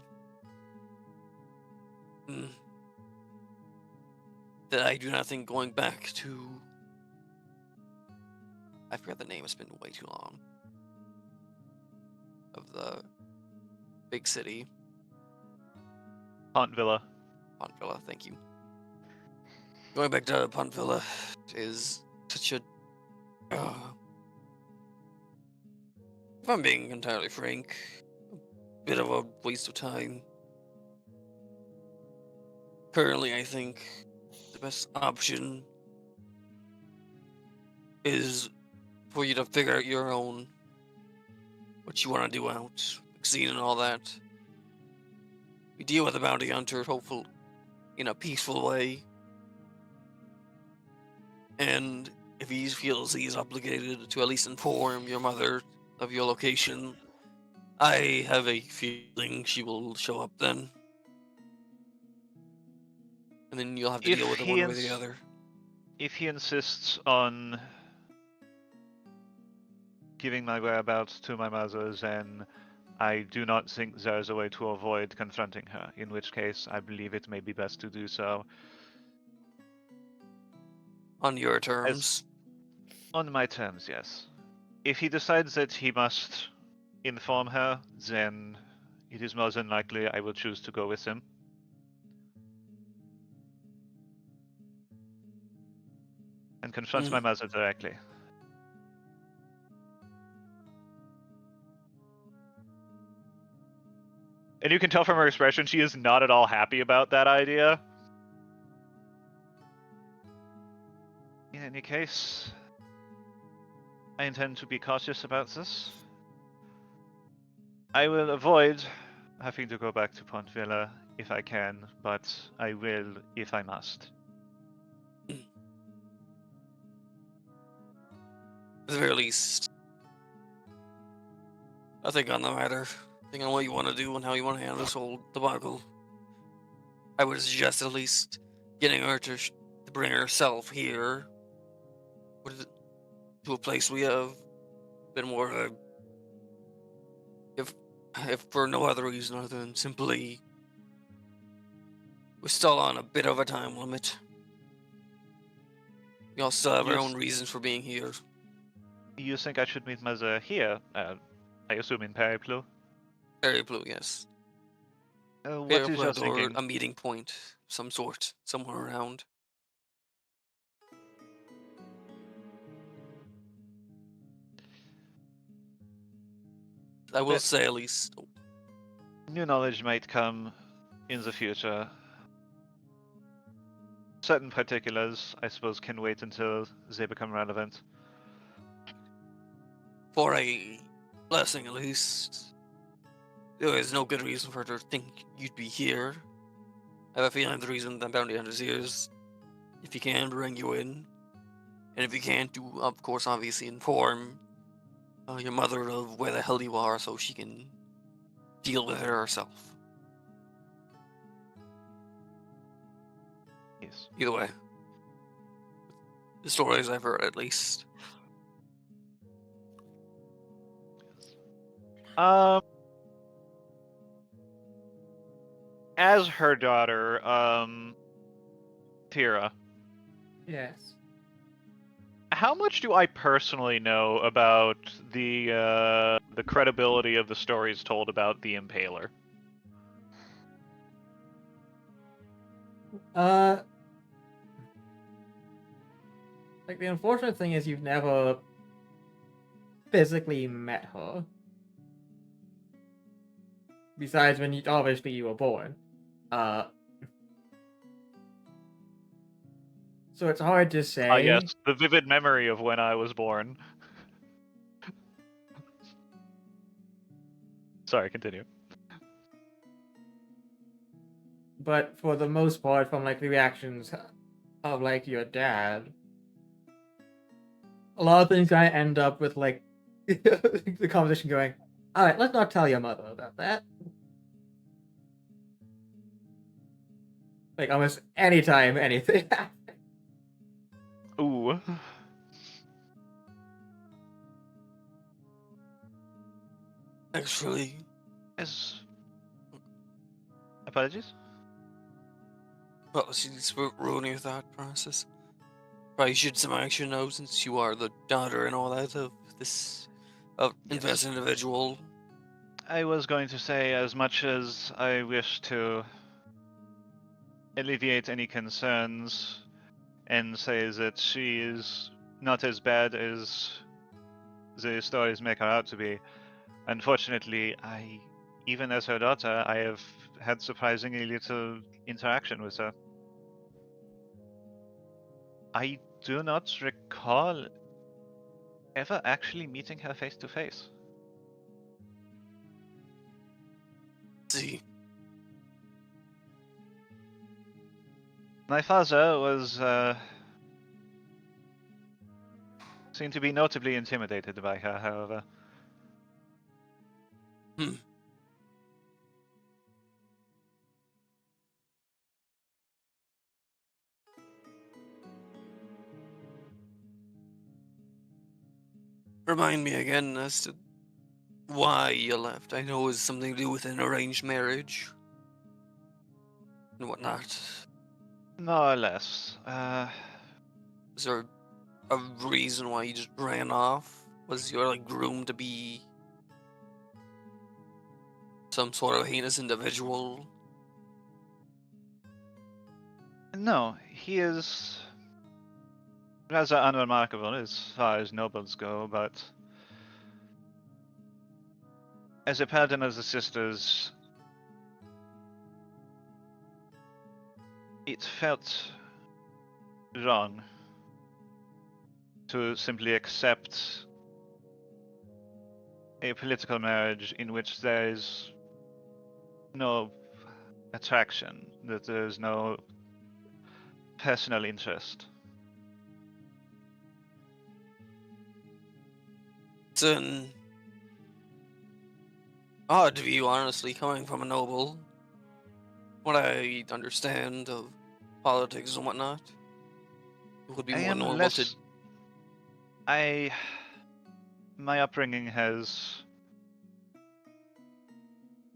that I do not think going back to... I forgot the name, it's been way too long. Of the big city. Pont Villa. Pont Villa, thank you. Going back to Pont Villa is such a... if I'm being entirely frank, a bit of a waste of time. Currently, I think the best option is for you to figure out your own, what you want to do out, Maxine and all that. We deal with the bounty hunter, hopefully, in a peaceful way. And if he feels he's obligated to at least inform your mother of your location, I have a feeling she will show up then. And then you'll have to deal with it one way or the other. If he insists on giving my whereabouts to my mother, then I do not think there's a way to avoid confronting her, in which case I believe it may be best to do so. On your terms? On my terms, yes. If he decides that he must inform her, then it is more than likely I will choose to go with him. And confront my mother directly. And you can tell from her expression she is not at all happy about that idea. In any case, I intend to be cautious about this. I will avoid having to go back to Pont Villa if I can, but I will if I must. At the very least, I think on the matter, I think on what you want to do and how you want to handle this whole debacle, I would suggest at least getting her to bring herself here. What is it? To a place we have been more of a... If for no other reason other than simply we're still on a bit of a time limit. We all still have our own reasons for being here. You think I should meet Mother here? I assume in Periplo? Periplo, yes. What is your Airport or thinking? a meeting point, some sort, somewhere around. I will But- say at least. New knowledge might come in the future. Certain particulars, I suppose, can wait until they become relevant. For a blessing, at least. There is no good reason for her to think you'd be here. I have a feeling the reason that Bounty Hunter's here is if he can, bring you in. And if you can't, do, of course, obviously inform your mother of where the hell you are so she can deal with it herself. Yes. Either way. The stories I've heard, at least. As her daughter, Tira, Yes. how much do I personally know about the credibility of the stories told about the Impaler? Like the unfortunate thing is you've never physically met her. Besides when obviously you were born. So it's hard to say. Yes, the vivid memory of when I was born. Sorry, continue. But for the most part, from like the reactions of like your dad, a lot of things kind of end up with like the conversation going, all right, let's not tell your mother about that. Like almost anytime anything happens. Ooh. Actually, As... Apologies? well, she's ruining your thought process. Probably should know since you are the daughter and all that of this invest individual. I was going to say, as much as I wish to alleviate any concerns and say that she is not as bad as the stories make her out to be, unfortunately, even as her daughter, I have had surprisingly little interaction with her. I do not recall ever actually meeting her face to face. See, My father was seemed to be notably intimidated by her, however. remind me again as to why you left. I know it was something to do with an arranged marriage and whatnot. More or less. Is there a reason why you just ran off? Was you like groomed to be some sort of heinous individual? No, he is rather unremarkable as far as nobles go, but as a paladin of the sisters, it felt wrong to simply accept a political marriage in which there is no attraction, that there is no personal interest. It's an odd view, honestly, coming from a noble. What I understand of politics and whatnot, it would be I more am normal less. to. My upbringing has.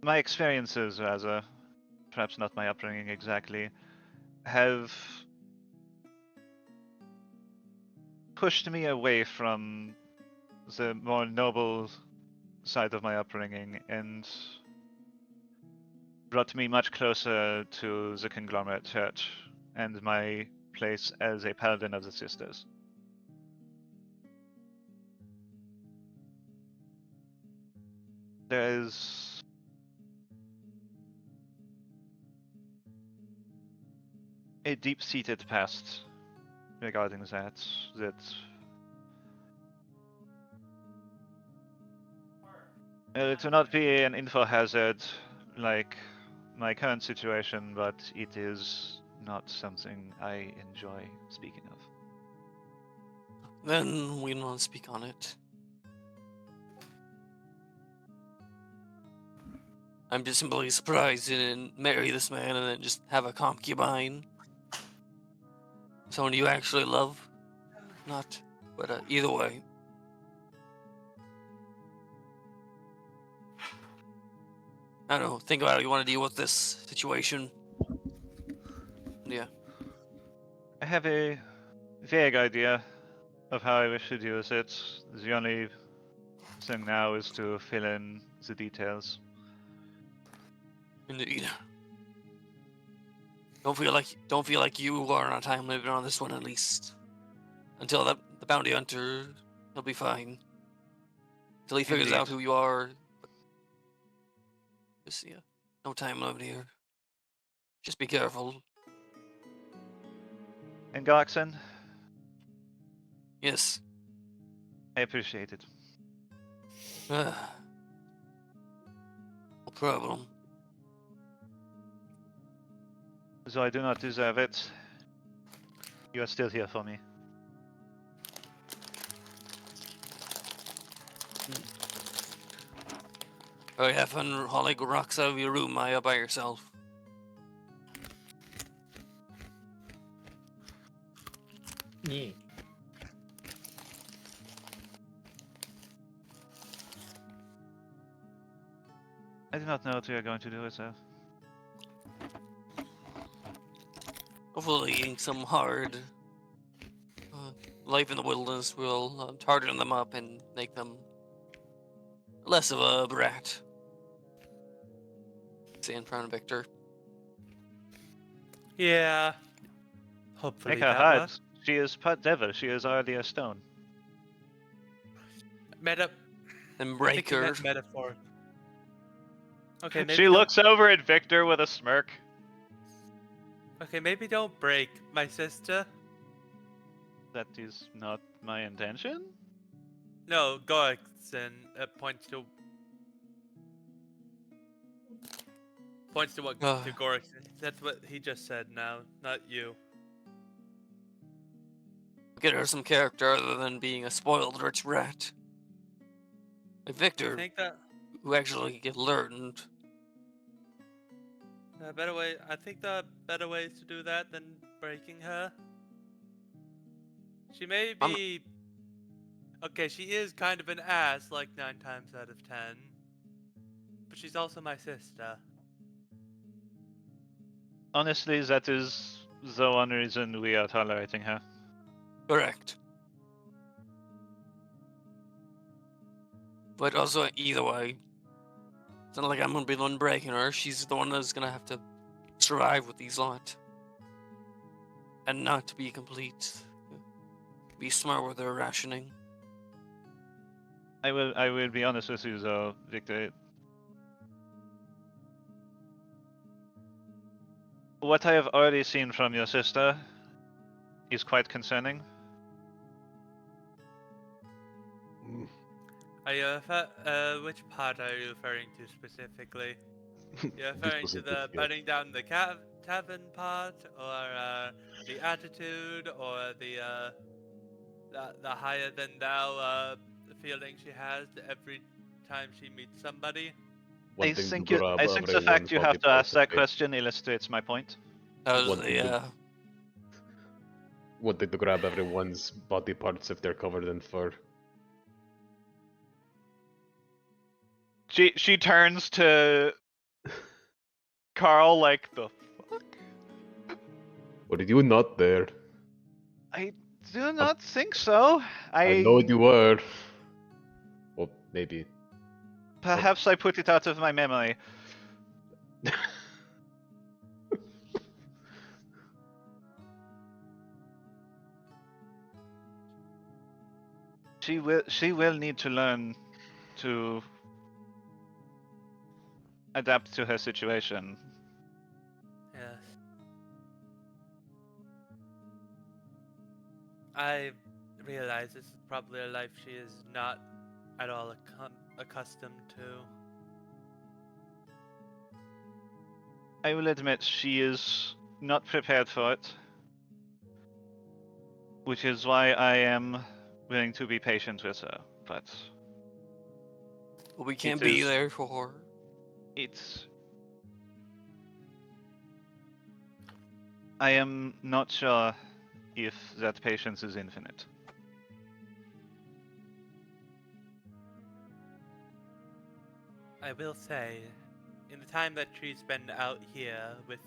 My experiences, rather, perhaps not my upbringing exactly, have pushed me away from the more noble side of my upbringing and brought me much closer to the conglomerate church and my place as a paladin of the sisters. There is a deep-seated past regarding that it will not be an info hazard like my current situation, but it is not something I enjoy speaking of. Then we don't speak on it. I'm just simply surprised you didn't marry this man and then just have a concubine. Someone you actually love. Not, but either way. I don't know, think about how you want to deal with this situation. Yeah. I have a vague idea of how I wish to deal with it. The only thing now is to fill in the details. Indeed. Don't feel like you are on a time limit on this one, at least. Until the bounty hunter, he'll be fine. Until he figures out who you are. Just no time limit here. Just be careful. And Goxon, Yes. I appreciate it. No problem. Though I do not deserve it, you are still here for me. Oh, have fun hauling rocks out of your room, Maya, by yourself. Yeah. I do not know what we are going to do with her. Hopefully, eating some hard life in the wilderness will harden them up and make them less of a brat. Say in front of Victor. Yeah. Hopefully Make her that hard. works. She is part devil. She is already a stone. Meta. And I break think you her. meant metaphor. Okay, maybe She don't- looks over at Victor with a smirk. Okay, maybe don't break my sister. That is not my intention. No, Gorkson points to what to Gorkson. That's what he just said now, not you. Get her some character other than being a spoiled rich rat. Like Victor, I think that who actually get learned. I think the better way is to do that than breaking her. She may be okay, she is kind of an ass like 9 times out of 10. But she's also my sister. Honestly, that is the one reason we are tolerating her. Correct. But also, either way, it's not like I'm gonna be the one breaking her. She's the one that's gonna have to survive with these lot. And not to be complete. Be smart with her rationing. I will be honest with you though, Victor. What I have already seen from your sister is quite concerning. Are you which part are you referring to specifically? You're referring to the burning down the tavern part, or the attitude, or the higher than thou feeling she has every time she meets somebody? I think the fact you have to ask that question illustrates my point. Wanting to grab everyone's body parts if they're covered in fur. She turns to Carl like, the fuck? Were you not there? I do not think so. I know you were. Well, maybe. Perhaps I put it out of my memory. She will need to learn to adapt to her situation. Yes. I realize this is probably a life she is not at all accustomed to. I will admit she is not prepared for it, which is why I am willing to be patient with her. But We can't It be is- there for her. it's. I am not sure if that patience is infinite. I will say, in the time that she's been out here with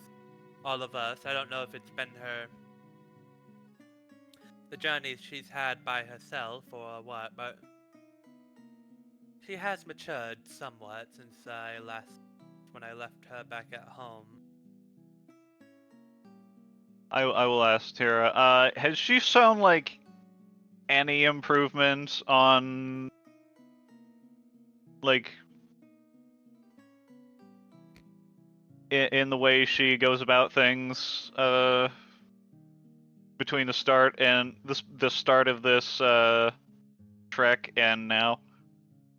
all of us, I don't know if it's been the journeys she's had by herself or what, but she has matured somewhat since when I left her back at home. I will ask Tara. Has she shown like any improvement on like in the way she goes about things between the start and the start of this trek and now?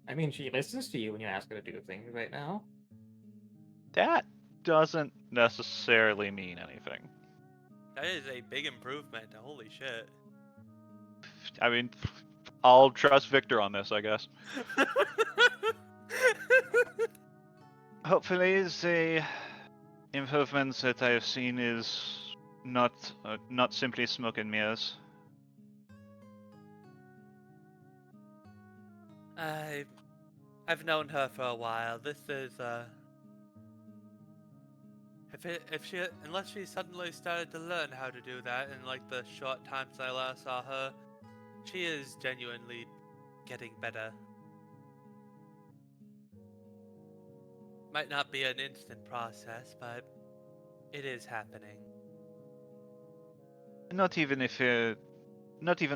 I mean, she listens to you when you ask her to do things right now. That doesn't necessarily mean anything. That is a big improvement. Holy shit. I mean, I'll trust Victor on this, I guess. Hopefully, the improvements that I have seen is not simply smoke and mirrors. I've known her for a while. This is unless she suddenly started to learn how to do that in like the short times I last saw her, she is genuinely getting better. Might not be an instant process, but it is happening. Not even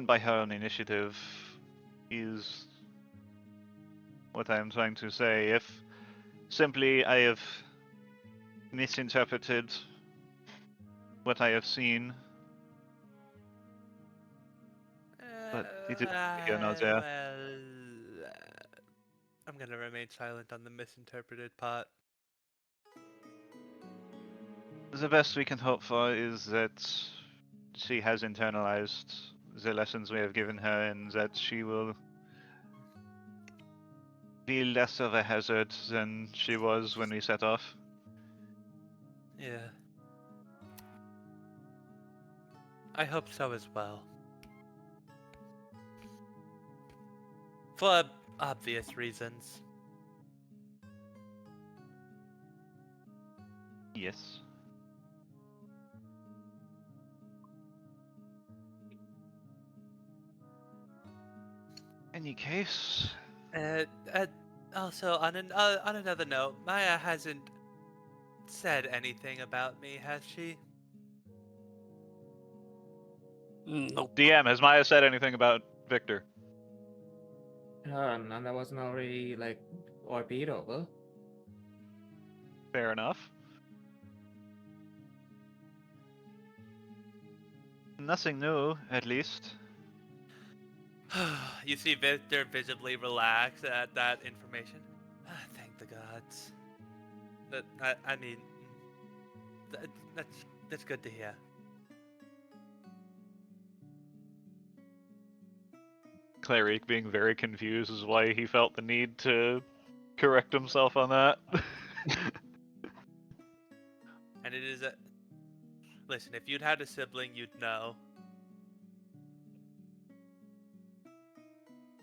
by her own initiative is what I am trying to say. If simply I have misinterpreted what I have seen, but it is here, not there. Well, I'm gonna remain silent on the misinterpreted part. The best we can hope for is that she has internalized the lessons we have given her and that she will be less of a hazard than she was when we set off. Yeah. I hope so as well. For obvious reasons. Yes. Any case, Also, on another note, Maya hasn't said anything about me, has she? Nope. DM, has Maya said anything about Victor? None that wasn't already like RP'd over. Fair enough. Nothing new, at least. You see Victor visibly relax at that information. Thank the gods. I mean, that's good to hear. Cleric being very confused is why he felt the need to correct himself on that. And it is listen, if you'd had a sibling, you'd know.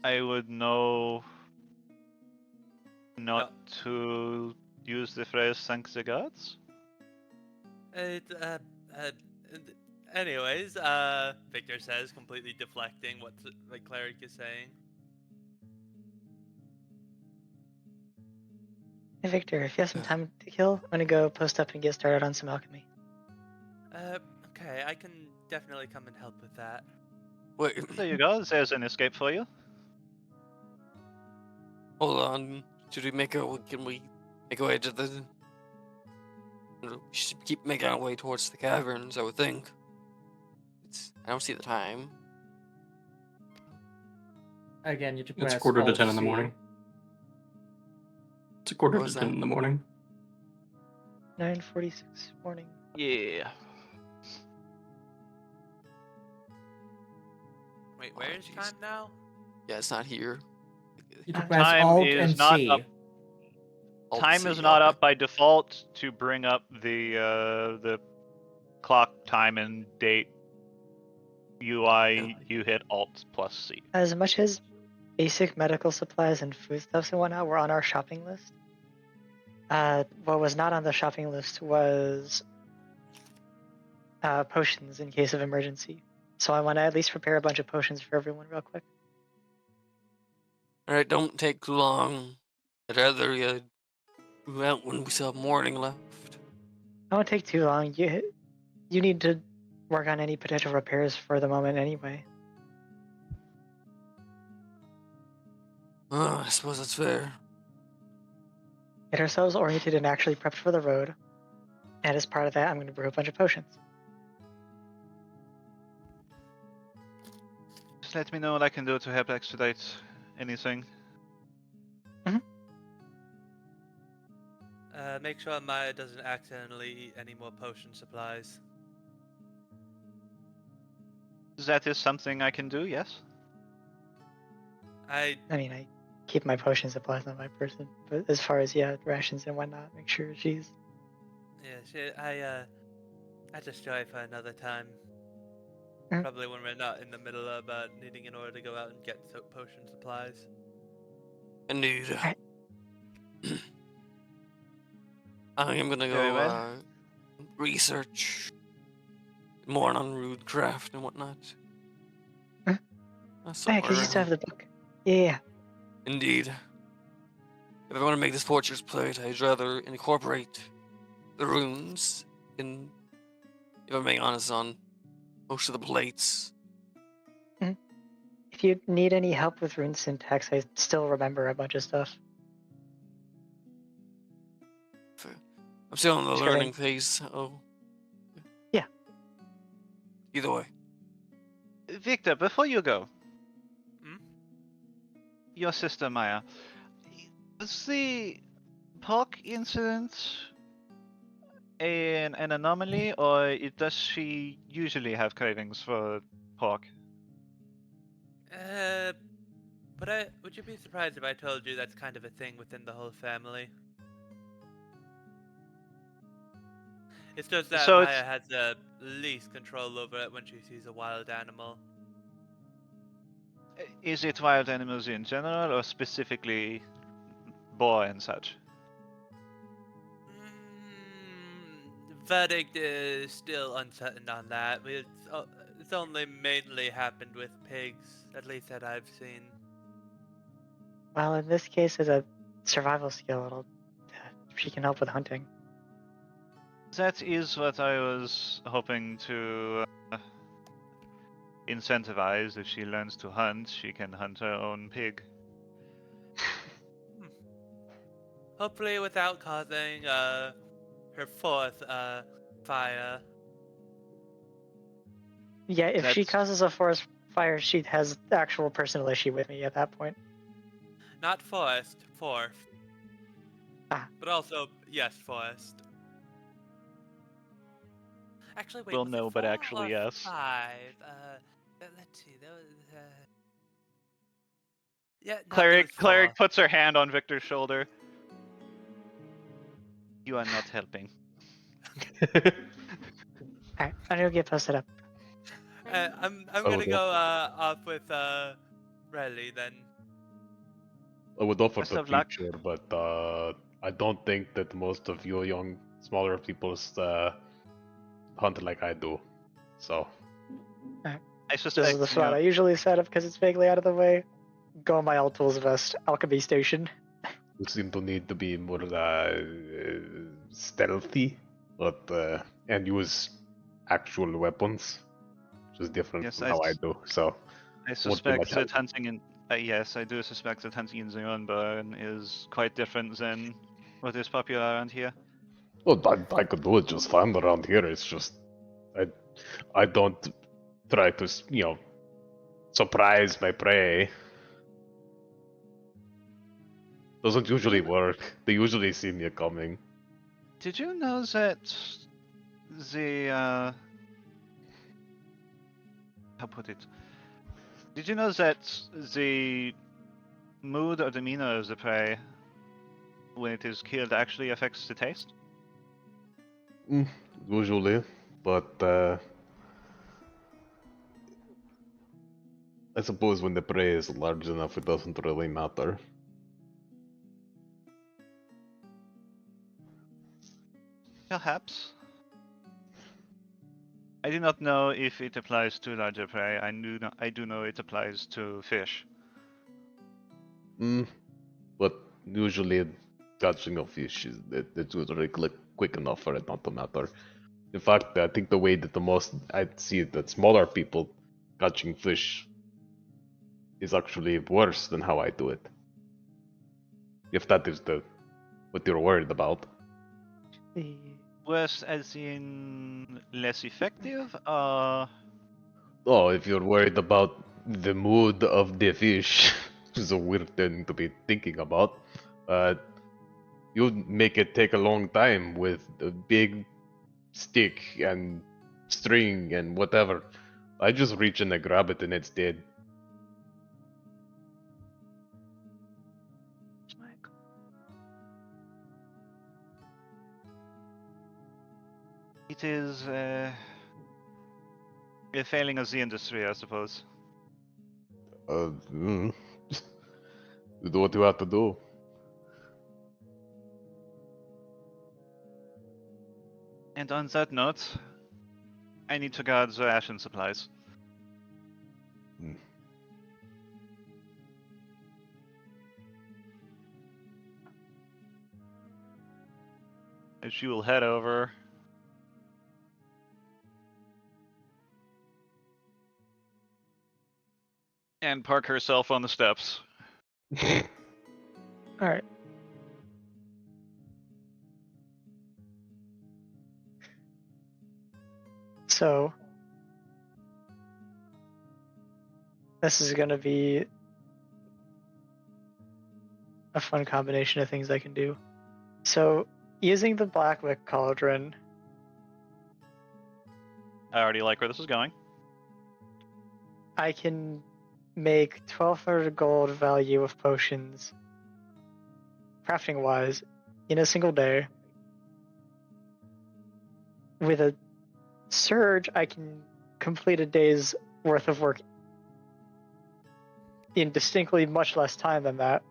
I would know not to use the phrase "thank the gods." Anyways, Victor says, completely deflecting what the cleric is saying. Hey Victor, if you have some time to kill, I'm gonna go post up and get started on some alchemy. Okay, I can definitely come and help with that. Wait. There you go. There's an escape for you. Hold on. Should we make our can we make our way to the? We should keep making our way towards the caverns. I would think. I don't see the time. Again, you It's press quarter to Alt 10 in the C. morning. It's a quarter What to was 10 that? in the morning. 9:46 morning. Yeah. Wait, where is jeez. time now? Yeah, it's not here. You can press Time Alt is and not C. up. Alt Time C, is not okay. up by default to bring up the clock time and date UI. You hit Alt plus C. As much as basic medical supplies and foodstuffs and whatnot were on our shopping list, what was not on the shopping list was potions in case of emergency. So I want to at least prepare a bunch of potions for everyone real quick. All right, don't take too long. I'd rather move out when we still have morning left. It won't take too long. You need to work on any potential repairs for the moment anyway. I suppose that's fair. Get ourselves oriented and actually prepped for the road. And as part of that, I'm going to brew a bunch of potions. Just let me know what I can do to help expedite anything. Make sure Maya doesn't accidentally eat any more potion supplies. That is something I can do, yes? I mean, I keep my potion supplies on my person, but as far as rations and whatnot, make sure she's. Yeah, I just try for another time. Probably when we're not in the middle of needing in order to go out and get potion supplies. Indeed. I'm gonna Very go well. research more on Rudecraft and whatnot. Yeah, because you still have the book. Yeah. Indeed. If I want to make this fortress plate, I'd rather incorporate the runes in, if I'm being honest, on most of the plates. If you need any help with rune syntax, I still remember a bunch of stuff. I'm still in the Just learning kidding. phase. Oh. Yeah. Either way. Victor, before you go, your sister Maya, was the pork incident an anomaly, or does she usually have cravings for pork? But would you be surprised if I told you that's kind of a thing within the whole family? It's just that So Maya has the least control over it when she sees a wild animal. Is it wild animals in general, or specifically boar and such? Verdict is still uncertain on that. It's only mainly happened with pigs, at least that I've seen. Well, in this case, as a survival skill, she can help with hunting. That is what I was hoping to incentivize. If she learns to hunt, she can hunt her own pig. Hopefully without causing her fourth fire. Yeah, if she causes a forest fire, she has actual personal issue with me at that point. Not forest, fourth. But also, yes, forest. Actually, wait, Well, was no, it but 4 actually, or yes. 5? Let's see. That was, yeah, no, it Cleric was 4. puts her hand on Victor's shoulder. You are not helping. Alright, I'm gonna get posted up. I'm gonna go off with Riley then. I would offer Best the of luck. feature, but I don't think that most of you young, smaller people's hunt like I do. So. I This suspect is the spot I usually set up because it's vaguely out of the way. Go on my All Tools Vest, Alchemy Station. You seem to need to be more stealthy, but and use actual weapons, which is different Yes, from how I do. So I won't be much suspect that help. Yes, I do suspect that hunting in the Unburn is quite different than what is popular around here. Well, I could do it just fine around here. It's just I don't try to surprise my prey. Doesn't usually work. They usually see me coming. Did you know that the how put it? Did you know that the mood or demeanor of the prey when it is killed actually affects the taste? Usually, but I suppose when the prey is large enough, it doesn't really matter. Perhaps. I do not know if it applies to larger prey. I do know it applies to fish. But usually catching a fish it's usually quick enough for it not to matter. In fact, I think the way that the most I see it that smaller people catching fish is actually worse than how I do it. If that is what you're worried about. Worse as in less effective? Oh, if you're worried about the mood of the fish, which is a weird thing to be thinking about, you make it take a long time with a big stick and string and whatever. I just reach in and grab it and it's dead. It is a failing of the industry, I suppose. You do what you have to do. And on that note, I need to guard the ration supplies. As she will head over. And park herself on the steps. Alright. So, this is going to be a fun combination of things I can do. So, using the Blackwick Cauldron, I already like where this is going. I can make 1,200 gold value of potions, crafting wise, in a single day. With a surge, I can complete a day's worth of work in distinctly much less time than that.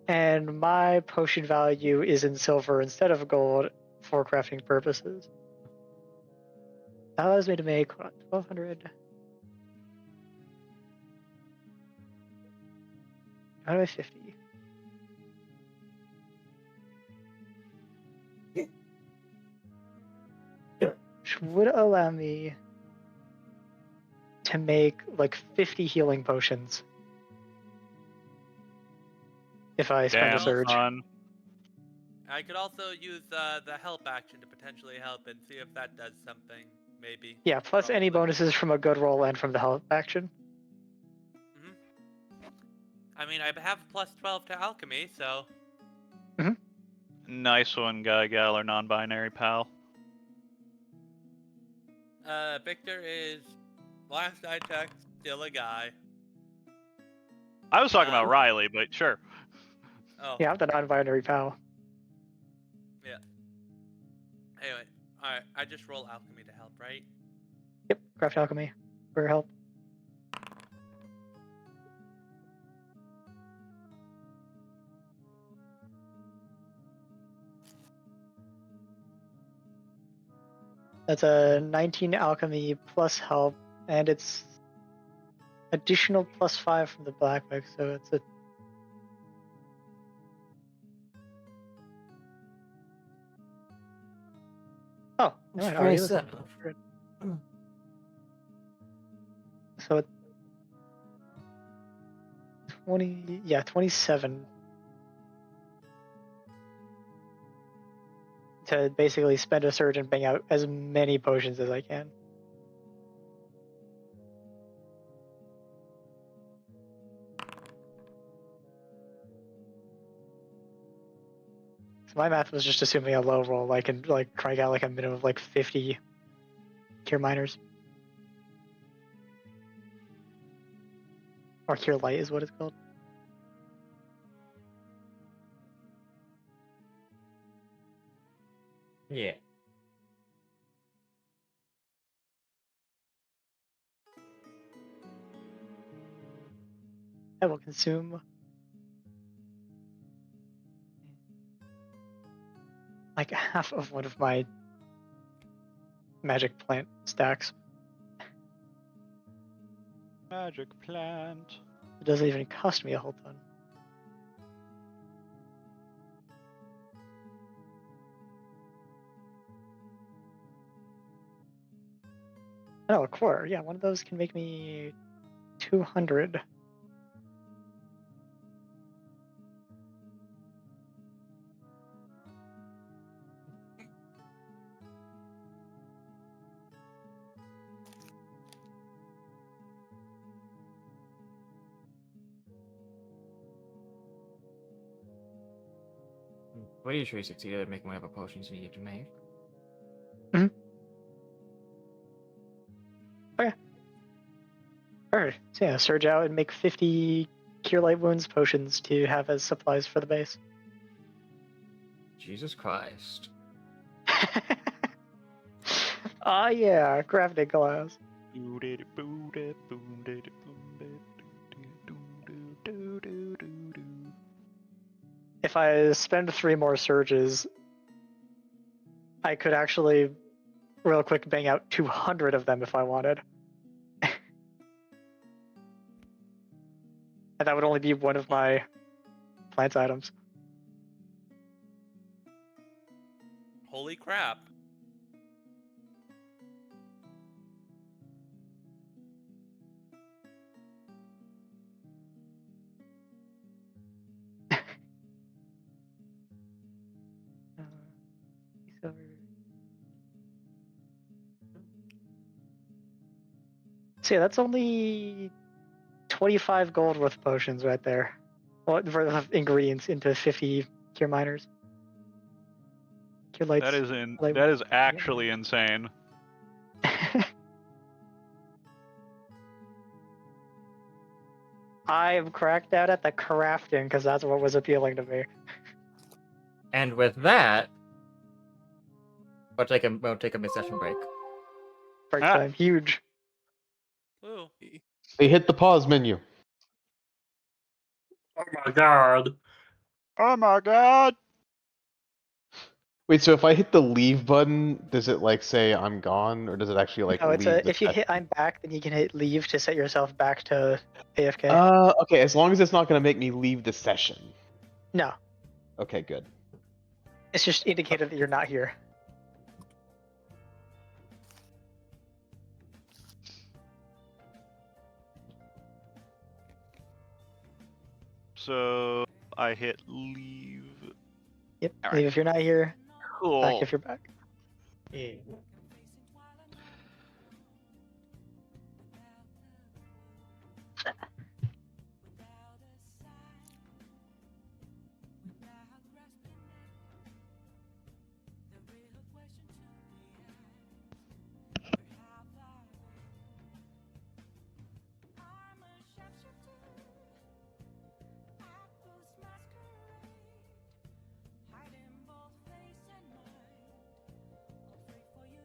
And my potion value is in silver instead of gold for crafting purposes. That allows me to make 1,200. How do I 50? Which would allow me to make like 50 healing potions if I spend a Damn, surge. son. I could also use the help action to potentially help and see if that does something, maybe. Yeah, plus Probably. any bonuses from a good roll and from the help action. I mean, I have plus 12 to alchemy, so. Nice one, guy, gal, or non-binary pal. Victor is, last I checked, still a guy. I was talking about Riley, but sure. Oh. Yeah, I'm the non-binary pal. Yeah. Anyway, alright, I just roll alchemy to help, right? Yep, craft alchemy for help. That's a 19 alchemy plus help, and it's additional plus 5 from the Blackwick, so it's a... Oh, no, I already was 27. 27 to basically spend a surge and bang out as many potions as I can. So my math was just assuming a low roll. I can like crank out like a minimum of like 50 cure minors. Or cure light is what it's called. Yeah. I will consume like half of one of my magic plant stacks. Magic plant. It doesn't even cost me a whole ton. Oh, a core. Yeah, one of those can make me 200. What are you sure you succeeded at making whatever potions you needed to make? Alright, so yeah, surge out and make 50 cure light wounds potions to have as supplies for the base. Jesus Christ. Ah, yeah, crafting glass. If I spend 3 more surges, I could actually, real quick, bang out 200 of them if I wanted. And that would only be one of my plant items. Holy crap. So yeah, that's only 25 gold worth of potions right there. Well, for the ingredients into 50 cure miners. Cure lights. That is actually insane. I've cracked out at the crafting because that's what was appealing to me. And with that, we'll take a mid-session break. Break time, huge. Woo. They hit the pause menu. Oh my god. Oh my god! Wait, so if I hit the leave button, does it like say I'm gone, or does it actually like No, leave? if you hit I'm back, then you can hit leave to set yourself back to AFK. Okay, as long as it's not gonna make me leave the session. No, Okay, good. it's just indicated that you're not here. So I hit leave. Yep, All leave right. if you're not here, Cool. back if you're back. Yeah. Hiding both face and mind, all free for you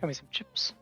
Got me some chips.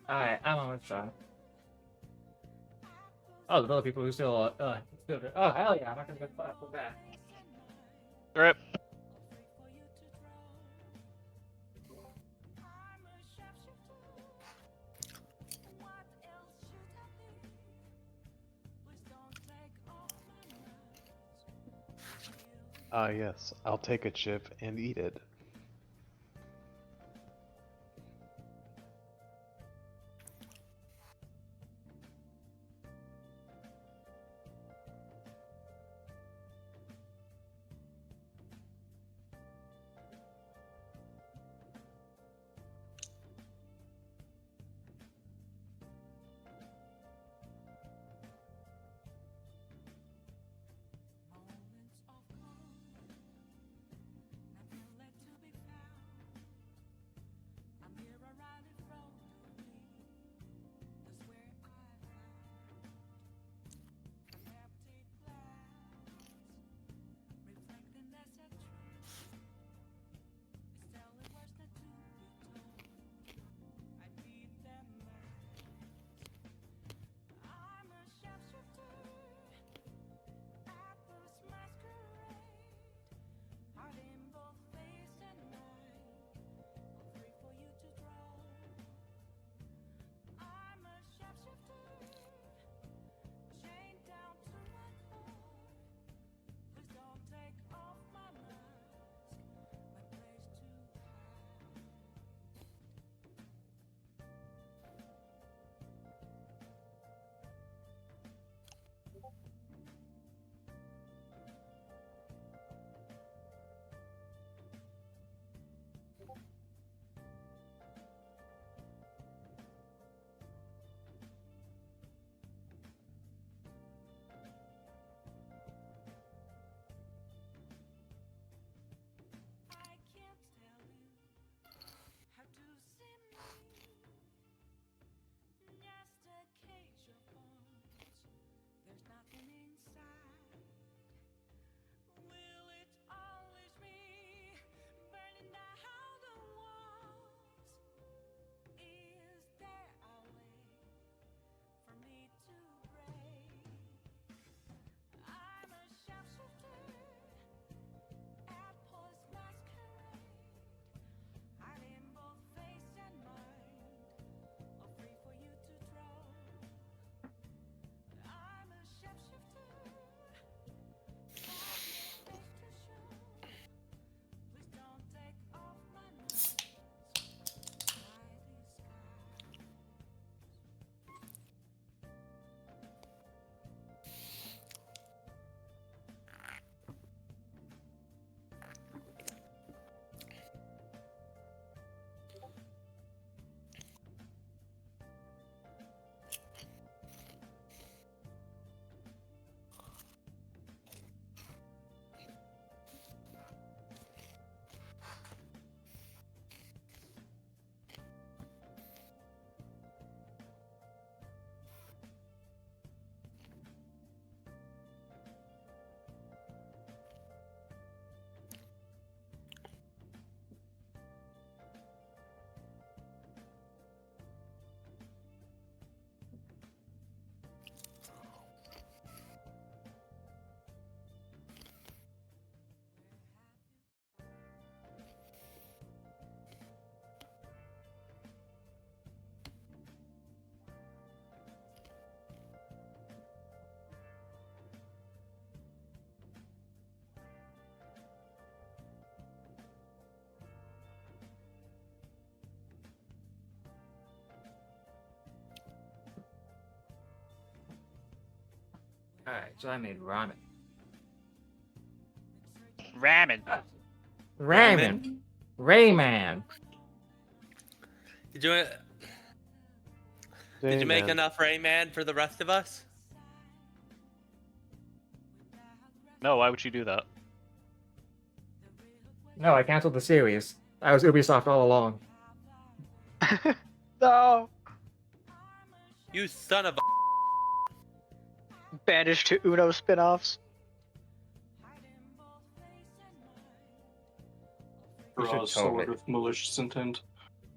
Alright, I'm almost done. Oh, the other people who still oh hell yeah, I'm not gonna go back. Rip. Yes, I'll take a chip and eat it. Alright, so I made ramen. Ramen. Ramen. Rayman. Did you make enough Rayman for the rest of us? No, why would you do that? No, I canceled the series. I was Ubisoft all along. No. You son of a... Banished to Uno spin-offs. You should Ra's totally- sword with malicious intent.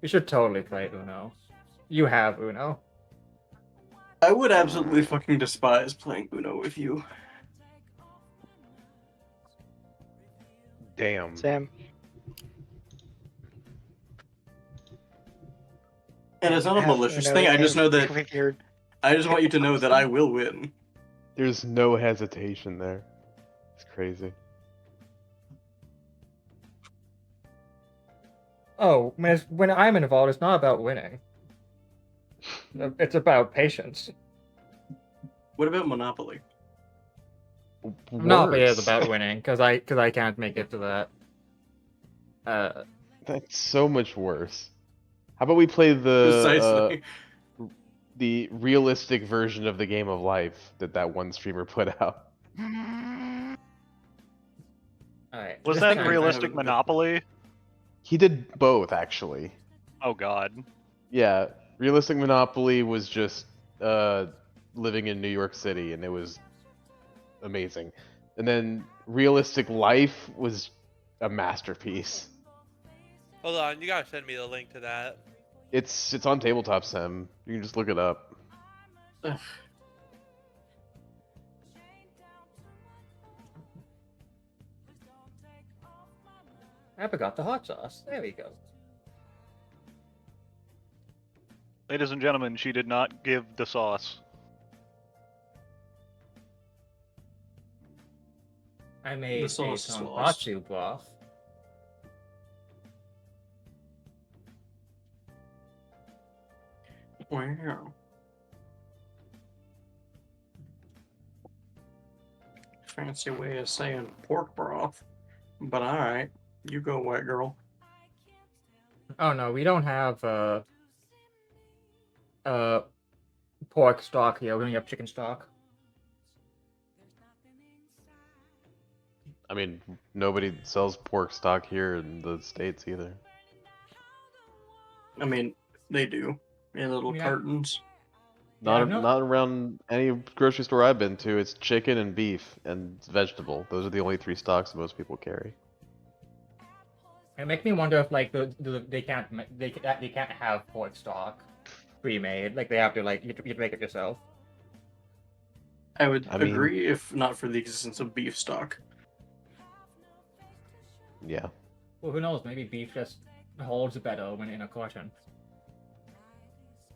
You should totally play Uno. You have Uno. I would absolutely fucking despise playing Uno with you. Damn. Sam. And it's not a Have malicious Uno thing. I just know that with your I just want you to know that I will win. There's no hesitation there. It's crazy. Oh, when I'm involved, it's not about winning. It's about patience. What about Monopoly? Monopoly is Worse. about winning because I can't make it to that. That's so much worse. How about we play Precisely. the realistic version of the game of life that one streamer put out? Alright. Was this that time- realistic Monopoly? He did both, actually. Oh God. Yeah, realistic Monopoly was just living in New York City, and it was amazing. And then realistic life was a masterpiece. Hold on, you gotta send me the link to that. It's on Tabletop Sim. You can just look it up. Ugh. I forgot the hot sauce. There we go. Ladies and gentlemen, she did not give the sauce. I made a sauce is lost. tonkatsu broth. Wow. Fancy way of saying pork broth. But alright. You go, white girl. Oh no, we don't have pork stock here. We only have chicken stock. I mean, nobody sells pork stock here in the States either. I mean, they do. In little Yeah. cartons. Not around any grocery store I've been to. It's chicken and beef and vegetable. Those are the only three stocks most people carry. It makes me wonder if like they can't have pork stock pre-made. Like they have to you have to make it yourself. I would I mean- agree if not for the existence of beef stock. Yeah. Well, who knows? Maybe beef just holds better when in a carton.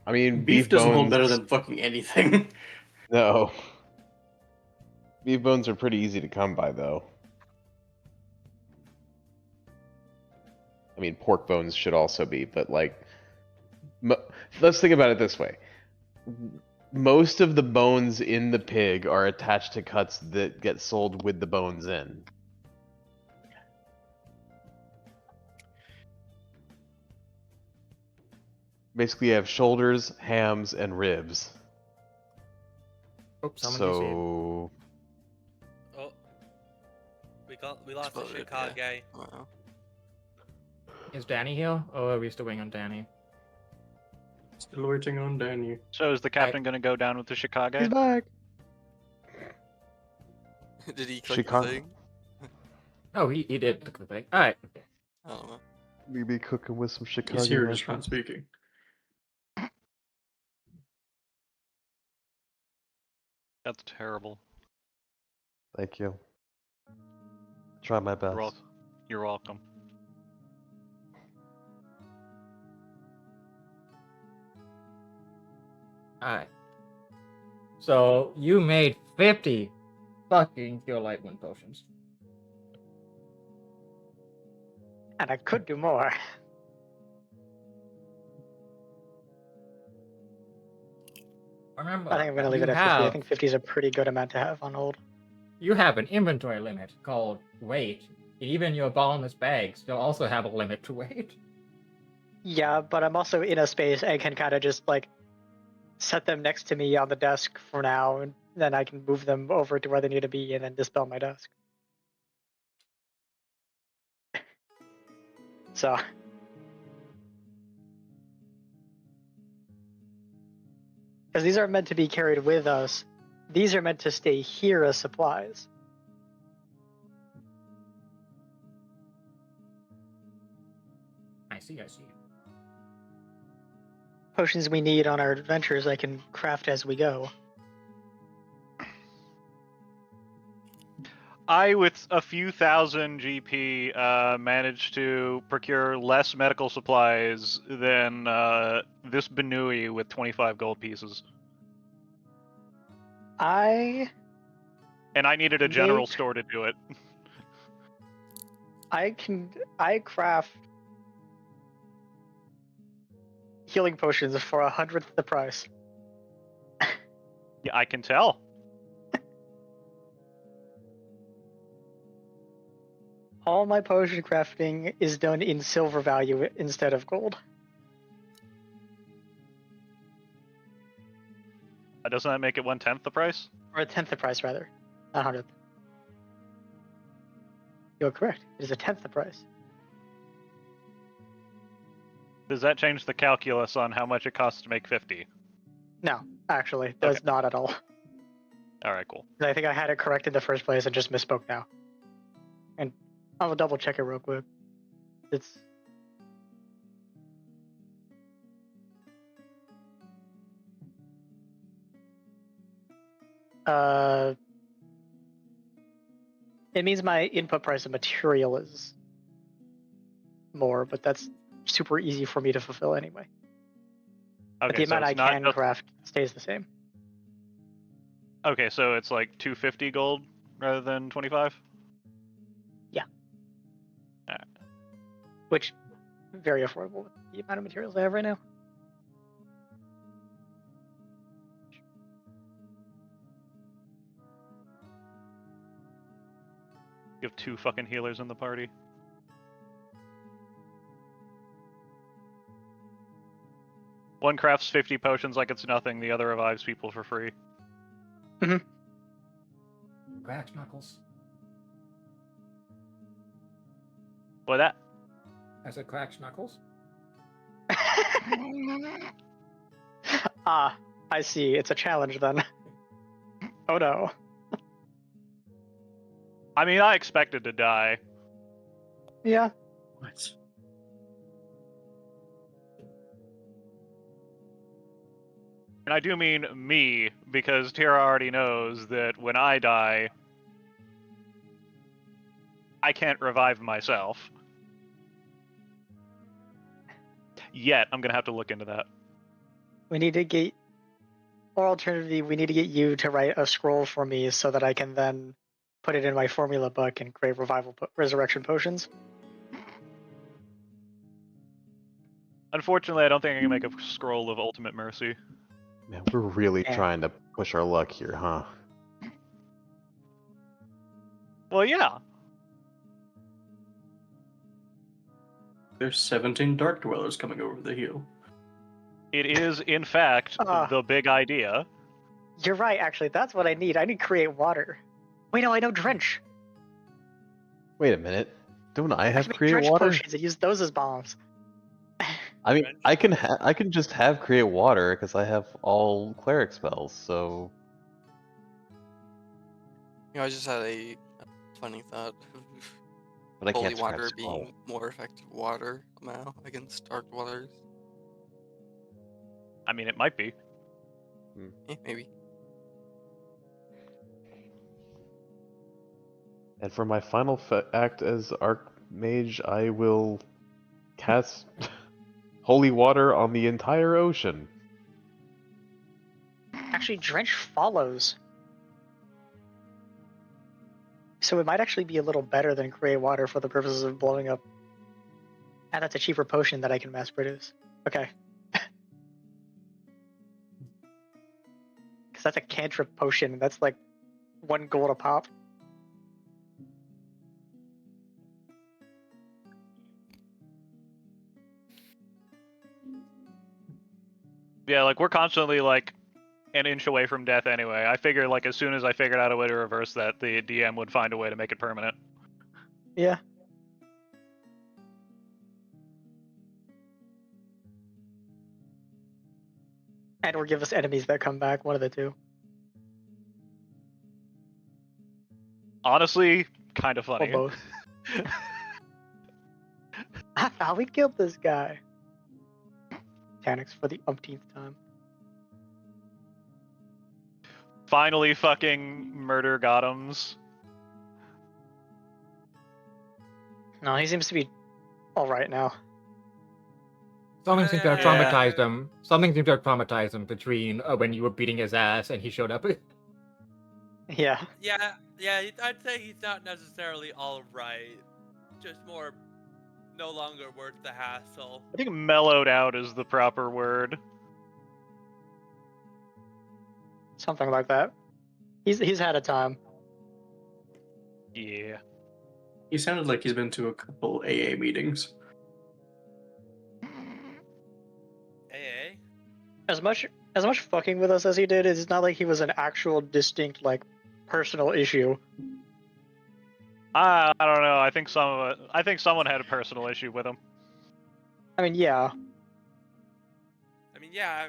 I mean, Beef doesn't hold bones- better than fucking anything. No. Beef bones are pretty easy to come by, though. I mean, pork bones should also be, but like, let's think about it this way. Most of the bones in the pig are attached to cuts that get sold with the bones in. Basically, you have shoulders, hams, and ribs. Oops, someone So, Oh, we lost the Exploded, Chicago yeah. guy. Wow. Is Danny here, or are we still waiting on Danny? Still waiting on Danny. So is the captain going to go down with the Chicago? He's back. Did he click Chicago. the thing? Oh, he did the thing. All right. I don't know. we be cooking with some Chicago. He's here, just not mushrooms. speaking. That's terrible. Thank you. Try my best. You're welcome. Alright. So, you made 50 fucking Cure Light Wound potions. And I could do more. Remember, I think I'm gonna leave you it at 50. I have- think 50 is a pretty good amount to have on hold. You have an inventory limit called weight. Even your bottomless bags still also have a limit to weight. Yeah, but I'm also in a space and can kind of just like set them next to me on the desk for now, and then I can move them over to where they need to be and then dispel my desk. So. Because these aren't meant to be carried with us. These are meant to stay here as supplies. I see. potions we need on our adventures, I can craft as we go. I, with a few thousand GP, managed to procure less medical supplies than this Benui with 25 gold pieces. I needed a general Make- store to do it. I craft healing potions for 100th the price. Yeah, I can tell. All my potion crafting is done in silver value instead of gold. Doesn't that make it 1/10 the price? Or a 10th the price, rather. Not 100th. You're correct. It is a 10th the price. Does that change the calculus on how much it costs to make 50? No, actually, it does not at all. Alright, cool. I think I had it correct in the first place and just misspoke now. And I'll double check it real quick. It's... It means my input price of material is more, but that's super easy for me to fulfill anyway. But the Okay, so amount I it's not can just... craft stays the same. Okay, so it's like 250 gold rather than 25? Yeah. Alright. Which, very affordable with the amount of materials I have right now. You have 2 fucking healers in the party. One crafts 50 potions like it's nothing, the other revives people for free. Crack Knuckles. What that? I said Crack Knuckles. Ah, I see. It's a challenge then. Oh no. I mean, I expected to die. Yeah. What? And I do mean me, because Tira already knows that when I die, I can't revive myself. Yet, I'm gonna have to look into that. We need to get... Or alternatively, we need to get you to write a scroll for me so that I can then put it in my formula book and create resurrection potions. Unfortunately, I don't think I can make a scroll of ultimate mercy. Man, we're really Yeah. trying to push our luck here, huh? Well, yeah. There's 17 Dark Dwellers coming over the hill. It is, in fact, the big idea. You're right, actually. That's what I need. I need create water. Wait, no, I know drench. Wait a minute. Don't I have can make create drench water? potions and use those as bombs. I mean, I can just have create water because I have all cleric spells. So I just had a funny thought of But I holy can't scrap water scroll. being more effective water now against dark dwellers. I mean, it might be. Maybe. And for my final act as Archmage, I will cast holy water on the entire ocean. Actually, drench follows. So it might actually be a little better than create water for the purposes of blowing up. And that's a cheaper potion that I can mass produce. Okay. Because that's a cantrip potion, and that's like 1 gold a pop. Yeah, like, we're constantly, like, an inch away from death anyway. I figured, like, as soon as I figured out a way to reverse that, the DM would find a way to make it permanent. Yeah. And or give us enemies that come back, one of the two. Honestly, kind of funny. Or both. I thought we killed this guy. mechanics for the umpteenth time. Finally, fucking murder Gotham's. No, he seems to be all right now. Something seems to have Yeah. traumatized him. Something seems to have traumatized him between when you were beating his ass and he showed up. Yeah. Yeah, I'd say he's not necessarily all right. Just more, no longer worth the hassle. I think mellowed out is the proper word. Something like that. He's had a time. Yeah. He sounded like he's been to a couple AA meetings. AA? As much fucking with us as he did, it's not like he was an actual distinct like personal issue. I don't know. I think someone had a personal issue with him. I mean, yeah. I mean, yeah,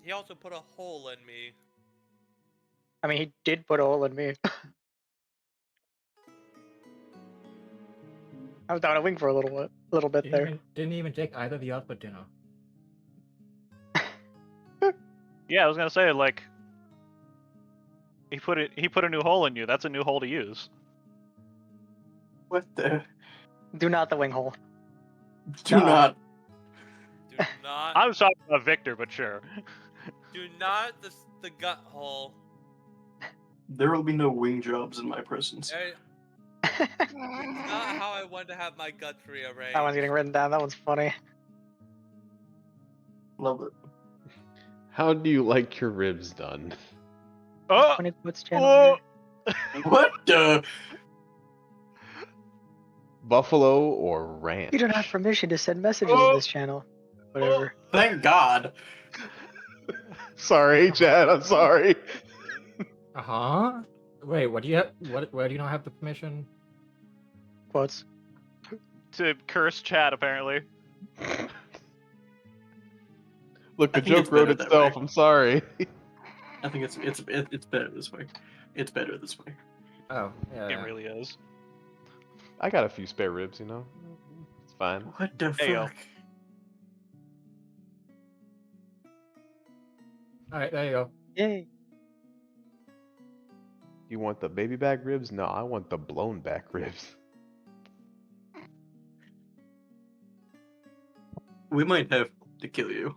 he also put a hole in me. I mean, he did put a hole in me. I was down a wing for a little bit there. Didn't even take either of the out for dinner. Yeah, I was gonna say, like, he put a new hole in you. That's a new hole to use. What the? Do not the wing hole. Do not. Do not. I was talking about Victor, but sure. Do not the gut hole. There will be no wing jobs in my presence. It's not how I want to have my guts rearranged. That one's getting written down. That one's funny. Love it. How do you like your ribs done? Oh! 20 quotes channel. What the? Buffalo or ranch? You don't have permission to send messages in this channel. Whatever. Thank God. Sorry, Chad. I'm sorry. Uh-huh. Wait, what do you have? Where do you not have the permission? Quotes. To curse chat, apparently. Look, the I think joke it's wrote better that itself. way. I'm sorry. I think it's better this way. It's better this way. Oh, yeah. It really is. I got a few spare ribs, you know. It's fine. What the There you go. fuck? Alright, there you go. Yay. You want the baby back ribs? No, I want the blown back ribs. We might have to kill you.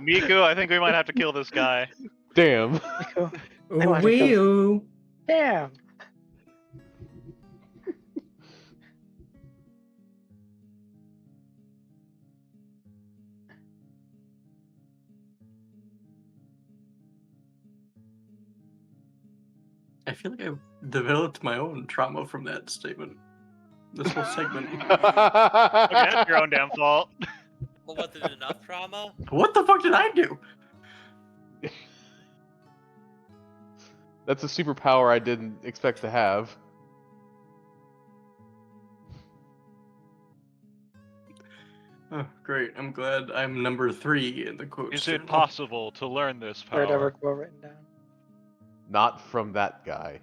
Miku, I think we might have to kill this guy. Damn. Cool. I wanted to Wee-oo. Damn. I feel like I've developed my own trauma from that statement. This whole segment. Okay, that's your own damn fault. Well, was it enough trauma? What the fuck did I do? That's a superpower I didn't expect to have. Oh, great. I'm glad I'm number 3 in the quotes. Is it channel. possible to learn this Third ever power? quote written down. Not from that guy.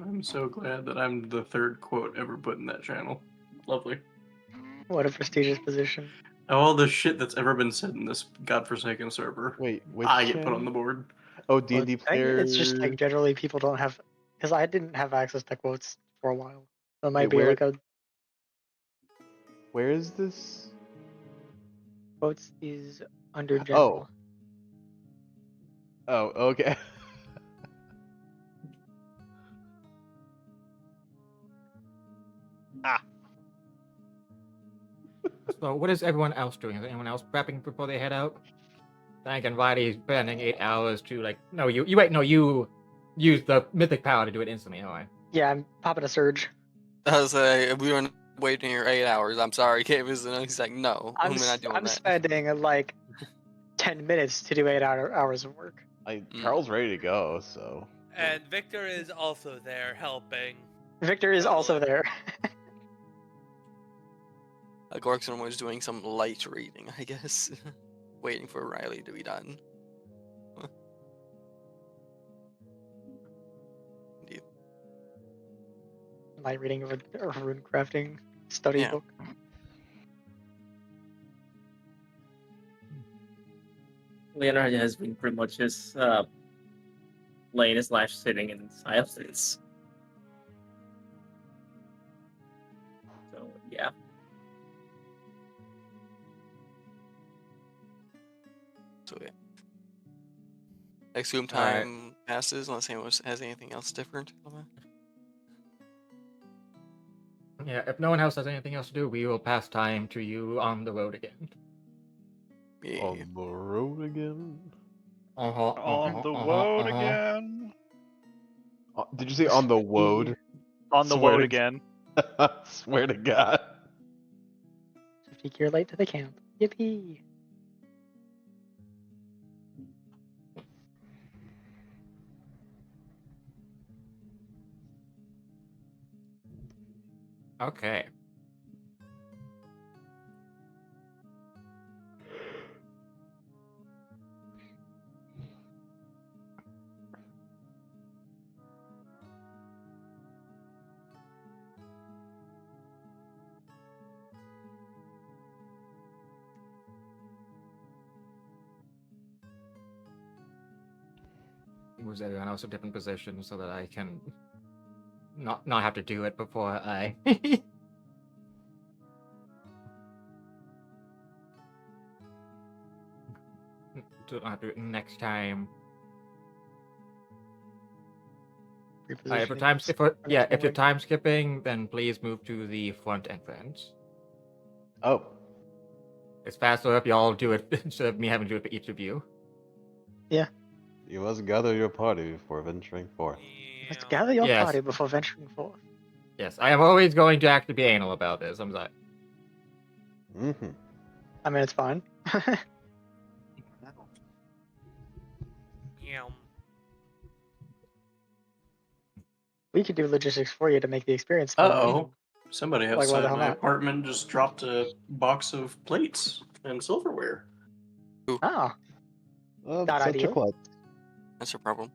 I'm so glad that I'm the 3rd quote ever put in that channel. Lovely. What a prestigious position. All the shit that's ever been said in this godforsaken server, Wait, which I get put channel? on the board. Oh, Well, D&D I think player. it's just like generally people don't have, because I didn't have access to quotes for a while. So it might Wait, be where- like a Where is this? quotes is under general. Oh, okay. So, what is everyone else doing? Is anyone else prepping before they head out? Thank Riley's spending 8 hours to like. No, you use the mythic power to do it instantly. Oh, Yeah, I'm popping a surge. I was like, we were waiting here 8 hours. I'm sorry, Cavis. And he's like, no, I'm we're not doing I'm that. spending like 10 minutes to do 8 hours of work. Carl's ready to go, so. And Victor is also there helping. Victor is also Totally. there. Gorkson was doing some light reading, I guess. Waiting for Riley to be done. Indeed. Light reading of a rune crafting study Yeah. book. Leonard has been pretty much just laying / sitting in silence. So yeah. So yeah. I assume time passes unless anyone has anything else different. Yeah, if no one else has anything else to do, we will pass time to you on the road again. Yeah. On the road again? On the road again. Did you say on the woad? On the Swear road to- again. Swear to God. 50 gear late to the camp. Yippee! Okay. Moves everyone else to different positions so that I can not have to do it before I don't have to do it next time. If you're time skipping, then please move to the front entrance. Oh. It's faster if y'all do it instead of me having to do it for each of you. Yeah. You must gather your party before venturing forth. Let's gather your Yes. party before venturing forth. Yes, I am always going to actually be anal about this. I'm sorry. Mm-hmm. I mean, it's fine. We could do logistics for you to make the experience smoother. Uh-oh. Somebody Like, why the outside hell my not? apartment just dropped a box of plates and silverware. Oh, not such a ideal. clutch. That's a problem.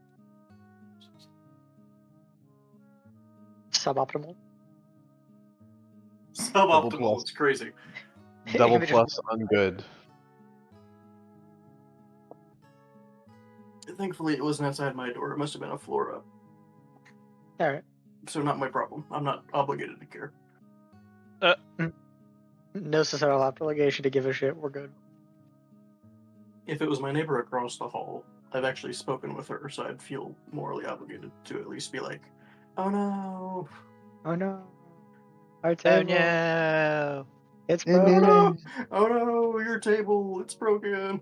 Suboptimal. Suboptimal. plus. It's crazy. Double Images- plus ungood. Thankfully, it wasn't outside my door. It must have been a floor up. Alright. So not my problem. I'm not obligated to care. No societal obligation to give a shit. We're good. If it was my neighbor across the hall, I've actually spoken with her, so I'd feel morally obligated to at least be like, "Oh no, Oh no. Our Oh table. no! It's oh broken. no, oh no, your table, it's broken."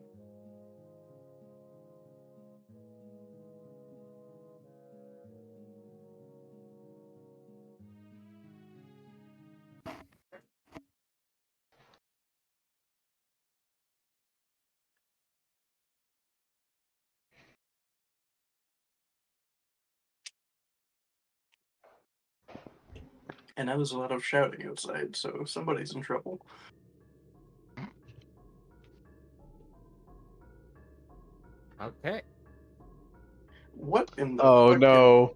And now there's a lot of shouting outside, so somebody's in trouble. Okay. What in the Oh fucking, no.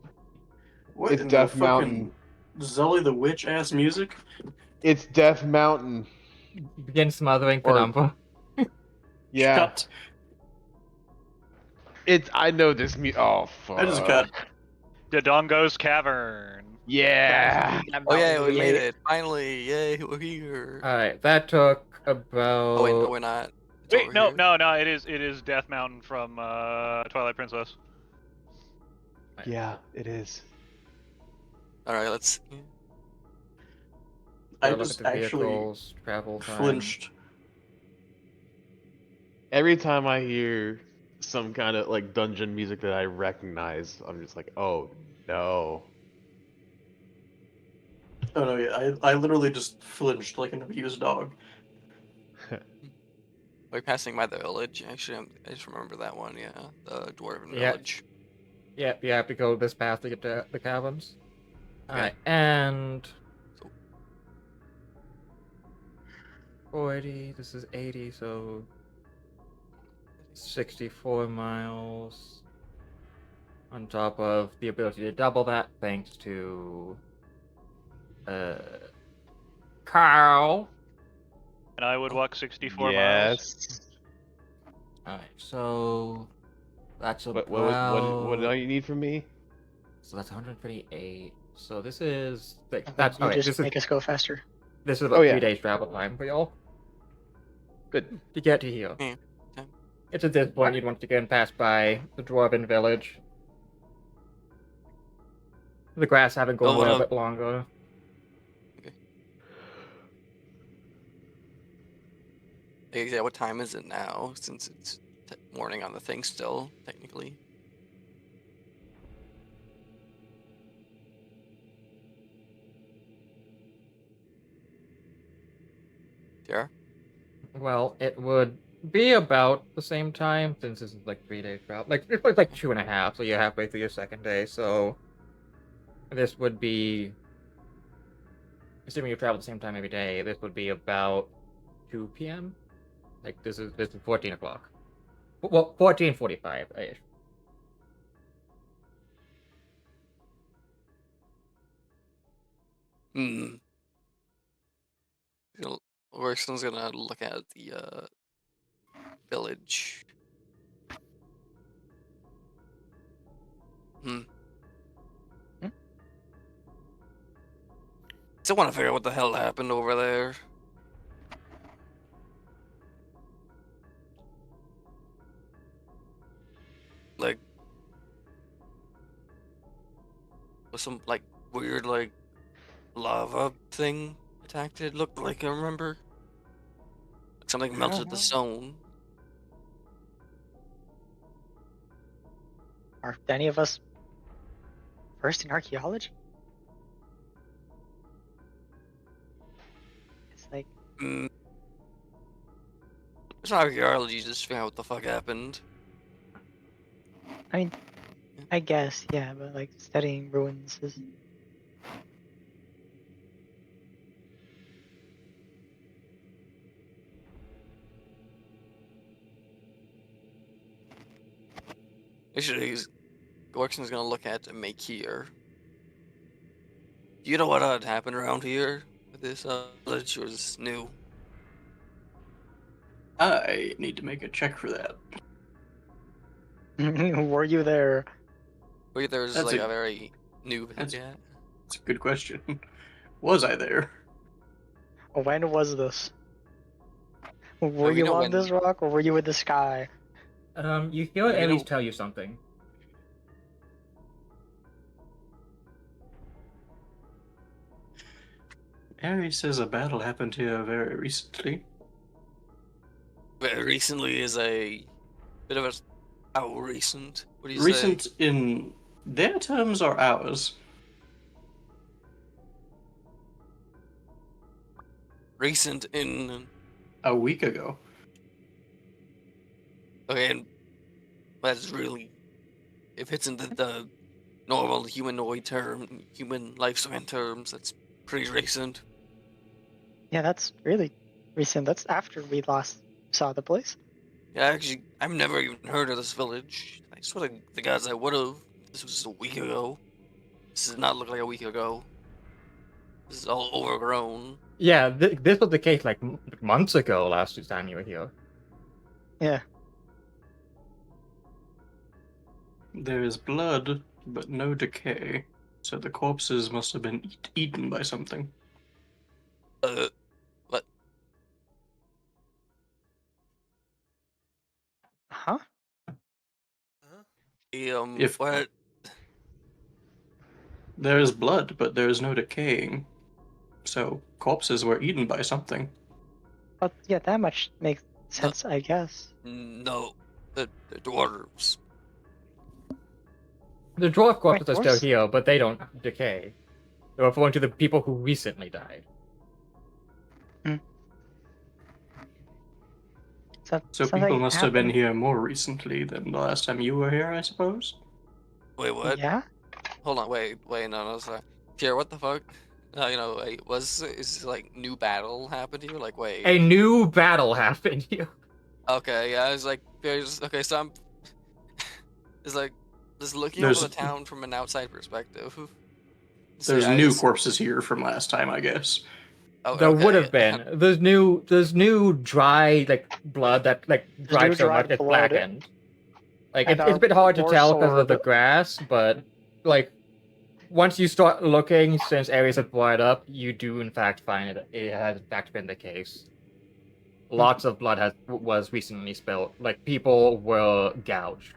What It's in Death the fucking Mountain. Zully the Witch ass music? It's Death Mountain. Begin smothering Or- Penumbra. Yeah. Cut. I know this oh fuck. I just cut. Dodongo's Cavern. Yeah. Oh yeah, we made it. Finally. Yay, we're here. Alright, that took about... Oh wait, no, we're not. It's Wait, over no, here. no, it is Death Mountain from Twilight Princess. Yeah, it is. Alright, let's... I Look just at the actually vehicles, travel time. flinched. Every time I hear some kind of like dungeon music that I recognize, I'm just like, oh no. Oh no, yeah, I literally just flinched like an abused dog. We're passing by the village. Actually, I just remember that one. Yeah, the dwarven Yeah. village. Yep, you have to go this path to get to the caverns. Okay. Alright, and So 40, this is 80, so 64 miles. On top of the ability to double that, thanks to Carl. And I would walk 64 miles. Yes. Alright, so that's about What do you need from me? so that's 128. So this is like Okay, that's you okay. just This is make us go faster. about Oh, yeah. 3 days travel time for y'all Good. to get to here. Yeah. It's at this point you'd want to go and pass by the dwarven village. The grass having grown a little bit longer. Yeah, what time is it now? Since it's morning on the thing still, technically. Yeah. Well, it would be about the same time since this is like 3 days travel. Like it's like 2.5, so you're halfway through your second day. So this would be, assuming you travel at the same time every day. This would be about 2 p.m. Like this is 14 o'clock. Well, 14:45 ish. Hmm. Orson's gonna look at the village. Still want to figure out what the hell happened over there. Like, was some like weird like lava thing attacked it? Looked like I remember. Like something melted the stone. Are any of us versed in archaeology? It's like It's not archaeology, just figure out what the fuck happened. I mean, I guess, yeah, but like studying ruins is. Actually, Gorkson's gonna look at and make here. Do you know what had happened around here with this village? Or is this new? I need to make a check for that. Were you there? Wait, there's That's like a- a very new that's- yeah. That's a good question. Was I there? When was this? Were we you know on when- this rock or were you in the sky? You hear We Ares know- tell you something. Ares says a battle happened here very recently. Very recently is a bit of a how recent? What do you Recent say? in their terms or ours? Recent in A week ago. okay, and that's really if it's in the normal humanoid term, human lifespan terms, that's pretty recent. Yeah, that's really recent. That's after we last saw the place. Yeah, actually, I've never even heard of this village. I swear to the gods I would have. This was just a week ago. This does not look like a week ago. This is all overgrown. Yeah, this was the case like months ago. Last time you were here. Yeah. There is blood, but no decay. So the corpses must have been eaten by something. What? Huh? If- What? There is blood, but there is no decaying. So corpses were eaten by something. Well, yeah, that much makes sense, I guess. No, the dwarves. The dwarf corpses Wait, are still dwarves? here, but they don't decay. They were referring to the people who recently died. So, So something people must have been happened. here more recently than the last time you were here, I suppose. Wait, what? Yeah. Hold on, wait, no, sorry. Pierre, what the fuck? Wait, is like new battle happened here? Like, wait. A new battle happened here. Okay, yeah, it's like okay, so I'm it's like just looking over the town from an outside perspective. So There's yeah, new corpses here from last time, I guess. Oh, There would okay. have been. There's new dry blood that dried so much dried it's blood. blackened. Like And it's a bit hard to more tell because of the sword. grass, but like once you start looking, since areas have dried up, you do in fact find it has in fact been the case. Lots of blood was recently spilled. Like people were gouged.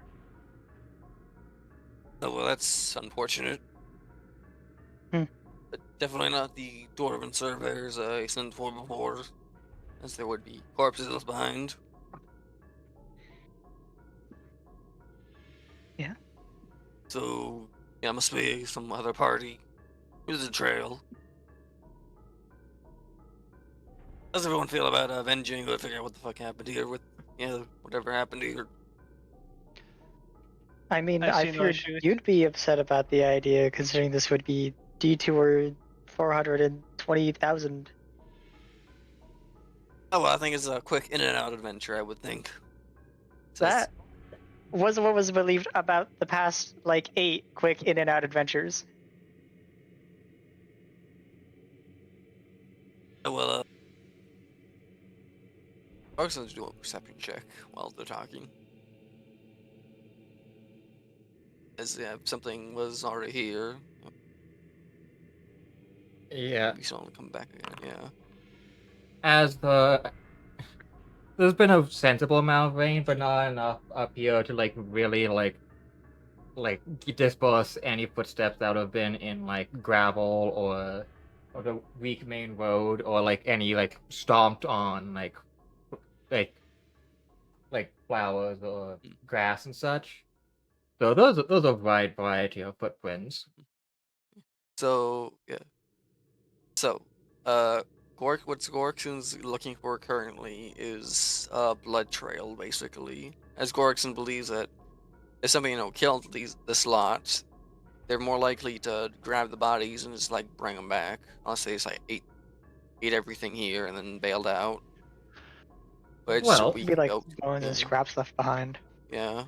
Oh well, that's unfortunate. Hmm. But definitely not the dwarven surveyors I sent for before, as there would be corpses left behind. Yeah. So yeah, must be some other party. Here's the trail. How does everyone feel about avenging or figure out what the fuck happened here with whatever happened here? I mean, I I see no feared issue with you'd be upset about the idea, considering this would be detour 420,000. Oh well, I think it's a quick in and out adventure. I would think. That was what was believed about the past, like, 8 quick in and out adventures. Well, Oxen's doing a perception check while they're talking. As if something was already here. Yeah. Maybe someone will come back again. Yeah. As there's been a sensible amount of rain, but not enough up here to really disperse any footsteps that have been in gravel or the weak main road or any stomped on like flowers or grass and such. So those are a wide variety of footprints. So yeah. So what Gorkson's looking for currently is a blood trail, basically. As Gorkson believes that if somebody killed this lot, they're more likely to grab the bodies and just bring them back, unless they just ate everything here and then bailed out. But it's just a Well, week Be like ago. bones and scraps left behind. Yeah.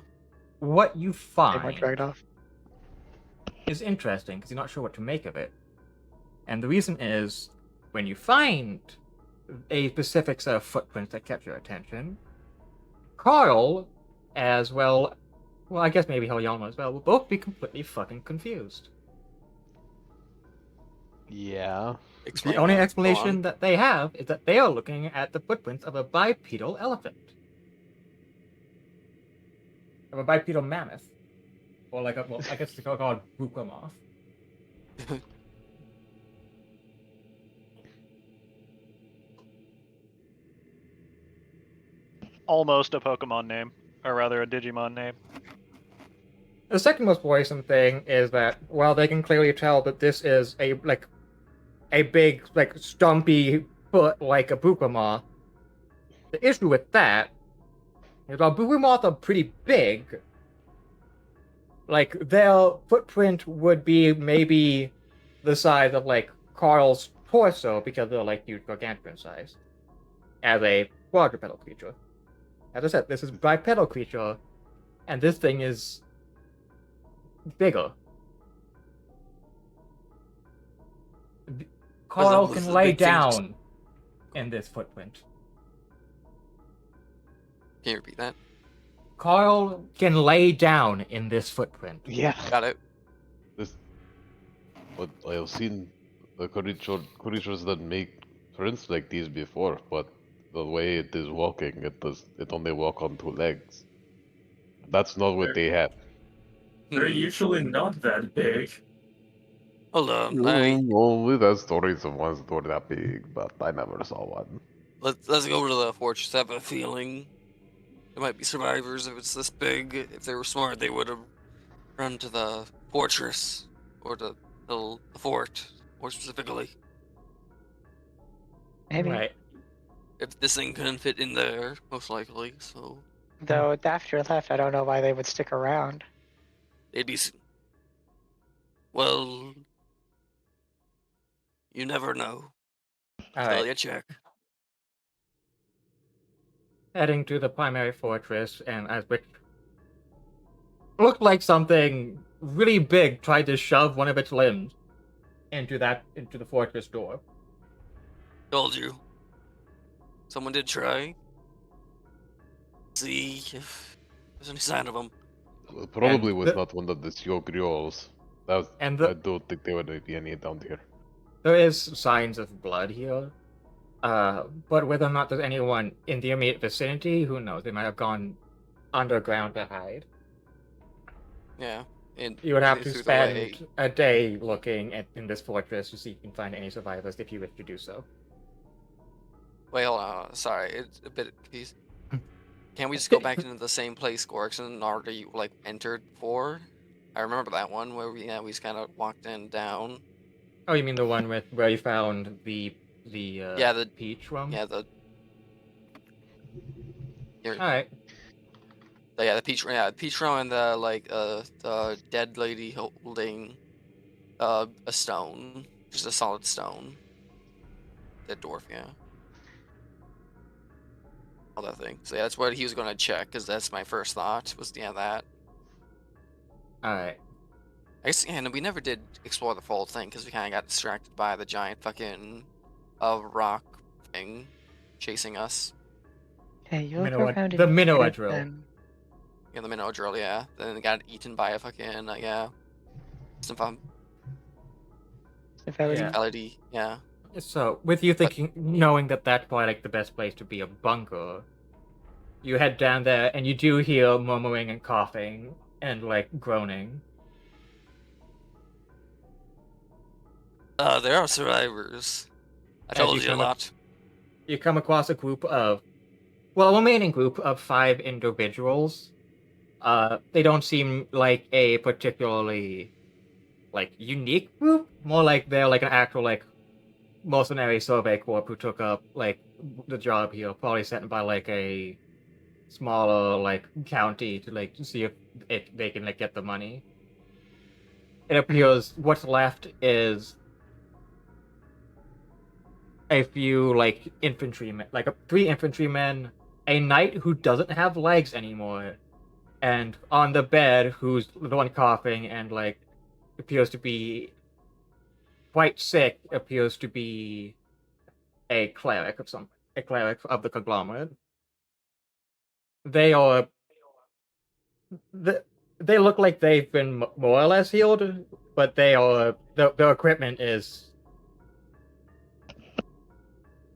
What you They were dragged find off. is interesting because you're not sure what to make of it. And the reason is, when you find a specific set of footprints that kept your attention, Carl, as well, I guess maybe Heliona as well, will both be completely fucking confused. Yeah. The only explanation that they have is that they are looking at the footprints of a bipedal elephant. Of a bipedal mammoth. Or I guess it's called Bukamoth. Almost a Pokemon name, or rather a Digimon name. The second most worrisome thing is that while they can clearly tell that this is a big, stumpy foot like a Bukamoth, the issue with that is while Bukamoth are pretty big, their footprint would be maybe the size of Carl's torso because they're huge gargantuan size as a quadrupedal creature. As I said, this is a bipedal creature, and this thing is bigger. Carl can lay down in this footprint. Can you repeat that? Carl can lay down in this footprint. Yeah. Got it. But I have seen the creatures that make prints like these before, but the way it is walking, it only walk on 2 legs. That's not what they have. They're usually not that big. Hold on. Well, we've had stories of ones that were that big, but I never saw one. Let's go to the fortress. I have a feeling there might be survivors if it's this big. If they were smart, they would have run to the fortress or the fort, more specifically. Maybe. Right. if this thing couldn't fit in there, most likely. So Though after left, I don't know why they would stick around. they'd be. Well, you never know. All Till right. you check. Heading to the primary fortress, and as which looked like something really big tried to shove one of its limbs into the fortress door. Told you. Someone did try. See if there's any sign of them. Well, probably And was the- not one of the Yogrials. That was, And I don't think there would be any down here. there is signs of blood here. But whether or not there's anyone in the immediate vicinity, who knows? They might have gone underground to hide. Yeah. And You would have to through the way. spend a day looking in this fortress to see if you can find any survivors if you wish to do so. Wait, hold on. Sorry, it's a bit confused. Can't we just go back into the same place Gorkson already like entered before? I remember that one where we just kind of walked in down. Oh, you mean the one where you found the Yeah, the peach room? yeah the here, All right. yeah the peach room and the dead lady holding a stone, just a solid stone. Dead dwarf, yeah. All that thing. So yeah, that's what he was gonna check because that's my first thought was that. All right. I guess, and we never did explore the full thing because we kind of got distracted by the giant fucking rock thing chasing us. Okay, you'll Minnow- go around the and minnow check drill. then. Yeah, the minnow drill, yeah. Then it got eaten by a fucking, some Civility. fatality, yeah. So, with you thinking, knowing that that's probably like the best place to be a bunker, you head down there and you do hear murmuring and coughing and like groaning. There are survivors. I As told you you a come up- lot. You come across a remaining group of 5 individuals. They don't seem like a particularly like unique group. More like they're like an actual like mercenary survey corps who took up like the job here, probably sent by like a smaller like county to like see if they can like get the money. It appears what's left is a few like infantrymen, like 3 infantrymen, a knight who doesn't have legs anymore, and on the bed who's the one coughing and like appears to be quite sick, appears to be a cleric of the conglomerate. They are they look like they've been more or less healed, but their equipment is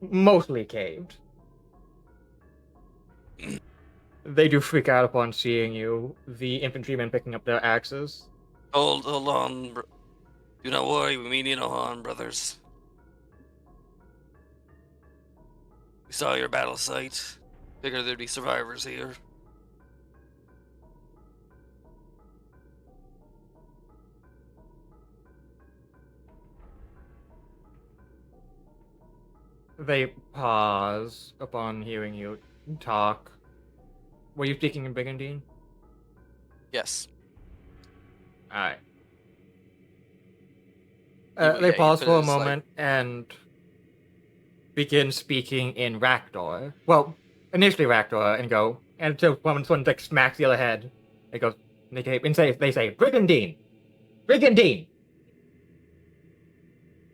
mostly caved. They do freak out upon seeing you, the infantrymen picking up their axes. Hold on. Do not worry, we mean you no harm, brothers. We saw your battle site. Figured there'd be survivors here. They pause upon hearing you talk. Were you speaking in Brigandine? Yes. Alright. Yeah, They he pause put for a his, like- moment and begin speaking in Rakdor. Well, initially Rakdor, and go, and until one like smacks the other head. It goes, they say, Brigandine! Brigandine!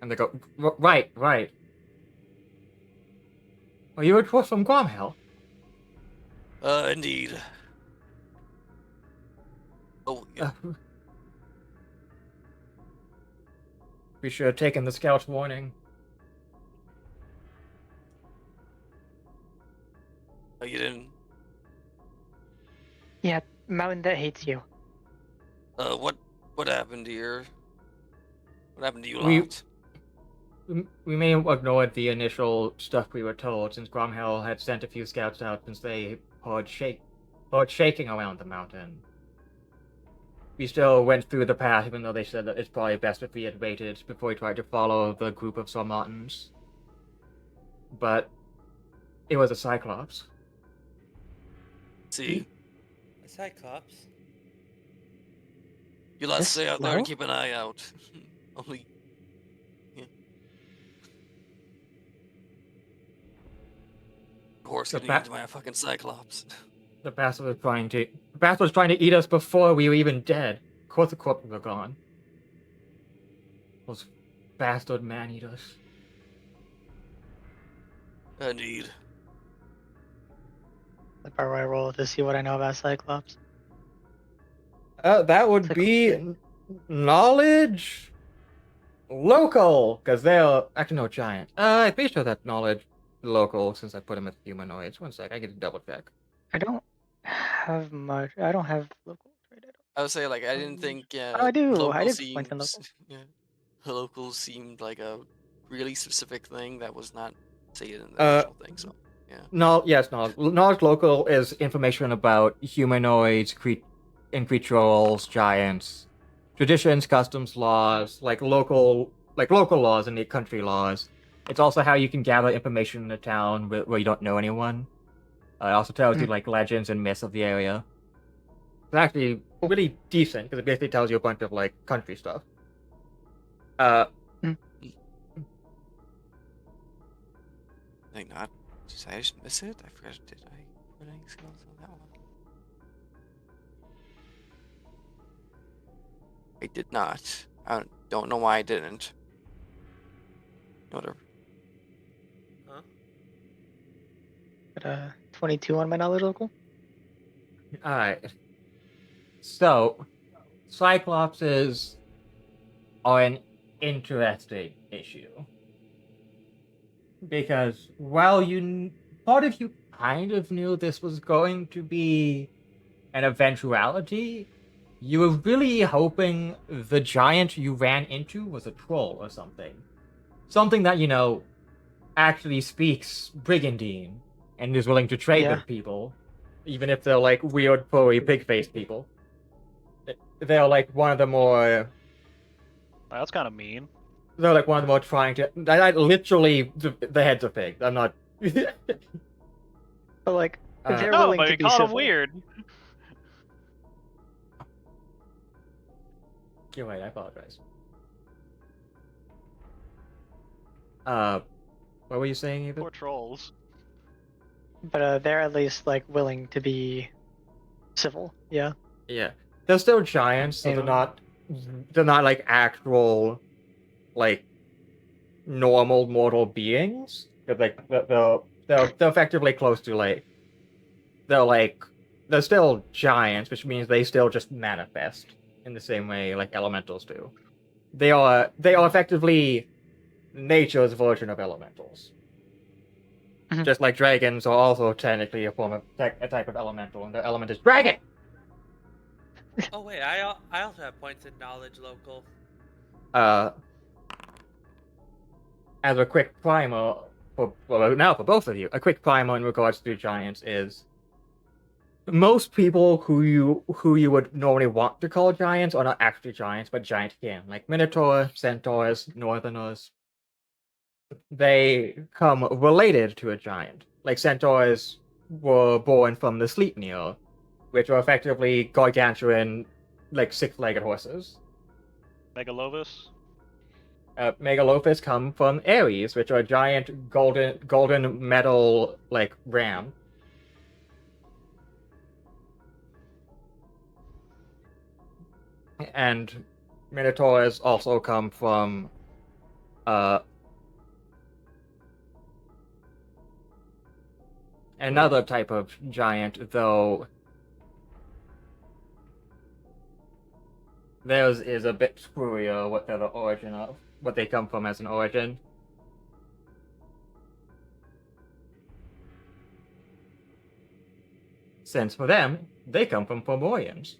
And they go, right. Well, you were from Gromhell. Indeed. Oh, yeah. We should have taken the scout's warning. Oh, you didn't. Yeah, mountain that hates you. What happened to what happened to you We- lot? We may have ignored the initial stuff we were told, since Gromhell had sent a few scouts out since they heard shaking around the mountain. We still went through the path, even though they said that it's probably best if we had waited before we tried to follow the group of Sarmatans. But It was a Cyclops. See, A Cyclops. you lot This stay out there slow? and keep an eye out. Only, yeah. Of course, The getting bat- eaten by a fucking Cyclops. The bastard was trying to eat us before we were even dead. Of course the corpses are gone. Those bastard man-eaters. Indeed. The part where I roll to see what I know about Cyclops. That would be knowledge local, because they're actually no giant. I'm pretty sure that knowledge local since I put them as humanoids. One sec, I get to double check. I don't have much. I don't have local trade. I would say, like, I didn't think Oh, I do. I local did points in seems. local. Yeah, local seemed like a really specific thing that was not stated in the Uh, original thing. So, yeah. No, yes, knowledge local is information about humanoids, creatures, giants, traditions, customs, laws, like local laws and the country laws. It's also how you can gather information in a town where you don't know anyone. It also tells you like legends and myths of the area. It's actually really decent because it basically tells you a bunch of like country stuff. Like not. Did I just miss it? I forgot. Did I put any skills on that one? I did not. I don't know why I didn't. Whatever. Huh? Got 22 on my knowledge local. Alright. So, Cyclopses are an interesting issue. Because while part of you kind of knew this was going to be an eventuality, you were really hoping the giant you ran into was a troll or something. Something that, actually speaks Brigandine and is willing to trade with people, even if they're like weird, furry, pig-faced people. They're like one of the more. That's kind of mean. They're like one of the more trying to. Literally, the heads are pigs. I'm not. But like, they're No, willing but to you be called civil. him weird. You're right, I apologize. What were you saying, Ethan? Poor trolls. But they're at least like willing to be civil. Yeah. Yeah, they're still giants, so they're not like actual, like, normal mortal beings. They're effectively close to like, they're still giants, which means they still just manifest in the same way like elementals do. They are effectively nature's version of elementals. Just like dragons are also technically a type of elemental, and their element is dragon. Oh wait, I also have points in knowledge local. As a quick primer for both of you, a quick primer in regards to giants is most people who you would normally want to call giants are not actually giants, but giant kin, like Minotaur, Centaurs, Northerners. They come related to a giant. Like Centaurs were born from the Sleipnir, which are effectively gargantuan, like six-legged horses. Megalovis. Megalophis come from Ares, which are giant golden metal like ram. And Minotaurs also come from another type of giant, though theirs is a bit screwier what they're the origin of, what they come from as an origin. Since for them, they come from Fomorians.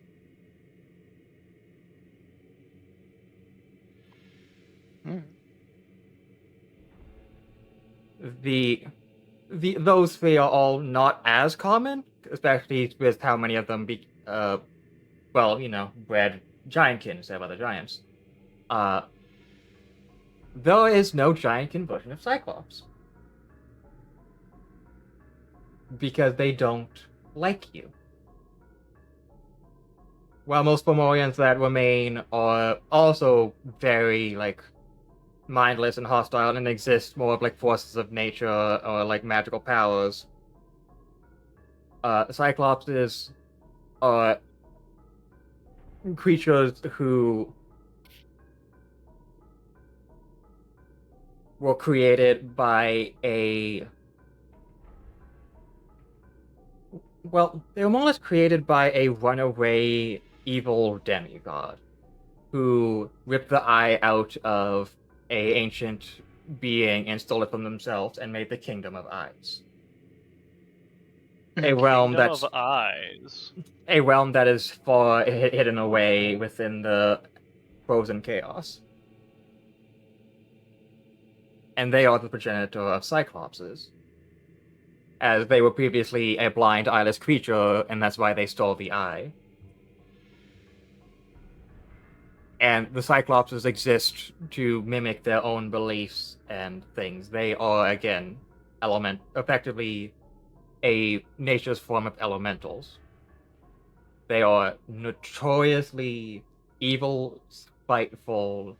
Those three are all not as common, especially with how many of them bred giantkin instead of other giants. There is no giantkin version of Cyclops. because they don't like you. While most Fomorians that remain are also very, like, mindless and hostile and exist more of, like, forces of nature or, like, magical powers, Cyclopses are creatures who were created by they were more or less created by a runaway evil demigod who ripped the eye out of a ancient being and stole it from themselves and made the Kingdom of Eyes. A realm Kingdom that's of Eyes. a realm that is far hidden away within the frozen chaos. And they are the progenitor of Cyclopses, as they were previously a blind, eyeless creature, and that's why they stole the eye. And the Cyclopses exist to mimic their own beliefs and things. They are, again, effectively a nature's form of elementals. They are notoriously evil, spiteful,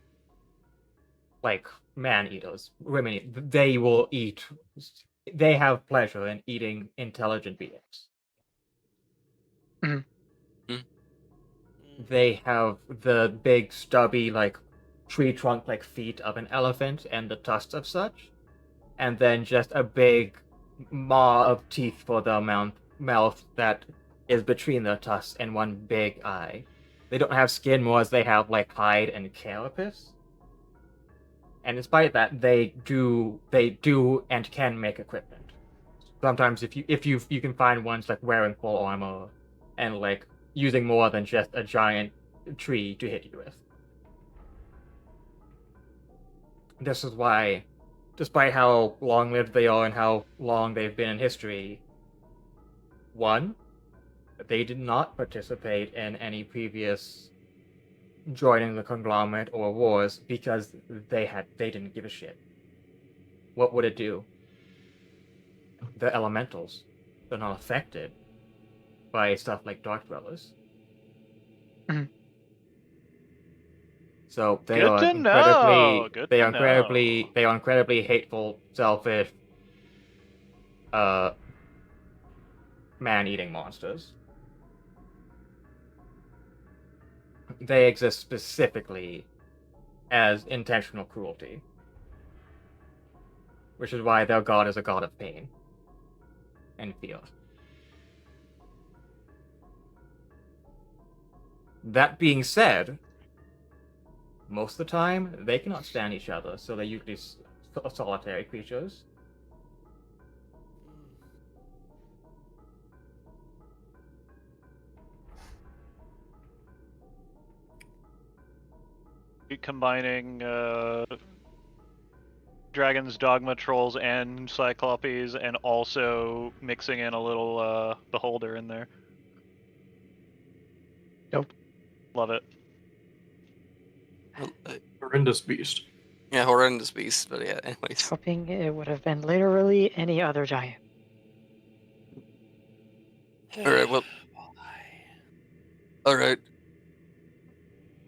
like man-eaters. Women, they will eat. They have pleasure in eating intelligent beings. They have the big, stubby, like, tree trunk-like feet of an elephant and the tusks of such, and then just a big maw of teeth for the mouth that is between the tusks and one big eye. They don't have skin more as they have, like, hide and carapace. And despite that, they do and can make equipment. Sometimes if you can find ones like wearing full armor and like using more than just a giant tree to hit you with. This is why, despite how long-lived they are and how long they've been in history, one, they did not participate in any previous joining the conglomerate or wars because they didn't give a shit. What would it do? The elementals, they're not affected by stuff like Dark Dwellers. So they Good are to incredibly know. Good they to are incredibly know. they are incredibly hateful, selfish, man-eating monsters. They exist specifically as intentional cruelty, which is why their god is a god of pain and fear. That being said, most of the time they cannot stand each other, so they're usually solitary creatures. Combining dragons, dogma, trolls, and cyclopes, and also mixing in a little beholder in there. Nope. Love it. Horrendous beast. Yeah, horrendous beast. But yeah, anyways. Hoping it would have been literally any other giant. All right. Well. All right.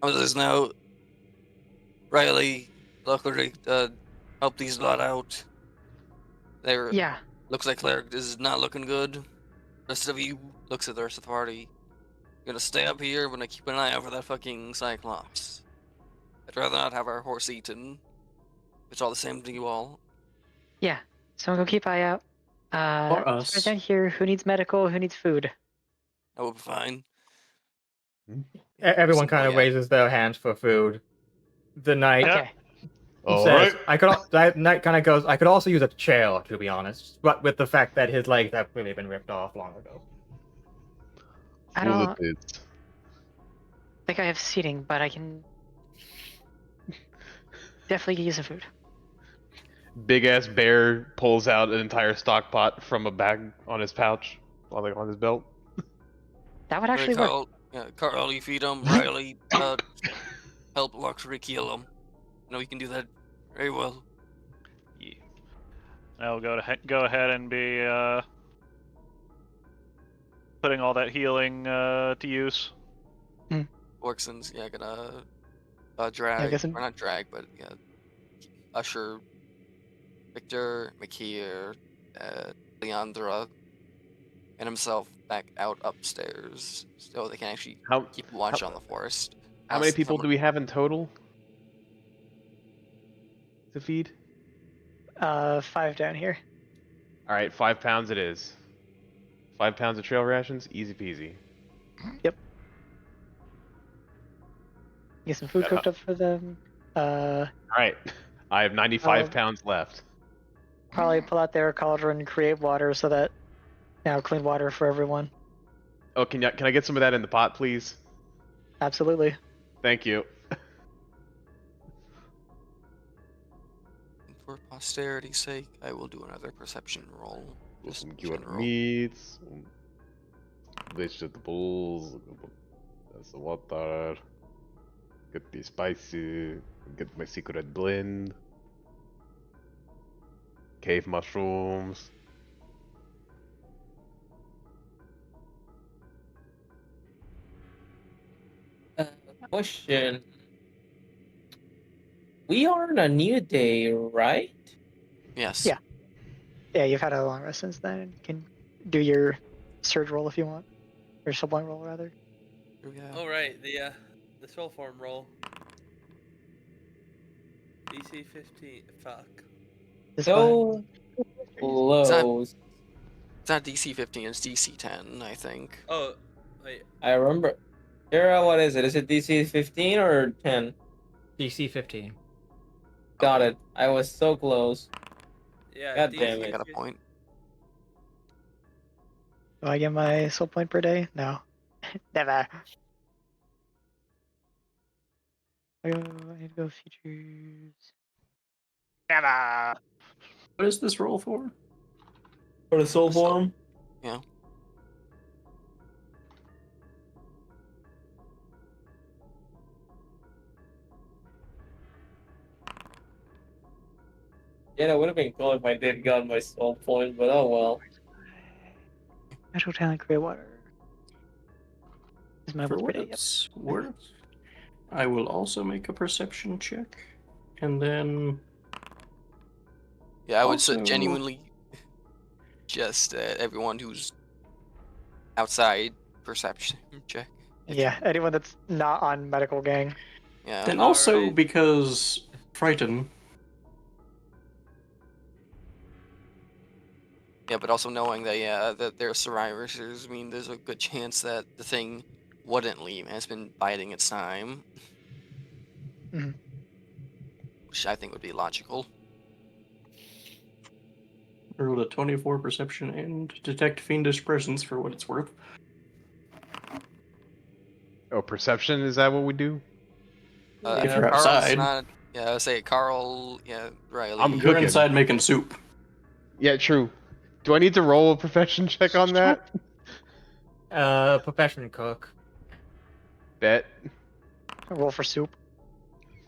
How is this now? Riley, luckily, help these lot out. There. Yeah. Looks like Cleric is not looking good. Rest of you looks at the rest of the party. You're gonna stay up here. We're gonna keep an eye out for that fucking Cyclops. I'd rather not have our horse eaten. It's all the same to you all. Yeah. Someone go keep eye out. Or us. Right down here, who needs medical, who needs food? That will be fine. Everyone kind of yeah. raises their hands for food. The knight Okay. says, "The knight kind of goes. I could also use a chair, to be honest, but with the fact that his legs have really been ripped off long ago." I Full of don't dudes. think I have seating, but I can definitely use some food. Big ass bear pulls out an entire stock pot from a bag on his pouch, on his belt. That would actually work. Carl, yeah, Carl, you feed him. Riley, help Luxury kill him. You know you can do that very well. Yeah. I'll go ahead and be putting all that healing to use. Orkson's gonna I drag, guess or not drag, but usher Victor, Makir, Leandra, and himself back out upstairs so they can actually How keep watch on the forest. how many people do we have in total to feed? 5 down here. All right, 5 pounds it is. 5 pounds of trail rations, easy peasy. Yep. Get some food Yeah. cooked up for them. All right, I have 95 I'll pounds left. probably pull out their cauldron and create water so that clean water for everyone. Oh, can I get some of that in the pot, please? Absolutely. Thank you. For posterity's sake, I will do another perception roll. Just Some cured general. meats, some vegetables, that's the water. Get the spicy, get my secret blend. Cave mushrooms. Question. We are on a new day, right? Yes. Yeah. Yeah, you've had a long rest since then. You can do your surge roll if you want. Or sublime roll, rather. Oh right, the soul form roll. DC 15. Fuck. It's So It's not, close. it's not DC 15, it's DC 10, I think. Oh, wait. I remember. Sarah, what is it? Is it DC 15 or 10? DC 15. Got it. I was so close. Yeah, God DC damn I it. got a point. Do I get my soul point per day? No. Never. I need to go features. Never. What is this roll for? For the soul So- form? Yeah. Yeah, that would have been cool if I did got my soul point, but oh well. Natural talent, create water. Is my For worth per what day? Yep. it's worth, I will also make a perception check, and then Yeah, I would Also- genuinely just everyone who's outside perception check. Yeah, anyone that's not on medical gang. Yeah. and also Alright. because frighten. Yeah, but also knowing that that they're survivors, I mean, there's a good chance that the thing wouldn't leave and has been biding its time. Mhm. Which I think would be logical. I rolled a 24 perception and detect fiendish presence for what it's worth. Oh, perception, is that what we do? If you're Carl's outside. not. Yeah, I would say Carl. Yeah, Riley. I'm You're cooking. inside making soup. Yeah, true. Do I need to roll a profession check on that? Profession cook. Bet. Roll for soup.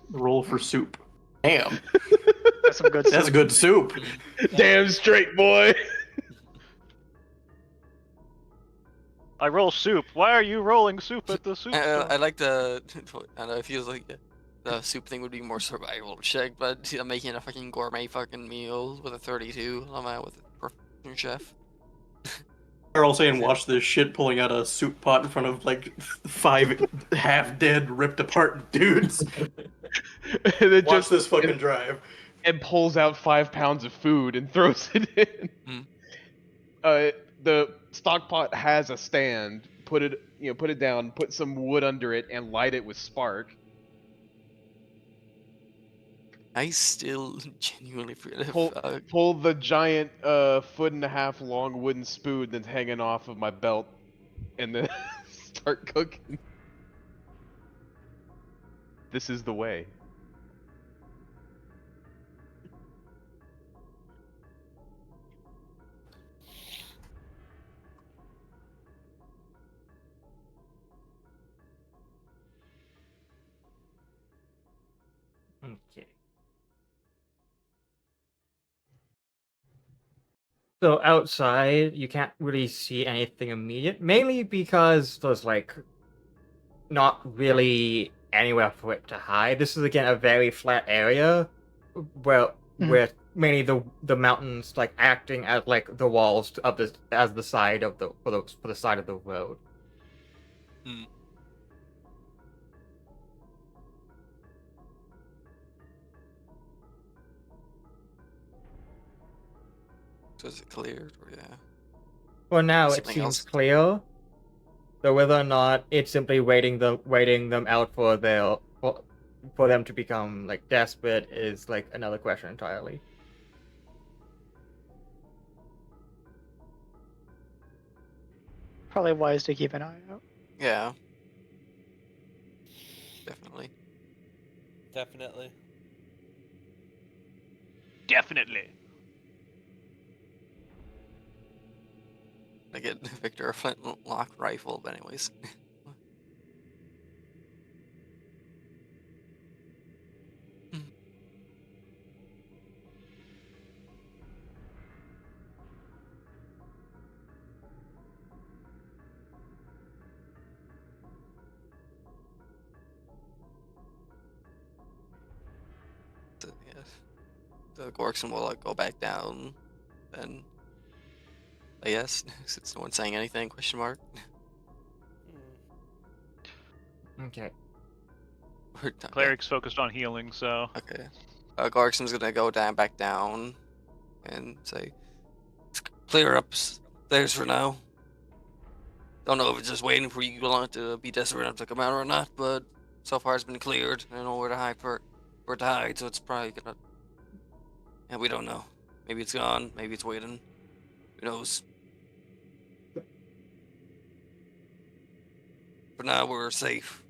Roll for soup. Damn, That's some good that's soup. good soup. Damn straight, boy. I roll soup. Why are you rolling soup at the soup store? I like the. I know it feels like the soup thing would be more survival check, but I'm making a fucking gourmet fucking meal with a 32. I'm out with a perfect chef. Carl saying, "Watch this shit," pulling out a soup pot in front of like 5 half-dead, ripped-apart dudes. And it Watch just this fucking drive. and pulls out 5 pounds of food and throws it in. The stock pot has a stand. Put it down. Put some wood under it and light it with spark. I still genuinely forget if Pull the giant 1.5 foot long wooden spoon that's hanging off of my belt, and then start cooking. This is the way. Okay. So outside, you can't really see anything immediate, mainly because there's like not really anywhere for it to hide. This is again a very flat area where Mhm. with mainly the mountains like acting as like the walls of the as the side of the for the side of the road. Hmm. So is it cleared or yeah? For now, it Something seems else? clear. Though whether or not it's simply waiting them out for for them to become like desperate is like another question entirely. Probably wise to keep an eye out. Yeah. Definitely. Definitely. Definitely. I get Victor a flintlock rifle, but anyways. Yeah. The Gorkson will like go back down, then I guess since no one's saying anything. Question mark. Okay. Okay. Cleric's focused on healing, so Okay. Gorkson's gonna go back down, and say, "Clear up stairs for now. Don't know if it's just waiting for you to be desperate enough to come out or not, but so far it's been cleared. I don't know where to hide for it to hide, so it's probably gonna. And we don't know. Maybe it's gone. Maybe it's waiting. Who knows? For now, we're safe."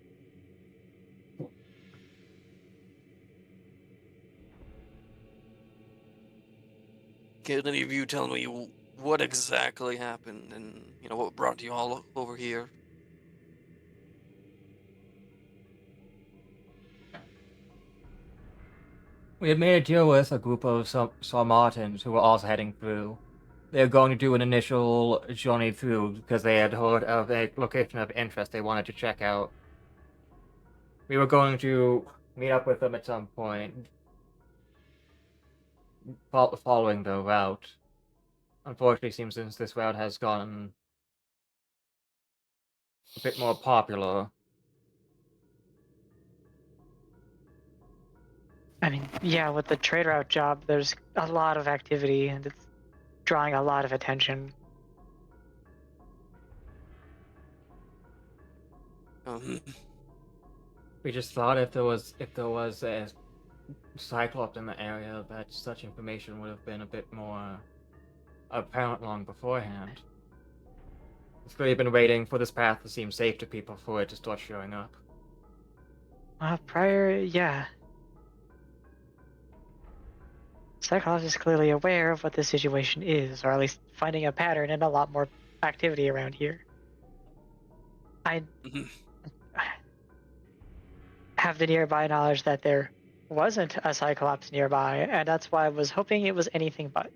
Can any of you tell me what exactly happened and what brought you all over here? We had made a deal with a group of Sarmatans who were also heading through. They were going to do an initial journey through because they had heard of a location of interest they wanted to check out. We were going to meet up with them at some point, following the route. Unfortunately, it seems since this route has gotten a bit more popular. I mean, yeah, with the trade route job, there's a lot of activity and it's drawing a lot of attention. We just thought if there was a Cyclops in the area, that such information would have been a bit more apparent long beforehand. It's clearly been waiting for this path to seem safe to people for it to start showing up. Yeah. Cyclops is clearly aware of what the situation is, or at least finding a pattern and a lot more activity around here. I have the nearby knowledge that there wasn't a Cyclops nearby, and that's why I was hoping it was anything but.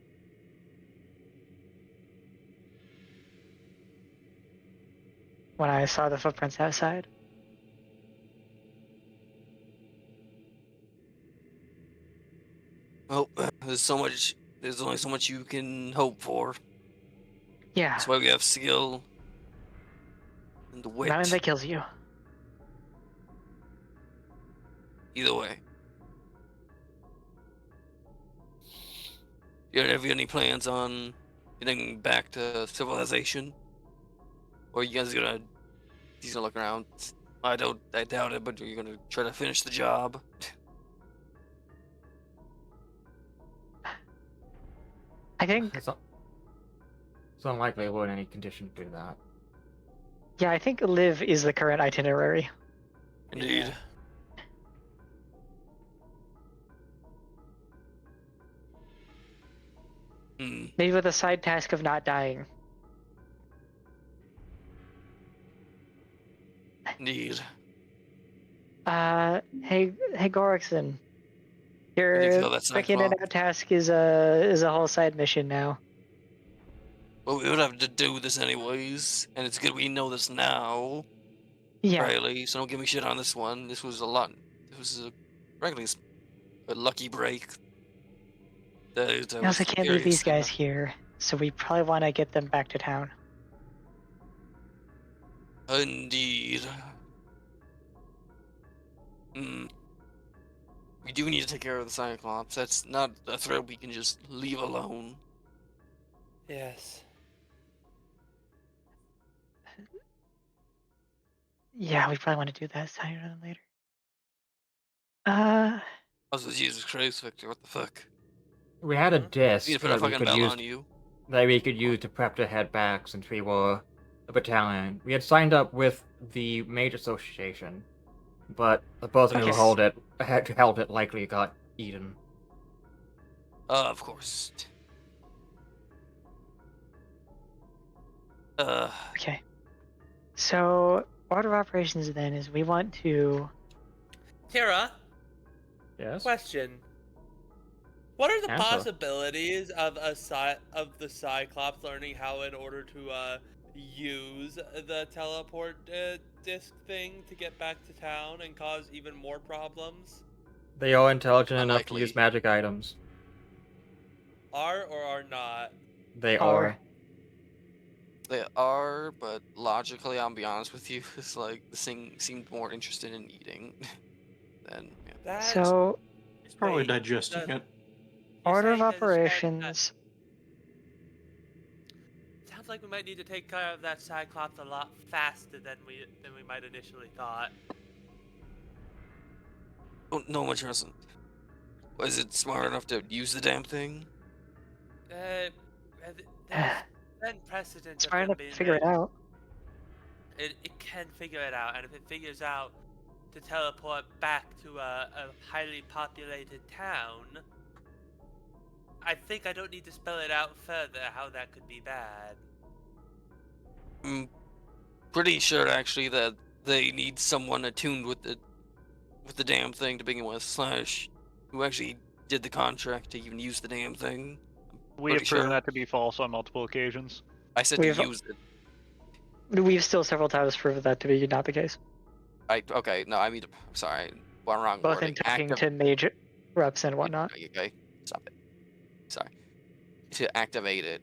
When I saw the footprints outside. Well, there's only so much you can hope for. Yeah. That's why we have skill and the wit. Nothing that kills you. Either way. You don't have any plans on getting back to civilization? Or you guys he's gonna look around. I doubt it, but are you gonna try to finish the job? I think. It's unlikely I would in any condition to do that. Yeah, I think live is the current itinerary. Indeed. Maybe with a side task of not dying. Indeed. Hey Gorikson. How do you Your feel that check in and Cyclops? out task is a whole side mission now. Well, we would have to do this anyways, and it's good we know this now, Yeah. Riley. So don't give me shit on this one. This was a lot. This was frankly a lucky break. That I We also was can't leave curious these guys enough. here, so we probably want to get them back to town. Indeed. Hmm. We do need to take care of the Cyclops. That's not a threat we can just leave alone. Yes. Yeah, we probably want to do that sooner than later. Uh, Also, Jesus Christ, Victor, what the fuck? We had a Hmm? You need to disc put a that we fucking could bell use on you. to prep to head back since we were a battalion. We had signed up with the Mage Association, but the person who Okay. held it likely got eaten. Of course. Okay. So, order of operations then is we want to. Tara, Yes. question. What are the Answer. possibilities of the Cyclops learning how in order to use the teleport disc thing to get back to town and cause even more problems? They are intelligent enough to Unlikely. use magic items. Are or are not? They Are. are. They are, but logically, I'll be honest with you, it's like this thing seemed more interested in eating than. Yeah. That So, He's probably wait, digesting it. you're order of saying that it's operations. sounds like we might need to take care of that Cyclops a lot faster than we might initially thought. Oh, no one doesn't. Was it smart enough to use the damn thing? There's been precedent of Trying them to being figure it out. It can figure it out, and if it figures out to teleport back to a highly populated town, I think I don't need to spell it out further how that could be bad. I'm pretty sure actually that they need someone attuned with the damn thing to begin with, slash who actually did the contract to even use the damn thing. We have Pretty proven sure. that to be false on multiple occasions. I said We've- to use it. We've still several times proven that to be not the case. Okay, no, I mean, sorry, one wrong Both wording. in talking to mage reps and whatnot. Okay, stop it. Sorry. To activate it.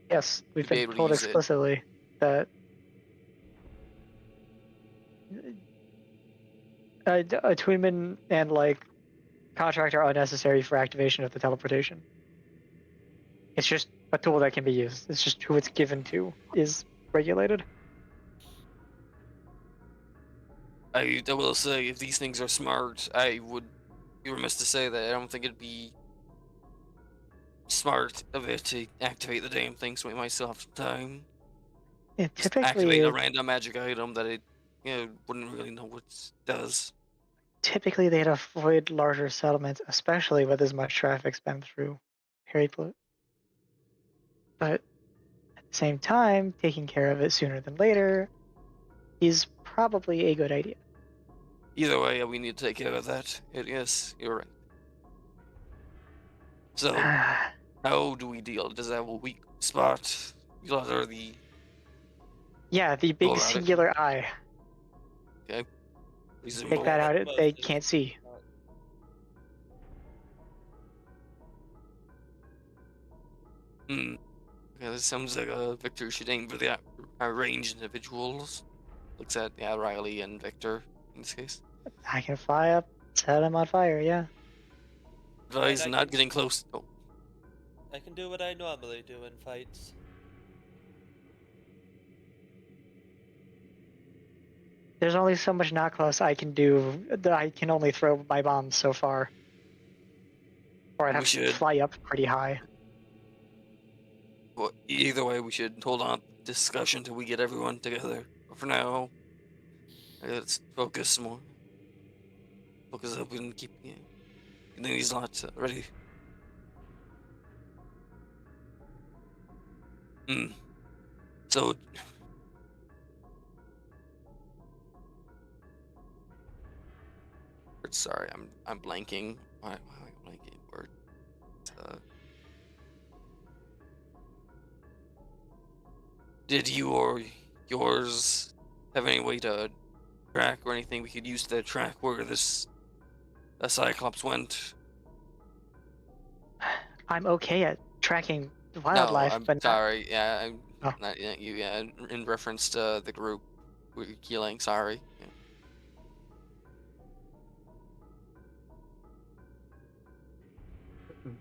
Yes, we've To be been able to told use it. explicitly that attunement and like contract are unnecessary for activation of the teleportation. It's just a tool that can be used. It's just who it's given to is regulated. I will say, if these things are smart, I would be remiss to say that I don't think it'd be smart of it to activate the damn thing, so we might still have some time. It Just typically activate a random magic item that it, wouldn't really know what it does. typically they'd avoid larger settlements, especially with as much traffic's been through Harryplut. But at the same time, taking care of it sooner than later is probably a good idea. Either way, we need to take care of that. Yes, you're right. So, how do we deal? Does it have a weak spot? Or the Yeah, the Go big about it. singular eye. okay? Take Reasonable. that out, they can't see. Hmm. Okay, this sounds like Victor should aim for the ranged individuals. Looks at Riley and Victor in this case. I can fly up, set them on fire, yeah. Advise I not can- getting close. Oh, I can do what I normally do in fights. There's only so much not close I can do. I can only throw my bombs so far. Or I'd We have to should- fly up pretty high. well, either way, we should hold on discussion till we get everyone together. But for now, let's focus more. Focus up and keep getting these lots ready. Hmm. So, sorry, I'm blanking. Why am I blanking? Word. Did you or yours have any way to track or anything we could use to track where this Cyclops went? I'm okay at tracking No, wildlife, I'm but not. sorry. Yeah, I'm Oh. not you. Yeah, in reference to the group we're killing. Sorry. Yeah.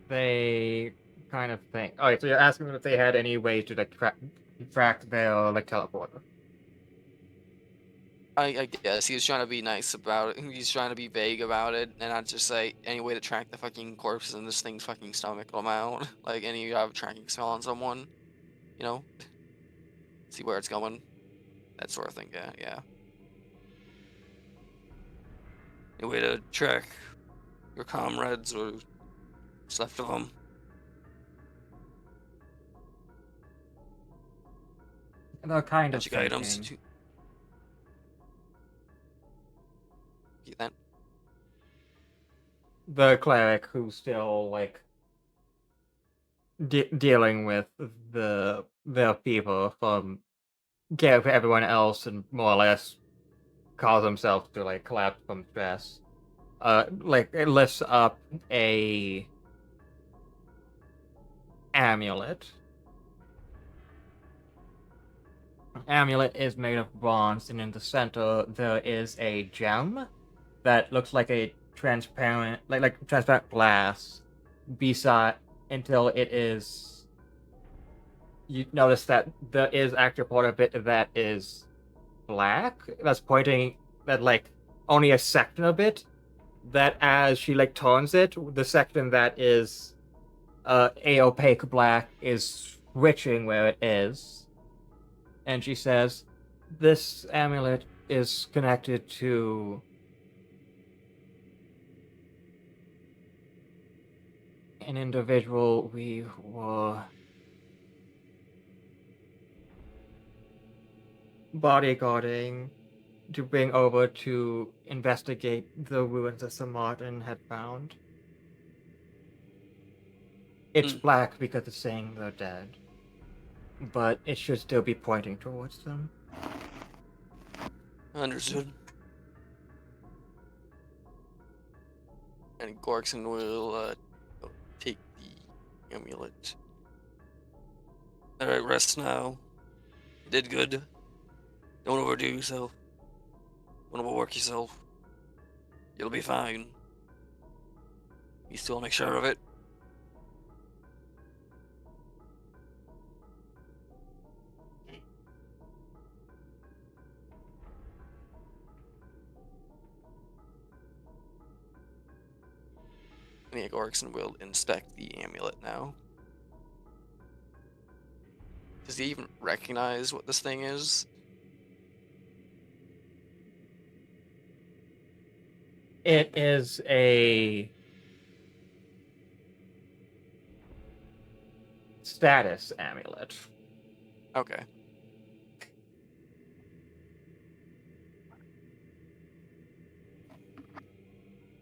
They kind of think. Oh, so you're asking them if they had any way to like track their like teleporter. I guess he was trying to be nice about it. He's trying to be vague about it, and not just say any way to track the fucking corpses in this thing's fucking stomach them out. Like any you have a tracking smell on someone, you know, see where it's going, that sort of thing. Yeah, yeah. Any way to track your comrades or what's left of them? They're kind of Magic items. thinking. Get that? The cleric who's still like dealing with the people from care for everyone else and more or less cause himself to like collapse from stress. Like it lifts up a amulet. Amulet is made of bronze, and in the center there is a gem that looks like a transparent, like transparent glass. Beside, until it is, you notice that there is actually part of it that is black. That's pointing that like only a section of it. That as she like turns it, the section that is a opaque black is switching where it is. And she says, this amulet is connected to an individual we were bodyguarding to bring over to investigate the ruins that Sir Martin had found. It's black because it's saying they're dead, but it should still be pointing towards them. Understood. And Gorkson will take the amulet. Alright, rest now. You did good. Don't overdo yourself. Don't overwork yourself. You'll be fine. You still make sure of it. And Gorkson will inspect the amulet now. Does he even recognize what this thing is? It is a status amulet. Okay.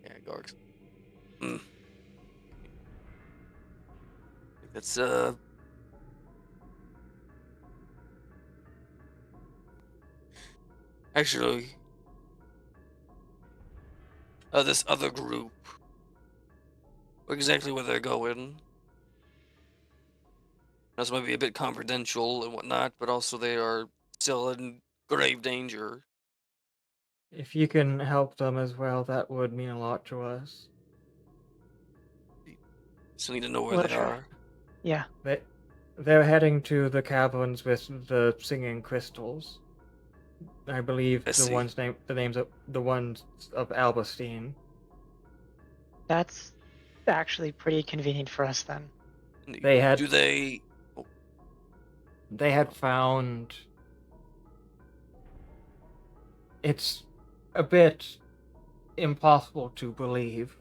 Yeah, Gorks. It's actually this other group. Exactly where they're going. This might be a bit confidential and whatnot, but also they are still in grave danger. If you can help them as well, that would mean a lot to us. Still need to know where We'll they try. are. Yeah. They're heading to the caverns with the singing crystals. I believe the names of the ones of Albastine. That's actually pretty convenient for us then. They had. Do they? Oh. They had found. It's a bit impossible to believe,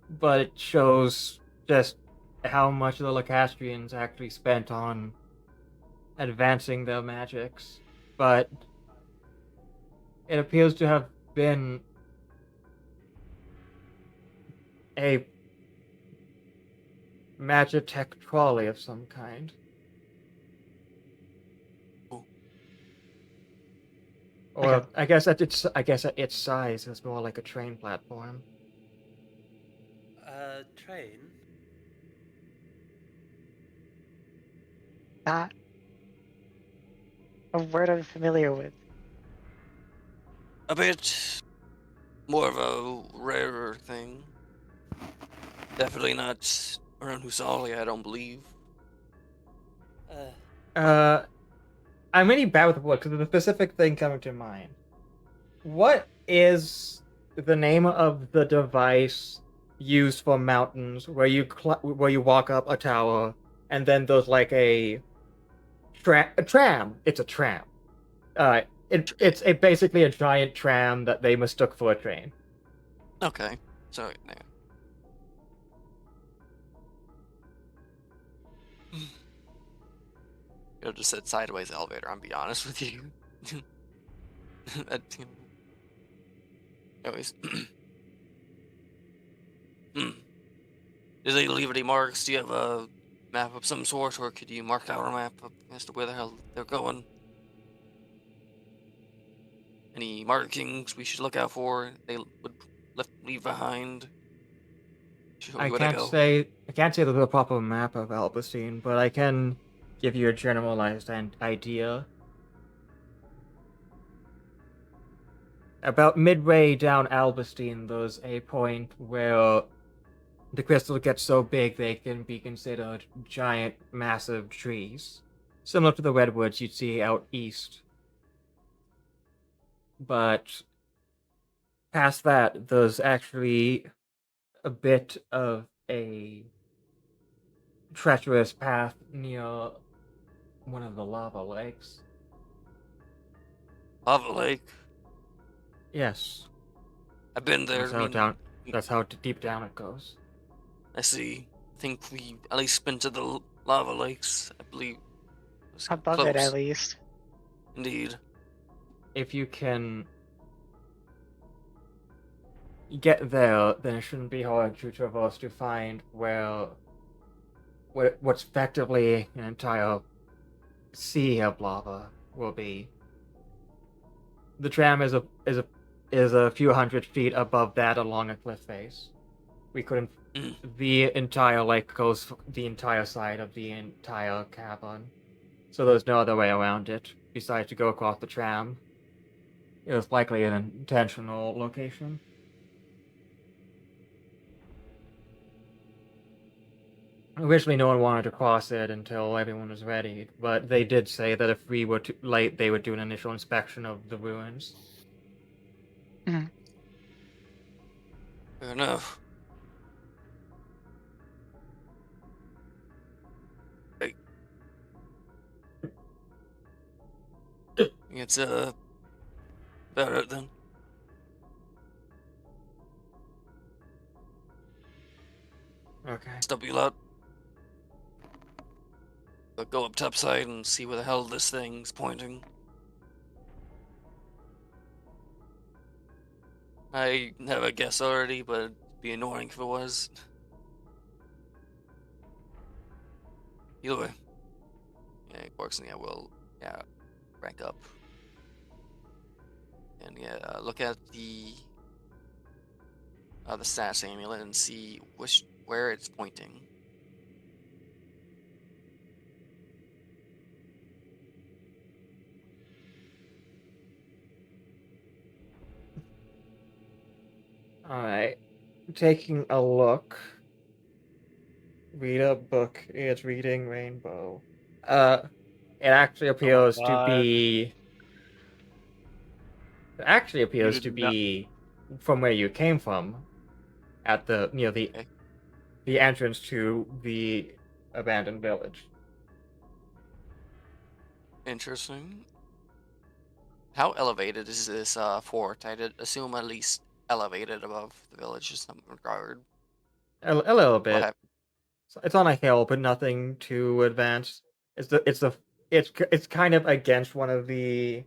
but it shows just how much the Lacastrians actually spent on advancing their magics. But it appears to have been a magitech trolley of some kind. Or Okay. I guess at its size, it's more like a train platform. Train. Not a word I'm familiar with. A bit more of a rarer thing. Definitely not around Husali, I don't believe. I'm really bad with words because the specific thing coming to mind. What is the name of the device used for mountains where you walk up a tower and then there's like a tram? It's a tram. It's basically a giant tram that they mistook for a train. Okay, so yeah. You'll just said sideways elevator, I'll be honest with you. Anyways. Did they leave any marks? Do you have a map of some sort, or could you mark out a map as to where the hell they're going? Any markings we should look out for? They would leave behind. Show me I where to can't go. say there's a proper map of Albacine, but I can give you a generalized idea. About midway down Albastine, there's a point where the crystals get so big they can be considered giant, massive trees, similar to the redwoods you'd see out east. But past that, there's actually a bit of a treacherous path near one of the lava lakes. Lava Lake. Yes, I've been there. that's how deep down it goes. I see. I think we at least been to the lava lakes. I believe. It was Above close. it, at least. Indeed. If you can get there, then it shouldn't be hard to traverse to find what's effectively an entire sea of lava will be. The tram is a few hundred feet above that along a cliff face. We couldn't. The entire lake goes the entire side of the entire cavern, so there's no other way around it besides to go across the tram. It was likely an intentional location. Originally, no one wanted to cross it until everyone was ready, but they did say that if we were too late, they would do an initial inspection of the ruins. Mhm. Fair enough. Hey. It's about it then. Okay. Stop you lot. But go up topside and see where the hell this thing's pointing. I have a guess already, but it'd be annoying if it was. Either way. Yeah, it works, and yeah, we'll rank up. And yeah, look at the stats amulet and see where it's pointing. Alright. Taking a look. Read a book. It's reading Rainbow. It actually appears to God. be. It actually appears did to not- be from where you came from, at the near Okay. the entrance to the abandoned village. Interesting. How elevated is this fort? I did assume at least elevated above the village in some regard. A little bit. hap- It's on a hill, but nothing too advanced. It's kind of against one of the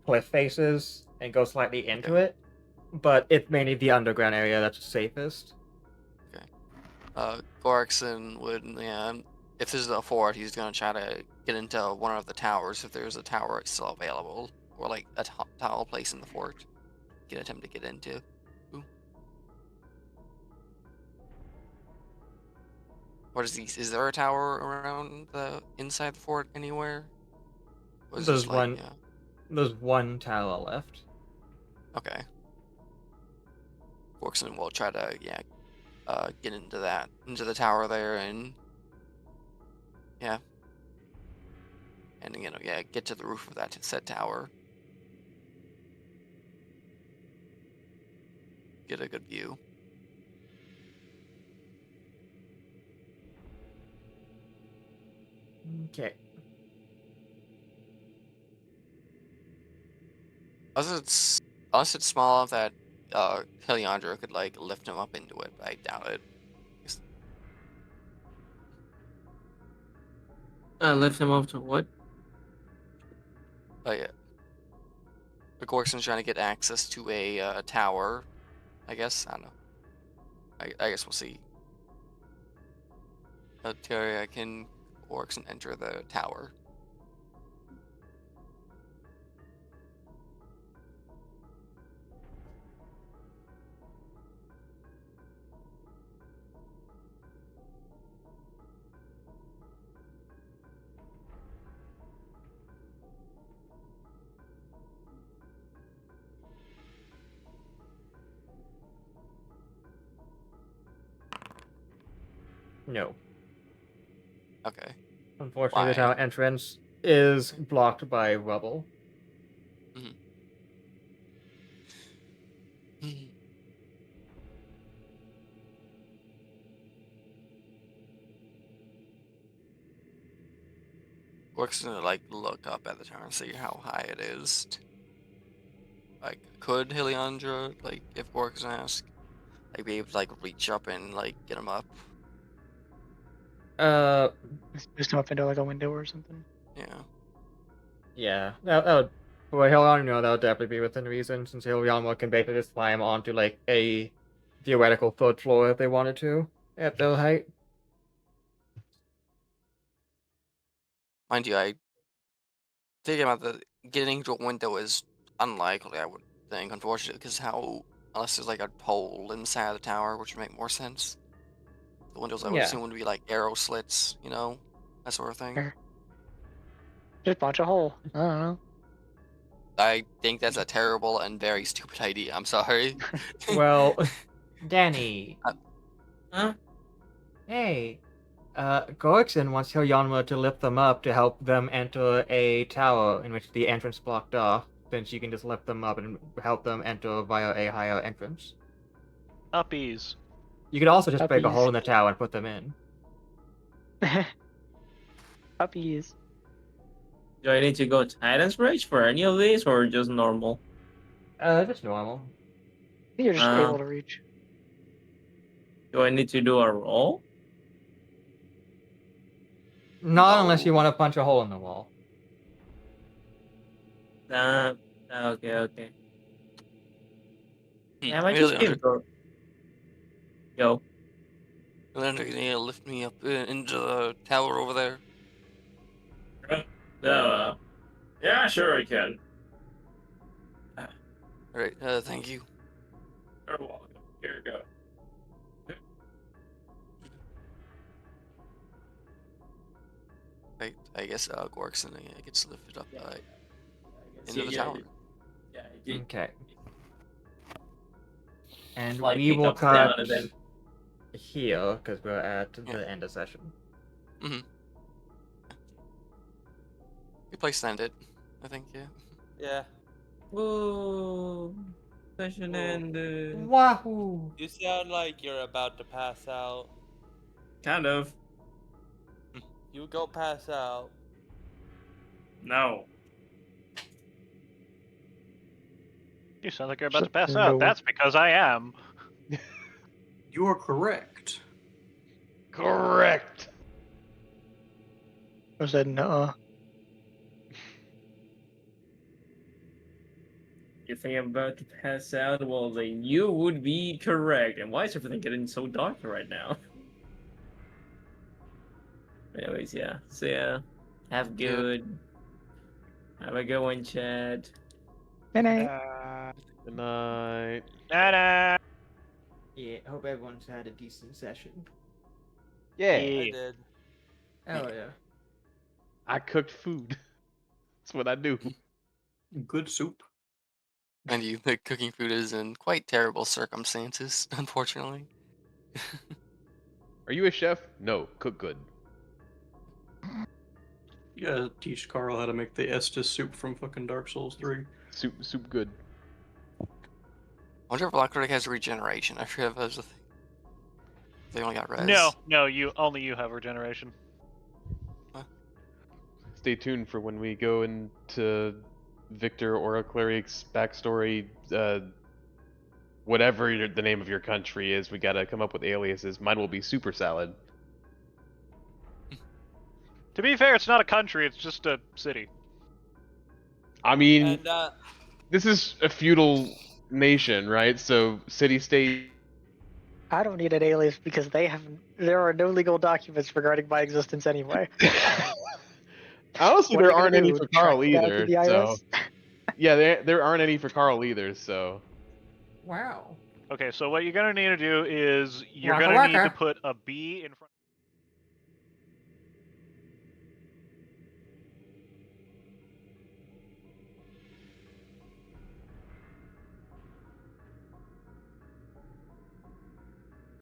cliff faces and goes slightly into it, but it's mainly the underground area that's safest. Gorkson would if this is a fort, he's gonna try to get into one of the towers if there's a tower still available, or like a tall place in the fort. Get him to get into. Ooh. What is these? Is there a tower around the inside the fort anywhere? Or is There's this like, one. There's one tower left. okay. Gorkson will try to get into the tower there, and get to the roof of that said tower. Get a good view. Okay. Unless it's small enough that Heliandra could like lift him up into it, but I doubt it. Lift him up to what? Oh yeah. The Gorkson's trying to get access to a tower. I guess I don't know. I guess we'll see. Terry, can Gorkson enter the tower? No. Okay. Unfortunately, Why? the tower entrance is blocked by rubble. Gorkson's gonna like look up at the tower and see how high it is. Like, could Heliandra, like, if Gorkson asked, like, be able to like reach up and like get him up? Just boost him up into like a window or something. Yeah. Yeah, that would. For Heliandra, that would definitely be within reason, since Heliandra can basically just climb onto like a theoretical third floor if they wanted to at their height. Mind you, I thinking about the getting to a window is unlikely, I would think, unfortunately, because unless there's like a hole inside the tower, which would make more sense. The windows I would Yeah. assume would be like arrow slits, that sort of thing. Sure. Just punch a hole. I don't know. I think that's a terrible and very stupid idea. I'm sorry. Well, Danny. Huh? Hey. Gorkson wants Heliandra to lift them up to help them enter a tower in which the entrance blocked off, since you can just lift them up and help them enter via a higher entrance. Uppies. You could also just break a Puppies. hole in the tower and put them in. Puppies. Do I need to go Titan's Rage for any of these, or just normal? Just normal. I think you're just Um, able to reach. Do I need to do a roll? Not unless you No. want to punch a hole in the wall. Okay. Yeah, I might Really just give go. Yo. Leonard, can you lift me up into the tower over there? Yeah, sure I can. Alright, thank you. You're welcome. Here you go. I guess Gorkson gets lifted up into the Yeah, tower. Yeah, I did. Okay. And Like, we pick will up down cut and then- here, because we're at Yeah. the end of session. We place ended, I think, yeah. Yeah. Whoa. Session Whoa. ended. Wahoo! You sound like you're about to pass out. Kind of. You go pass out. No. You sound like you're about to pass No. out. That's because I am. You are correct. Correct. I said no. You think I'm about to pass out? Well, then you would be correct. And why is everything getting so dark right now? Anyways, yeah. So yeah, have good. Have a good one, Chad. Good night. Good night. Ta-da! Yeah, hope everyone's had a decent session. Yeah. I Yeah. did. Oh yeah. I cooked food. That's what I do. Good soup. And you pick cooking food is in quite terrible circumstances, unfortunately. Are you a chef? No, cook good. You gotta teach Carl how to make the Estus soup from fucking Dark Souls 3. Soup good. I wonder if Black Critic has regeneration. I forget if that was a thing. They only got res. No, only you have regeneration. Stay tuned for when we go into Victor or Cleric's backstory. Whatever the name of your country is, we gotta come up with aliases. Mine will be Super Salad. To be fair, it's not a country; it's just a city. I mean, And this is a feudal nation, right? So city-state. I don't need an alias because there are no legal documents regarding my existence anyway. Honestly, What are there you gonna aren't any do, for track Carl me down to either. the So IRS? yeah, there aren't any for Carl either. So Wow. Okay, so what you're gonna need to do is you're Waka gonna need to waka. put a B in front.